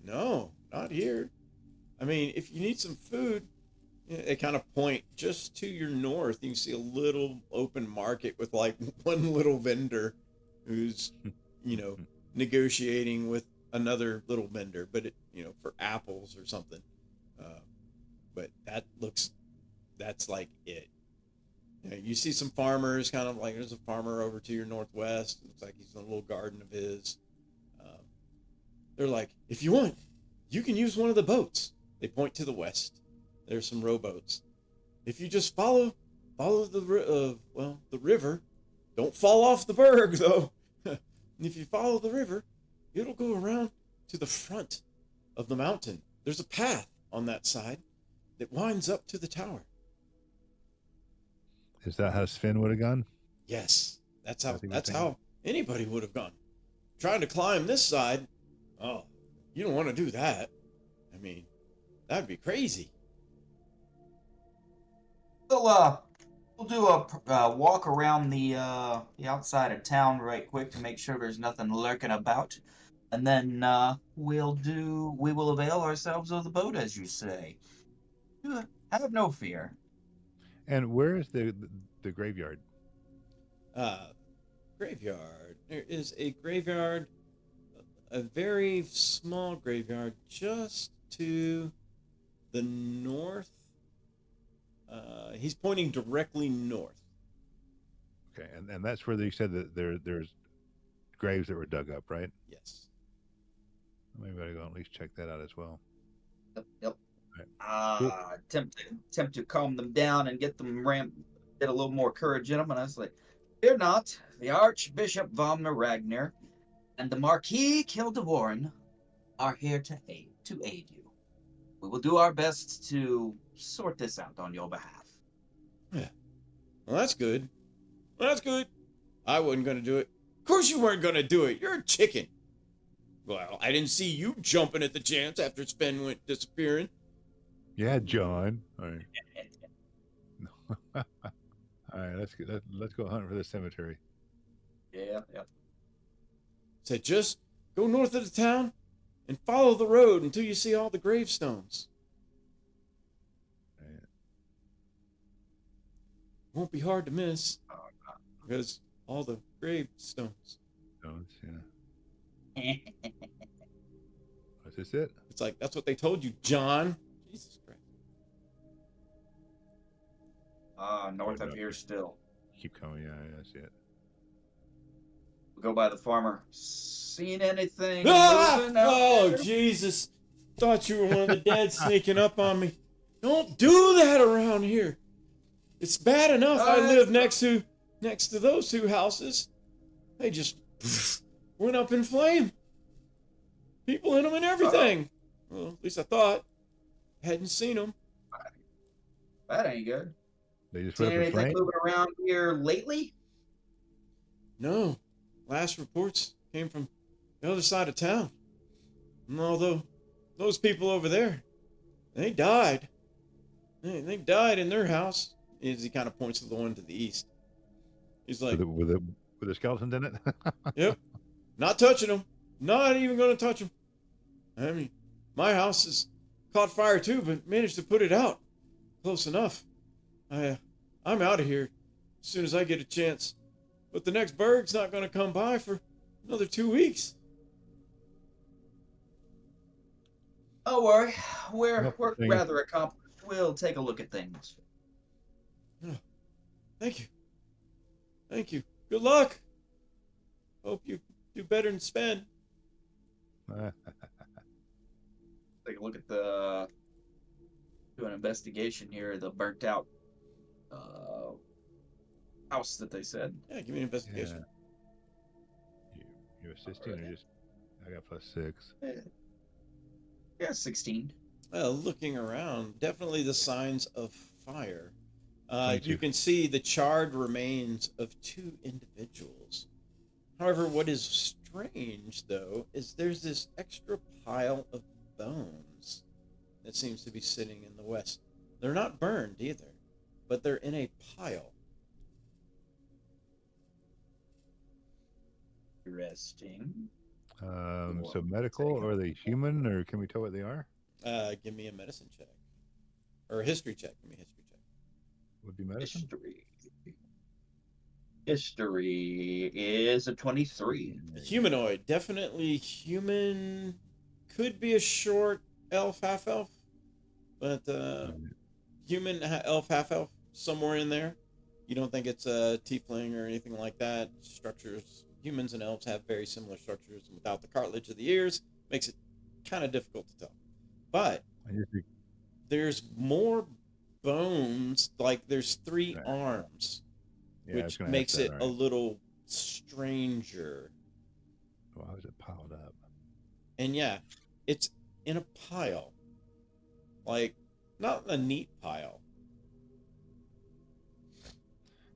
No, not here. I mean, if you need some food, they kind of point just to your north. You can see a little open market with like one little vendor who's, negotiating with another little vendor, but it, for apples or something. But that's like it. You see some farmers, kind of like there's a farmer over to your northwest. Looks like he's in a little garden of his. They're like, if you want, you can use one of the boats. They point to the west. There's some rowboats. If you just follow the river. Don't fall off the berg though. And if you follow the river, it'll go around to the front of the mountain. There's a path on that side that winds up to the tower.
Is that how Sven would have gone?
Yes, that's how
That's what he was saying.
how anybody would have gone. Trying to climb this side, oh, you don't want to do that. I mean, that'd be crazy.
We'll do a walk around the outside of town right quick to make sure there's nothing lurking about, and then we will avail ourselves of the boat, as you say. Have no fear.
And where is the graveyard?
Graveyard. There is a graveyard, a very small graveyard just to the north. He's pointing directly north.
Okay, and that's where you said that there's graves that were dug up, right?
Yes.
Maybe I go at least check that out as well.
Yep.
Right.
Attempt to calm them down and get a little more courage in them. And I was like, fear not, the Archbishop von Ragnar and the Marquis Kildewarren are here to aid you. We will do our best to sort this out on your behalf.
Yeah. Well, that's good. I wasn't going to do it. Of course you weren't going to do it. You're a chicken. Well, I didn't see you jumping at the chance after Sven went disappearing.
Yeah, John. All right. All right, let's go hunt for the cemetery.
Yeah.
Said just go north of the town and follow the road until you see all the gravestones.
Right.
Won't be hard to miss because all the gravestones.
Stones, yeah. Was this it?
It's like that's what they told you, John. Jesus Christ.
North up here still.
Keep coming, yeah, I see it.
We'll go by the farmer. Seen anything?
Ah! Oh,
there?
Jesus. Thought you were one of the dead sneaking up on me. Don't do that around here. It's bad enough I live next to those two houses. They just went up in flame. People in them and everything. Well, at least I thought. Hadn't seen them.
That ain't good.
They just
Seen
went up in
anything
flame?
moving around here lately?
No. Last reports came from the other side of town. And although those people over there, they died. They died in their house. As he kind of points to the one to the east. He's like,
With the skeletons in it?
yep. Not touching them. Not even going to touch them. I mean, my house has caught fire too, but managed to put it out. Close enough. I'm out of here as soon as I get a chance. But the next berg's not going to come by for another 2 weeks.
Don't worry. We're
Nope,
rather accomplished. We'll take a look at things.
Oh, thank you. Good luck. Hope you do better than Sven.
Take a look at do an investigation here. The burnt out house that they said.
Yeah, give me an investigation.
Yeah. You assisting or just? I got +6.
Yeah, 16.
Well, looking around, definitely the signs of fire.
Thank
You
you.
can see the charred remains of 2 individuals. However, what is strange, though, is there's this extra pile of bones that seems to be sitting in the west. They're not burned either, but they're in a pile.
Interesting.
So medical, or are they human, or can we tell what they are?
Give me a medicine check. Or a history check. Give me a history check.
Would be medicine.
History. History is a 23.
Humanoid, definitely human. Could be a short elf, half elf, but human, elf, half elf, somewhere in there. You don't think it's a tiefling or anything like that? Structures, humans and elves have very similar structures, and without the cartilage of the ears, makes it kind of difficult to tell. But
I just think,
there's more bones, like there's three
right.
arms,
Yeah, I was
which
going to ask
makes
that.
it a
Right.
little stranger.
Why was it piled up?
And yeah, it's in a pile. Like, not a neat pile.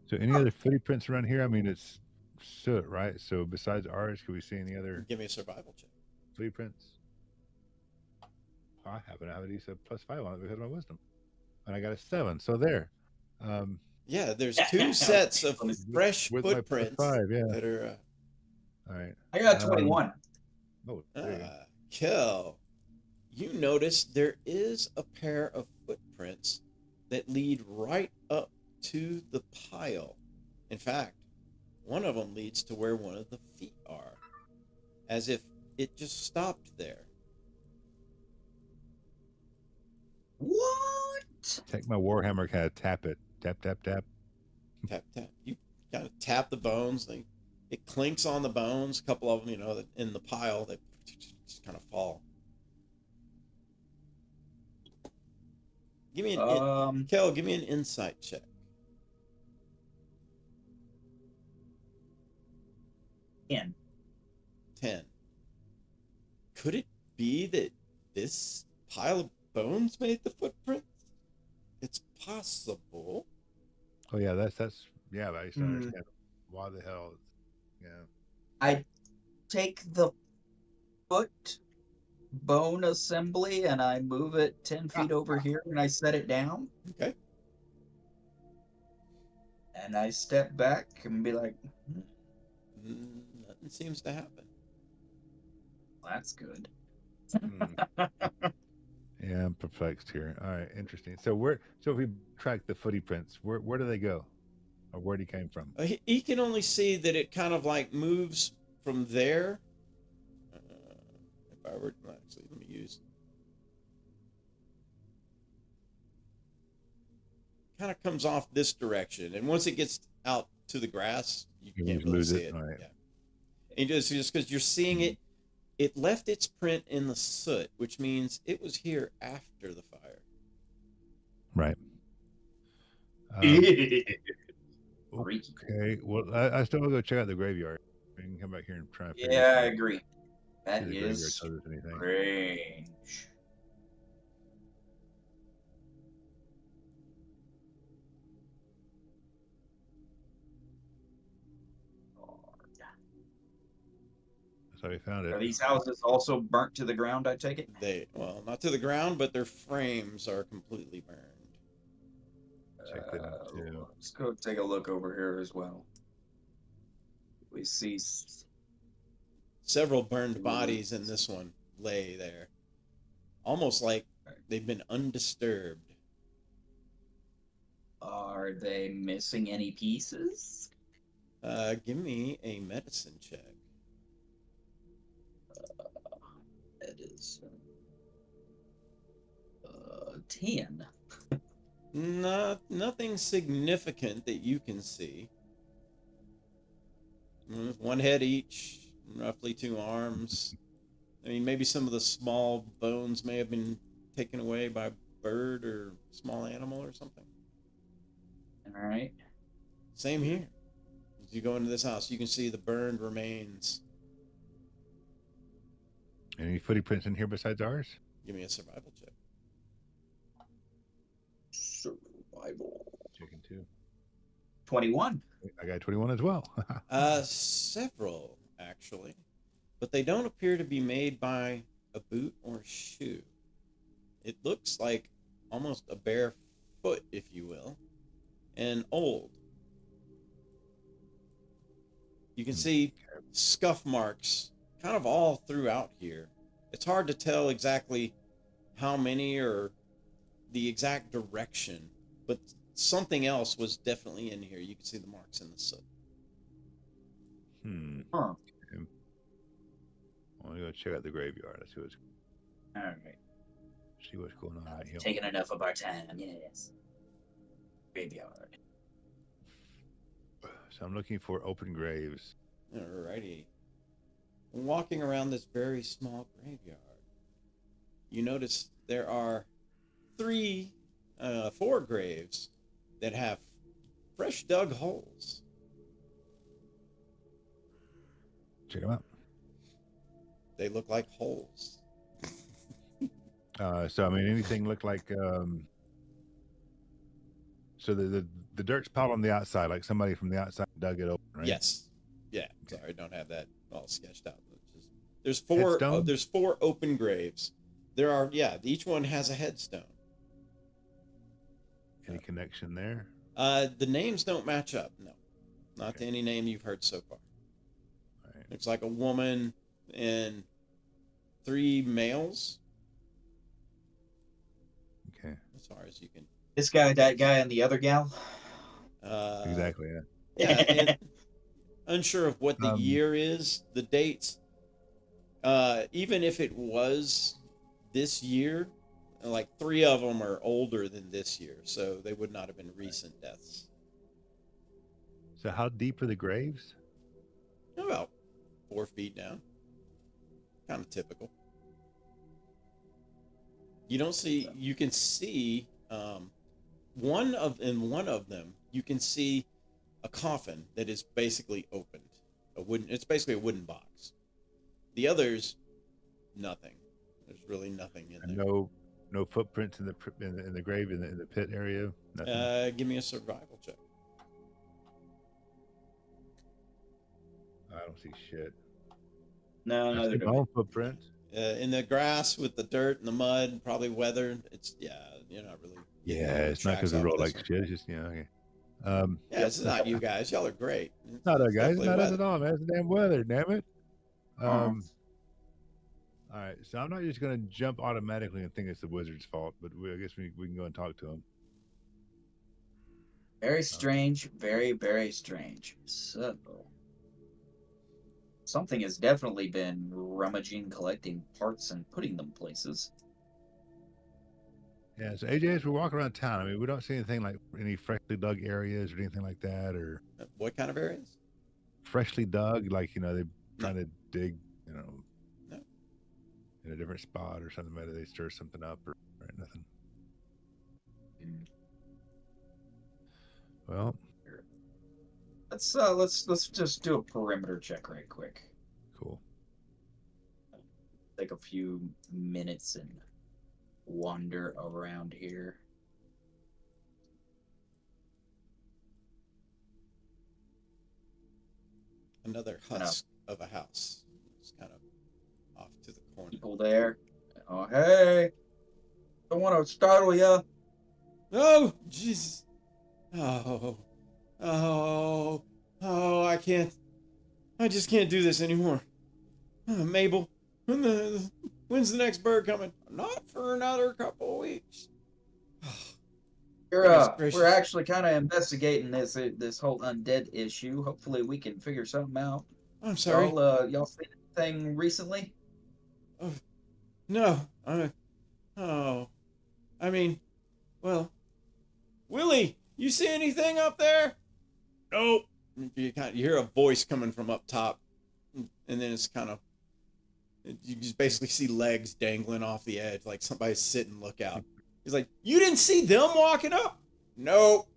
So, any other footprints around here? I mean, it's soot, right? So, besides ours, can we see any other
Give me a survival check.
footprints? I happen to have at least a +5 on it because of my wisdom, and I got a 7. So there. Um,
Yeah, there's two sets of fresh
with my
footprints
+5, yeah.
that are.
All right.
I got 21.
Oh, there you go.
Kill. You notice there is a pair of footprints that lead right up to the pile. In fact, one of them leads to where one of the feet are, as if it just stopped there.
What?
Take my warhammer, kind of tap it, tap, tap, tap.
Tap, tap. You kind of tap the bones. It clinks on the bones. A couple of them, in the pile, they just kind of fall. Give me Kel, give me an insight check.
10.
10. Could it be that this pile of bones made the footprints? It's possible.
Oh yeah, that's yeah. But I used to understand why the hell. Yeah.
I take the foot bone assembly and I move it 10 feet over here and I set it down.
Okay.
And I step back and be like,
nothing seems to happen.
that's good.
Yeah, I'm perplexed here. All right, interesting. So if we track the footy prints, where do they go, or where he came from?
He can only see that it kind of like moves from there. If I were actually, let me use. Kind of comes off this direction, and once it gets out to the grass, you can't really see it.
All right.
Yeah. And just because you're seeing it, it left its print in the soot, which means it was here after the fire.
Right.
Freaky.
Okay. Well, I still want to go check out the graveyard. We can come back here and try and figure
Yeah,
this
I
out.
agree. That
See the graveyard
is
tells us anything.
strange.
That's how we found it.
Are these houses also burnt to the ground, I take it?
Well, not to the ground, but their frames are completely burned.
Check that out too.
Let's go take a look over here as well. We see
several burned bodies in this one lay there, almost like they've been undisturbed.
Are they missing any pieces?
Give me a medicine check.
That is 10.
Nothing significant that you can see. One head each, roughly 2 arms. I mean, maybe some of the small bones may have been taken away by a bird or small animal or something.
All right.
Same here. As you go into this house, you can see the burned remains.
Any footy prints in here besides ours?
Give me a survival check.
Survival.
Checking too.
21.
I got 21 as well.
Several, actually. But they don't appear to be made by a boot or a shoe. It looks like almost a bare foot, if you will, and old. You can see scuff marks kind of all throughout here. It's hard to tell exactly how many or the exact direction, but something else was definitely in here. You can see the marks in the soot.
Huh.
I'm gonna go check out the graveyard. Let's
All right.
see what's going on right here.
Taking enough of our time. Yes. Graveyard.
So I'm looking for open graves.
Alrighty. Walking around this very small graveyard, you notice there are 4 graves that have fresh dug holes.
Check them out.
They look like holes.
So I mean, anything look like so the dirt's piled on the outside, like somebody from the outside dug it open, right?
Yes. Yeah. Sorry, I don't have that all sketched out. There's 4.
Headstone?
There's 4 open graves. There are. Yeah. Each one has a headstone.
Any connection there?
The names don't match up. No, not to any name you've heard so far.
All right.
Looks like a woman and 3 males.
Okay.
As far as you can.
This guy, that guy, and the other gal.
Exactly. Yeah.
Yeah. And unsure of what the year is, the dates. Even if it was this year, like 3 of them are older than this year, so they would not have been recent deaths.
So how deep are the graves?
About 4 feet down. Kind of typical. You don't see. You can see one of them. You can see a coffin that is basically opened. It's basically a wooden box. The others, nothing. There's really nothing in
And
there.
no footprints in the grave in the pit area. Nothing.
Give me a survival check.
I don't see shit.
No,
I
no,
see
they're
my
doing.
own footprints.
In the grass with the dirt and the mud, probably weathered. You're not really. getting
Yeah,
any
it's not
tracks
because we
off
roll
this
like
one.
shit. It's just okay.
Yeah, it's not you guys. Y'all are great.
Not us
It's
guys.
definitely
Not us
weathered.
at all, man. It's the damn weather. Damn it.
Uh-huh.
All right, so I'm not just gonna jump automatically and think it's the wizard's fault, but I guess we can go and talk to him.
Very strange. Very, very strange. So, something has definitely been rummaging, collecting parts, and putting them places.
Yeah, so AJ, as we're walking around town, I mean, we don't see anything like any freshly dug areas or anything like that, or
What kind of areas?
freshly dug, like they're trying to dig,
No.
in a different spot or something. Maybe they stir something up or nothing. Well,
Let's just do a perimeter check right quick.
cool.
Take a few minutes and wander around here.
Another husk of a house. It's kind of off to the corner.
People there. Oh, hey. Don't want to startle ya.
Oh, Jesus. I can't. I just can't do this anymore. Mabel, when's the next bird coming? Not for another couple of weeks. Goodness gracious.
We're actually kind of investigating this whole undead issue. Hopefully, we can figure something out.
I'm sorry.
Y'all seen anything recently?
No. I mean, well, Willie, you see anything up there? Nope. You hear a voice coming from up top, and then it's kind of, you just basically see legs dangling off the edge, like somebody's sitting lookout. He's like, you didn't see them walking up? Nope.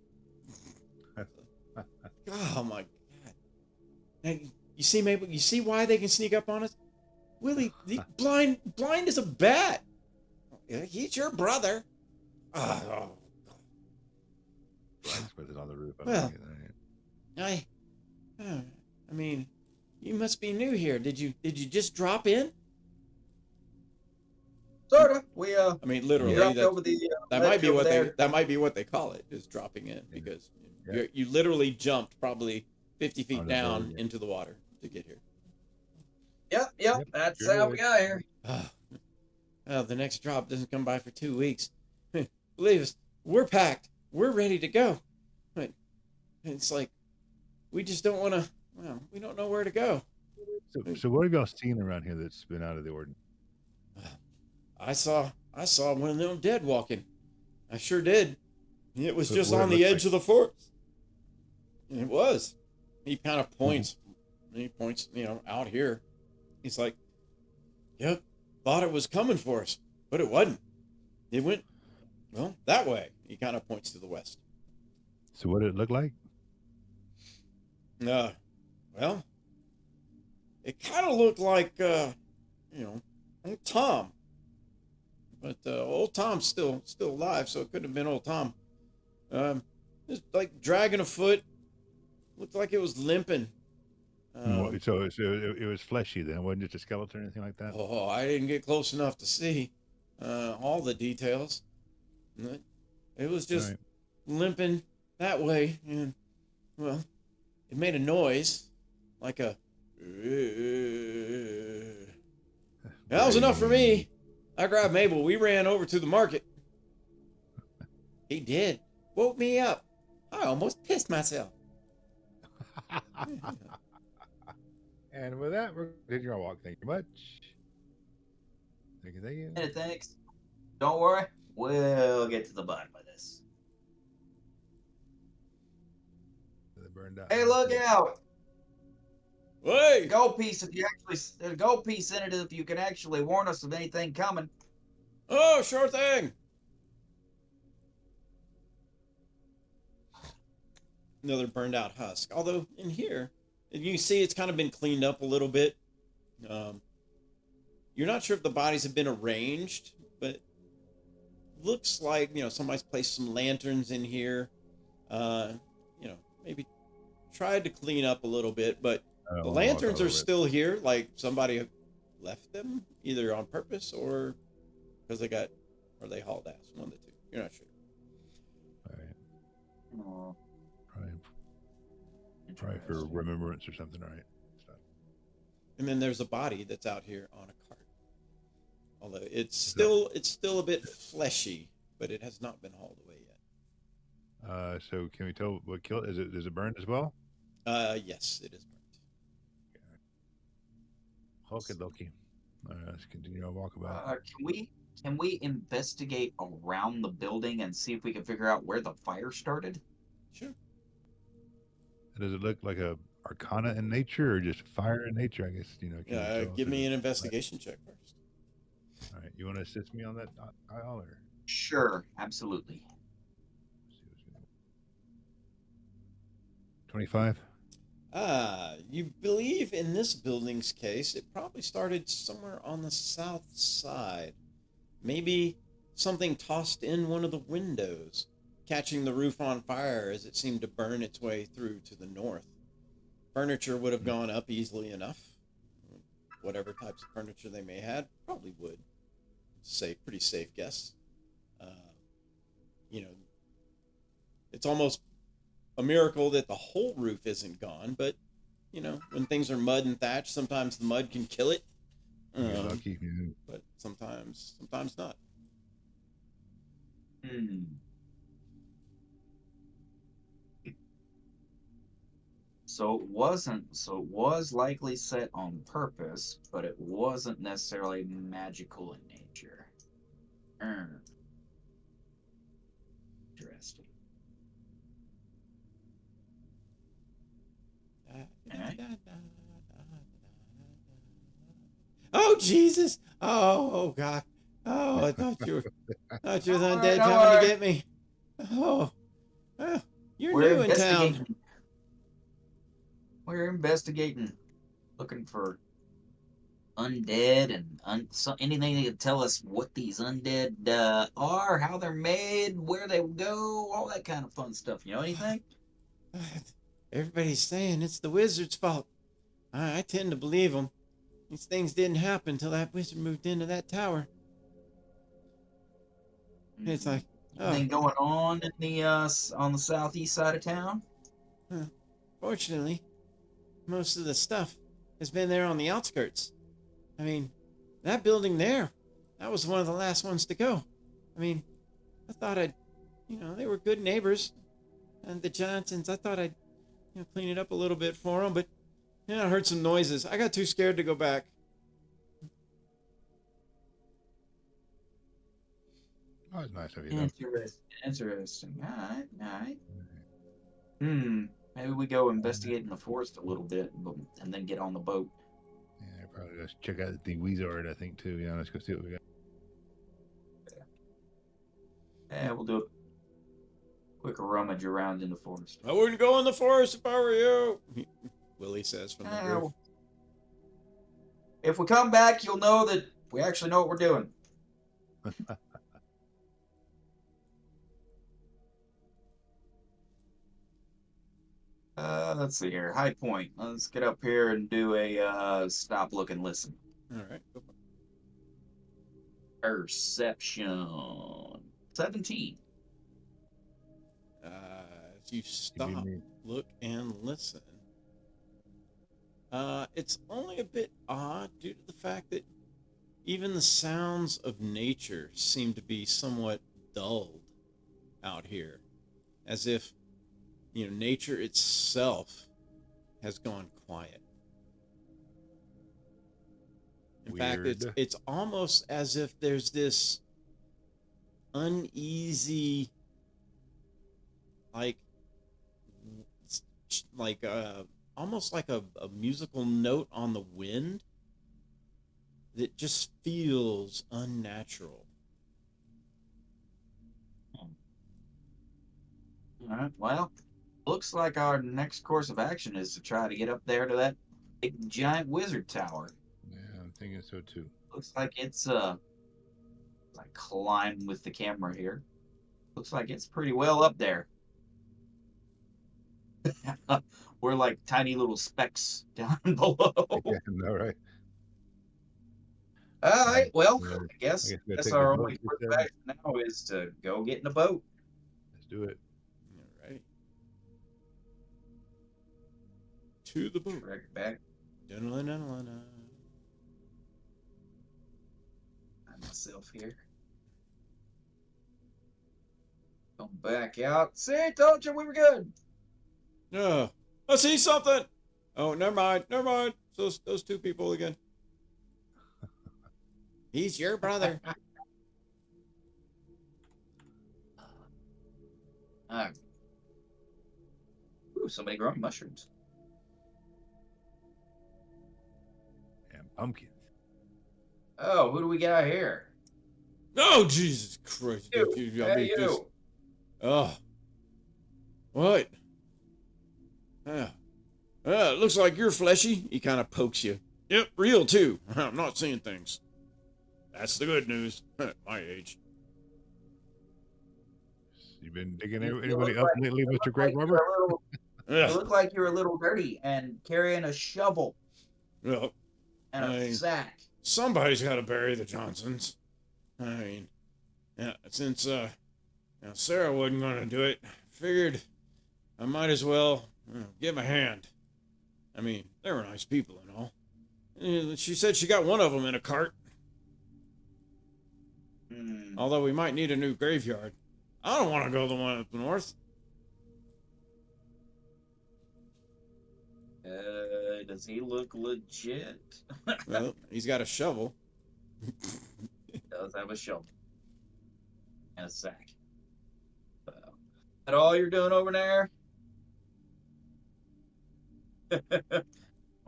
Oh my God. Now, you see, Mabel, you see why they can sneak up on us? Willie, blind as a bat. He's your brother. Oh.
Blind's with it on the roof.
Well, I mean, you must be new here. Did you just drop in?
Sorta. We
I mean, literally.
dropped over the.
That might be
over
what
there.
that might be what they call it, is dropping in, because you literally jumped probably 50 feet down into the water to get here.
Yep. That's how we got here.
Well, the next drop doesn't come by for 2 weeks. Believe us, we're packed. We're ready to go. But it's like, we just don't want to well, we don't know where to go.
So what have y'all seen around here that's been out of the ordinary?
I saw one of them dead walking. I sure did. It was just
What it
on the
looked
edge of the forest. It was. He kind of points. He points, out here. He's like, "Yep, thought it was coming for us, but it wasn't. It went, well, that way." He kind of points to the west.
So what did it look like?
Well, it kind of looked like, old Tom. But old Tom's still alive, so it couldn't have been old Tom. Just like dragging a foot. Looked like it was limping.
So it was fleshy then. It wasn't just a skeleton or anything like that?
Oh, I didn't get close enough to see all the details. It was just limping that way, and well, it made a noise, like a. That was enough for me. I grabbed Mabel. We ran over to the market. He did. Woke me up. I almost pissed myself.
And with that, we're continuing our walk. Thank you much. Thank you.
Hey, thanks. Don't worry. We'll get to the bottom of this.
The burned out.
Hey, look out!
Hey!
Gold piece if you actually. There's a gold piece in it if you can actually warn us of anything coming.
Oh, sure thing. Another burned out husk. Although in here, you can see it's kind of been cleaned up a little bit. You're not sure if the bodies have been arranged, but looks like, somebody's placed some lanterns in here. Maybe tried to clean up a little bit, but the lanterns are still here. Like somebody left them either on purpose or because they hauled ass. One of the two. You're not sure.
All right. Probably for remembrance or something, right?
And then there's a body that's out here on a cart. Although it's still a bit fleshy, but it has not been hauled away yet.
So can we tell what killed? Is it burned as well?
Yes, it is burnt.
Okie dokie. Let's continue our walkabout.
Can we investigate around the building and see if we can figure out where the fire started?
Sure.
Does it look like a arcana in nature or just fire in nature? I guess
Give me an investigation check first.
All right, you want to assist me on that aisle or?
Sure, absolutely.
25.
You believe in this building's case, it probably started somewhere on the south side. Maybe something tossed in one of the windows, catching the roof on fire as it seemed to burn its way through to the north. Furniture would have gone up easily enough. Whatever types of furniture they may have probably would. Pretty safe guess. It's almost a miracle that the whole roof isn't gone, but when things are mud and thatch, sometimes the mud can kill it.
Lucky.
But sometimes not.
So it was likely set on purpose, but it wasn't necessarily magical in nature. Interesting.
Oh Jesus! Oh God! Oh, I thought you were the undead
Don't
coming
worry.
to get me. Oh, you're new in town.
We're investigating, looking for undead and anything that can tell us what these undead are, how they're made, where they go, all that kind of fun stuff. You know anything?
Everybody's saying it's the wizard's fault. I tend to believe them. These things didn't happen until that wizard moved into that tower. It's like,
anything going on in the on the southeast side of town?
Fortunately, most of the stuff has been there on the outskirts. I mean, that building there, that was one of the last ones to go. I mean, I thought they were good neighbors. And the Johnsons, I thought I'd, clean it up a little bit for them. But Yeah, I heard some noises. I got too scared to go back.
Oh, it's nice of you, though.
Interesting. Interesting. All right. Maybe we go investigate in the forest a little bit and then get on the boat.
Yeah, probably just check out the wizard, I think, too. Yeah, let's go see what we got.
Yeah, we'll do a quick rummage around in the forest.
I wouldn't go in the forest if I were you, Willie says from the roof.
Well, if we come back, you'll know that we actually know what we're doing. Let's see here. High point. Let's get up here and do a stop, look, and listen.
All right. Go for it.
Perception. 17.
As you stop, look, and listen. It's only a bit odd due to the fact that even the sounds of nature seem to be somewhat dulled out here, as if nature itself has gone quiet. In fact, it's almost as if there's this uneasy, almost like a musical note on the wind that just feels unnatural.
All right. Well, looks like our next course of action is to try to get up there to that big giant wizard tower.
Yeah, I'm thinking so too.
Looks like it's like climb with the camera here. Looks like it's pretty well up there. We're like tiny little specks down below.
Yeah, no, right.
All right. Well,
Yeah,
I guess
we'll
that's
take the
our
boat,
only
you
course
said.
of action now is to go get in a boat.
Let's do it.
All right. To the boat.
Trek back.
Dun-dun-dun-dun-dun.
Find myself here. Come back out. See, told you we were good.
No. I see something. Oh, never mind. Never mind. Those two people again. He's your brother.
Ooh, somebody growing mushrooms.
And pumpkins.
Oh, who do we got here?
Oh, Jesus Christ.
You.
Oh. What? Yeah. It looks like you're fleshy. He kind of pokes you. Yep, real too. I'm not seeing things. That's the good news. At my age.
You been digging
You
anybody
look
up
like-
lately,
you
Mr.
look
Greg
like
Weber?
You look like you're a little dirty and carrying a shovel
Well,
and a sack.
somebody's got to bury the Johnsons. I mean, yeah, since Sarah wasn't going to do it, figured I might as well give a hand. I mean, they were nice people and all. And she said she got one of them in a cart. Although we might need a new graveyard. I don't want to go the one up north.
Does he look legit?
Well, he's got a shovel.
He does have a shovel and a sack. So, that all you're doing over there?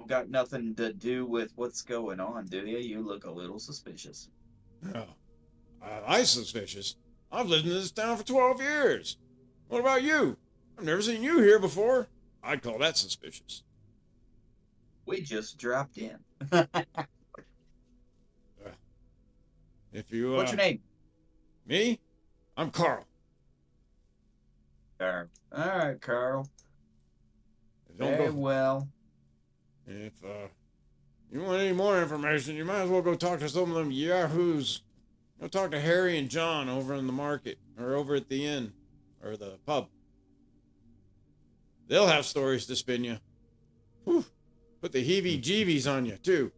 Got nothing to do with what's going on, do you? You look a little suspicious.
Oh, I'm suspicious. I've lived in this town for 12 years. What about you? I've never seen you here before. I'd call that suspicious.
We just dropped in.
If you,
What's your name?
Me? I'm Carl.
Carl. All right, Carl.
Don't
Very
go.
well.
If you want any more information, you might as well go talk to some of them yahoos. Go talk to Harry and John over in the market, or over at the inn, or the pub. They'll have stories to spin you. Whew. Put the heebie-jeebies on you, too.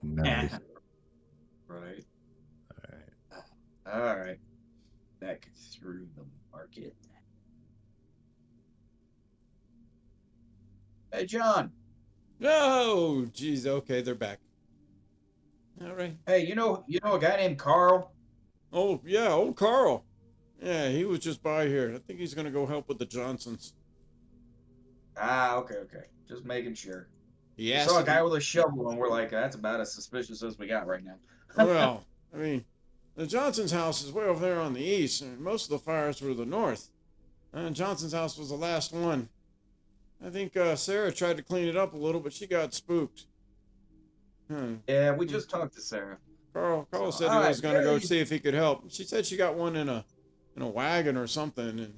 Nice.
Right.
All right.
All right. Back through the market. Hey, John.
No, geez. Okay, they're back. All right.
Hey, you know a guy named Carl?
Oh yeah, old Carl. Yeah, he was just by here. I think he's gonna go help with the Johnsons.
Ah, okay. Just making sure.
He
We
asked
saw a
if he,
guy with a shovel, and we're like, that's about as suspicious as we got right now.
well, I mean, the Johnson's house is way over there on the east, and most of the fires were the north. And Johnson's house was the last one. I think Sarah tried to clean it up a little, but she got spooked.
Yeah, we just talked to Sarah.
Carl
So,
said
all
he
right,
was gonna go
very
see if he could help. She said she got one in a wagon or something, and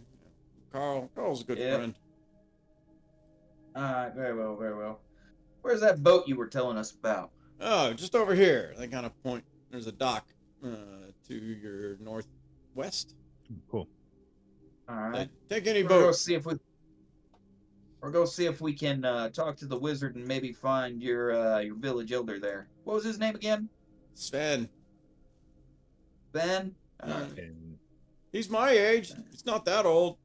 Carl's a good
Yep.
friend.
All right, very well. Where's that boat you were telling us about?
Oh, just over here. They kind of point. There's a dock to your northwest.
Cool.
All right,
Take any
we're gonna go
boat.
see if we. Or go see if we can talk to the wizard and maybe find your village elder there. What was his name again?
Sven.
Ben.
And
He's my age. He's not that old.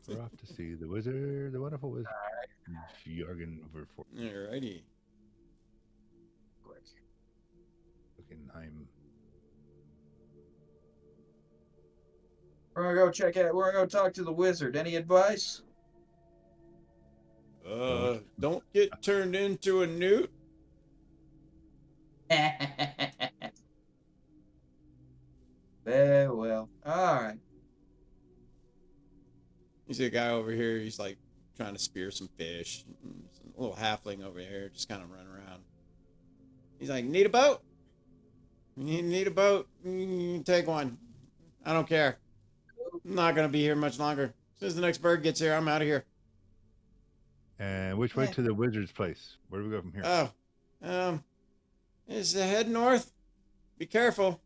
we're off to see the wizard, the wonderful wizard. Jorgen over for
Alrighty.
Quick.
Guggenheim.
We're gonna go check it. We're gonna go talk to the wizard. Any advice?
Don't get turned into a newt.
Very well. All right.
You see a guy over here. He's like trying to spear some fish. A little halfling over here, just kind of running around. He's like, "Need a boat? You need a boat? Take one. I don't care. I'm not gonna be here much longer. As soon as the next bird gets here, I'm out of here."
And which way to the wizard's place? Where do we go from here?
Is head north. Be careful.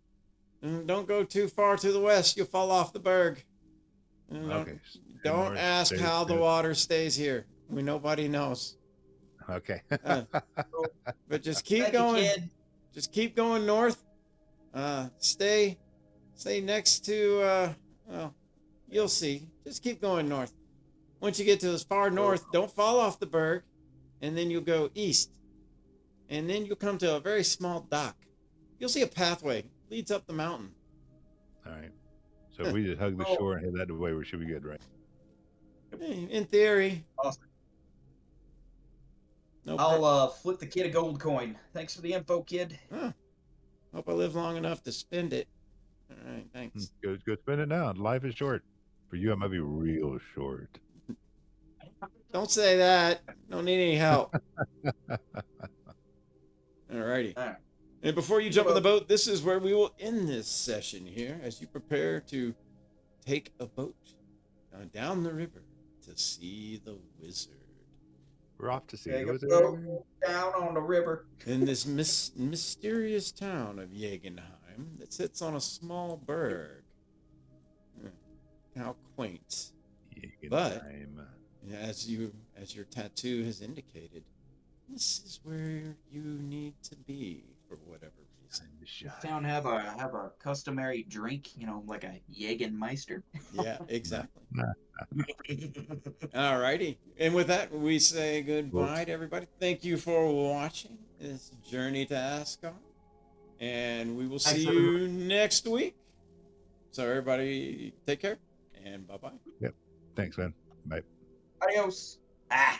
And don't go too far to the west. You'll fall off the berg. And
Okay.
Don't
north,
ask
stay-
how the
stay-
water stays here. Nobody knows.
Okay.
But just keep
Thank you,
going.
kid.
Just keep going north. Stay next to. Well, you'll see. Just keep going north. Once you get to as far north, don't fall off the berg, and then you'll go east, and then you'll come to a very small dock. You'll see a pathway leads up the mountain.
All right. So if we just hug the shore and head that way, we should be good, right?
In theory.
Awesome.
No
I'll flip the kid a gold coin. Thanks for the info, kid.
Hope I live long enough to spend it. All right, thanks.
Go spend it now. Life is short. For you, it might be real short.
Don't say that. Don't need any help. Alrighty.
All right.
And before you jump in the boat, this is where we will end this session here as you prepare to take a boat down the river to see the wizard.
We're off to see
Take
the
a
wizard.
boat down on the river.
In this mysterious town of Jagenheim that sits on a small berg. How quaint. But as your tattoo has indicated, this is where you need to be for whatever reason.
Does town have a customary drink? You know, like a Jägenmeister.
Yeah, exactly. Alrighty. And with that, we say goodbye to everybody. Thank you for watching this journey to Asgard. And we will see you next week. So everybody take care and bye-bye.
Yep. Thanks, man. Bye.
Adios. Ah.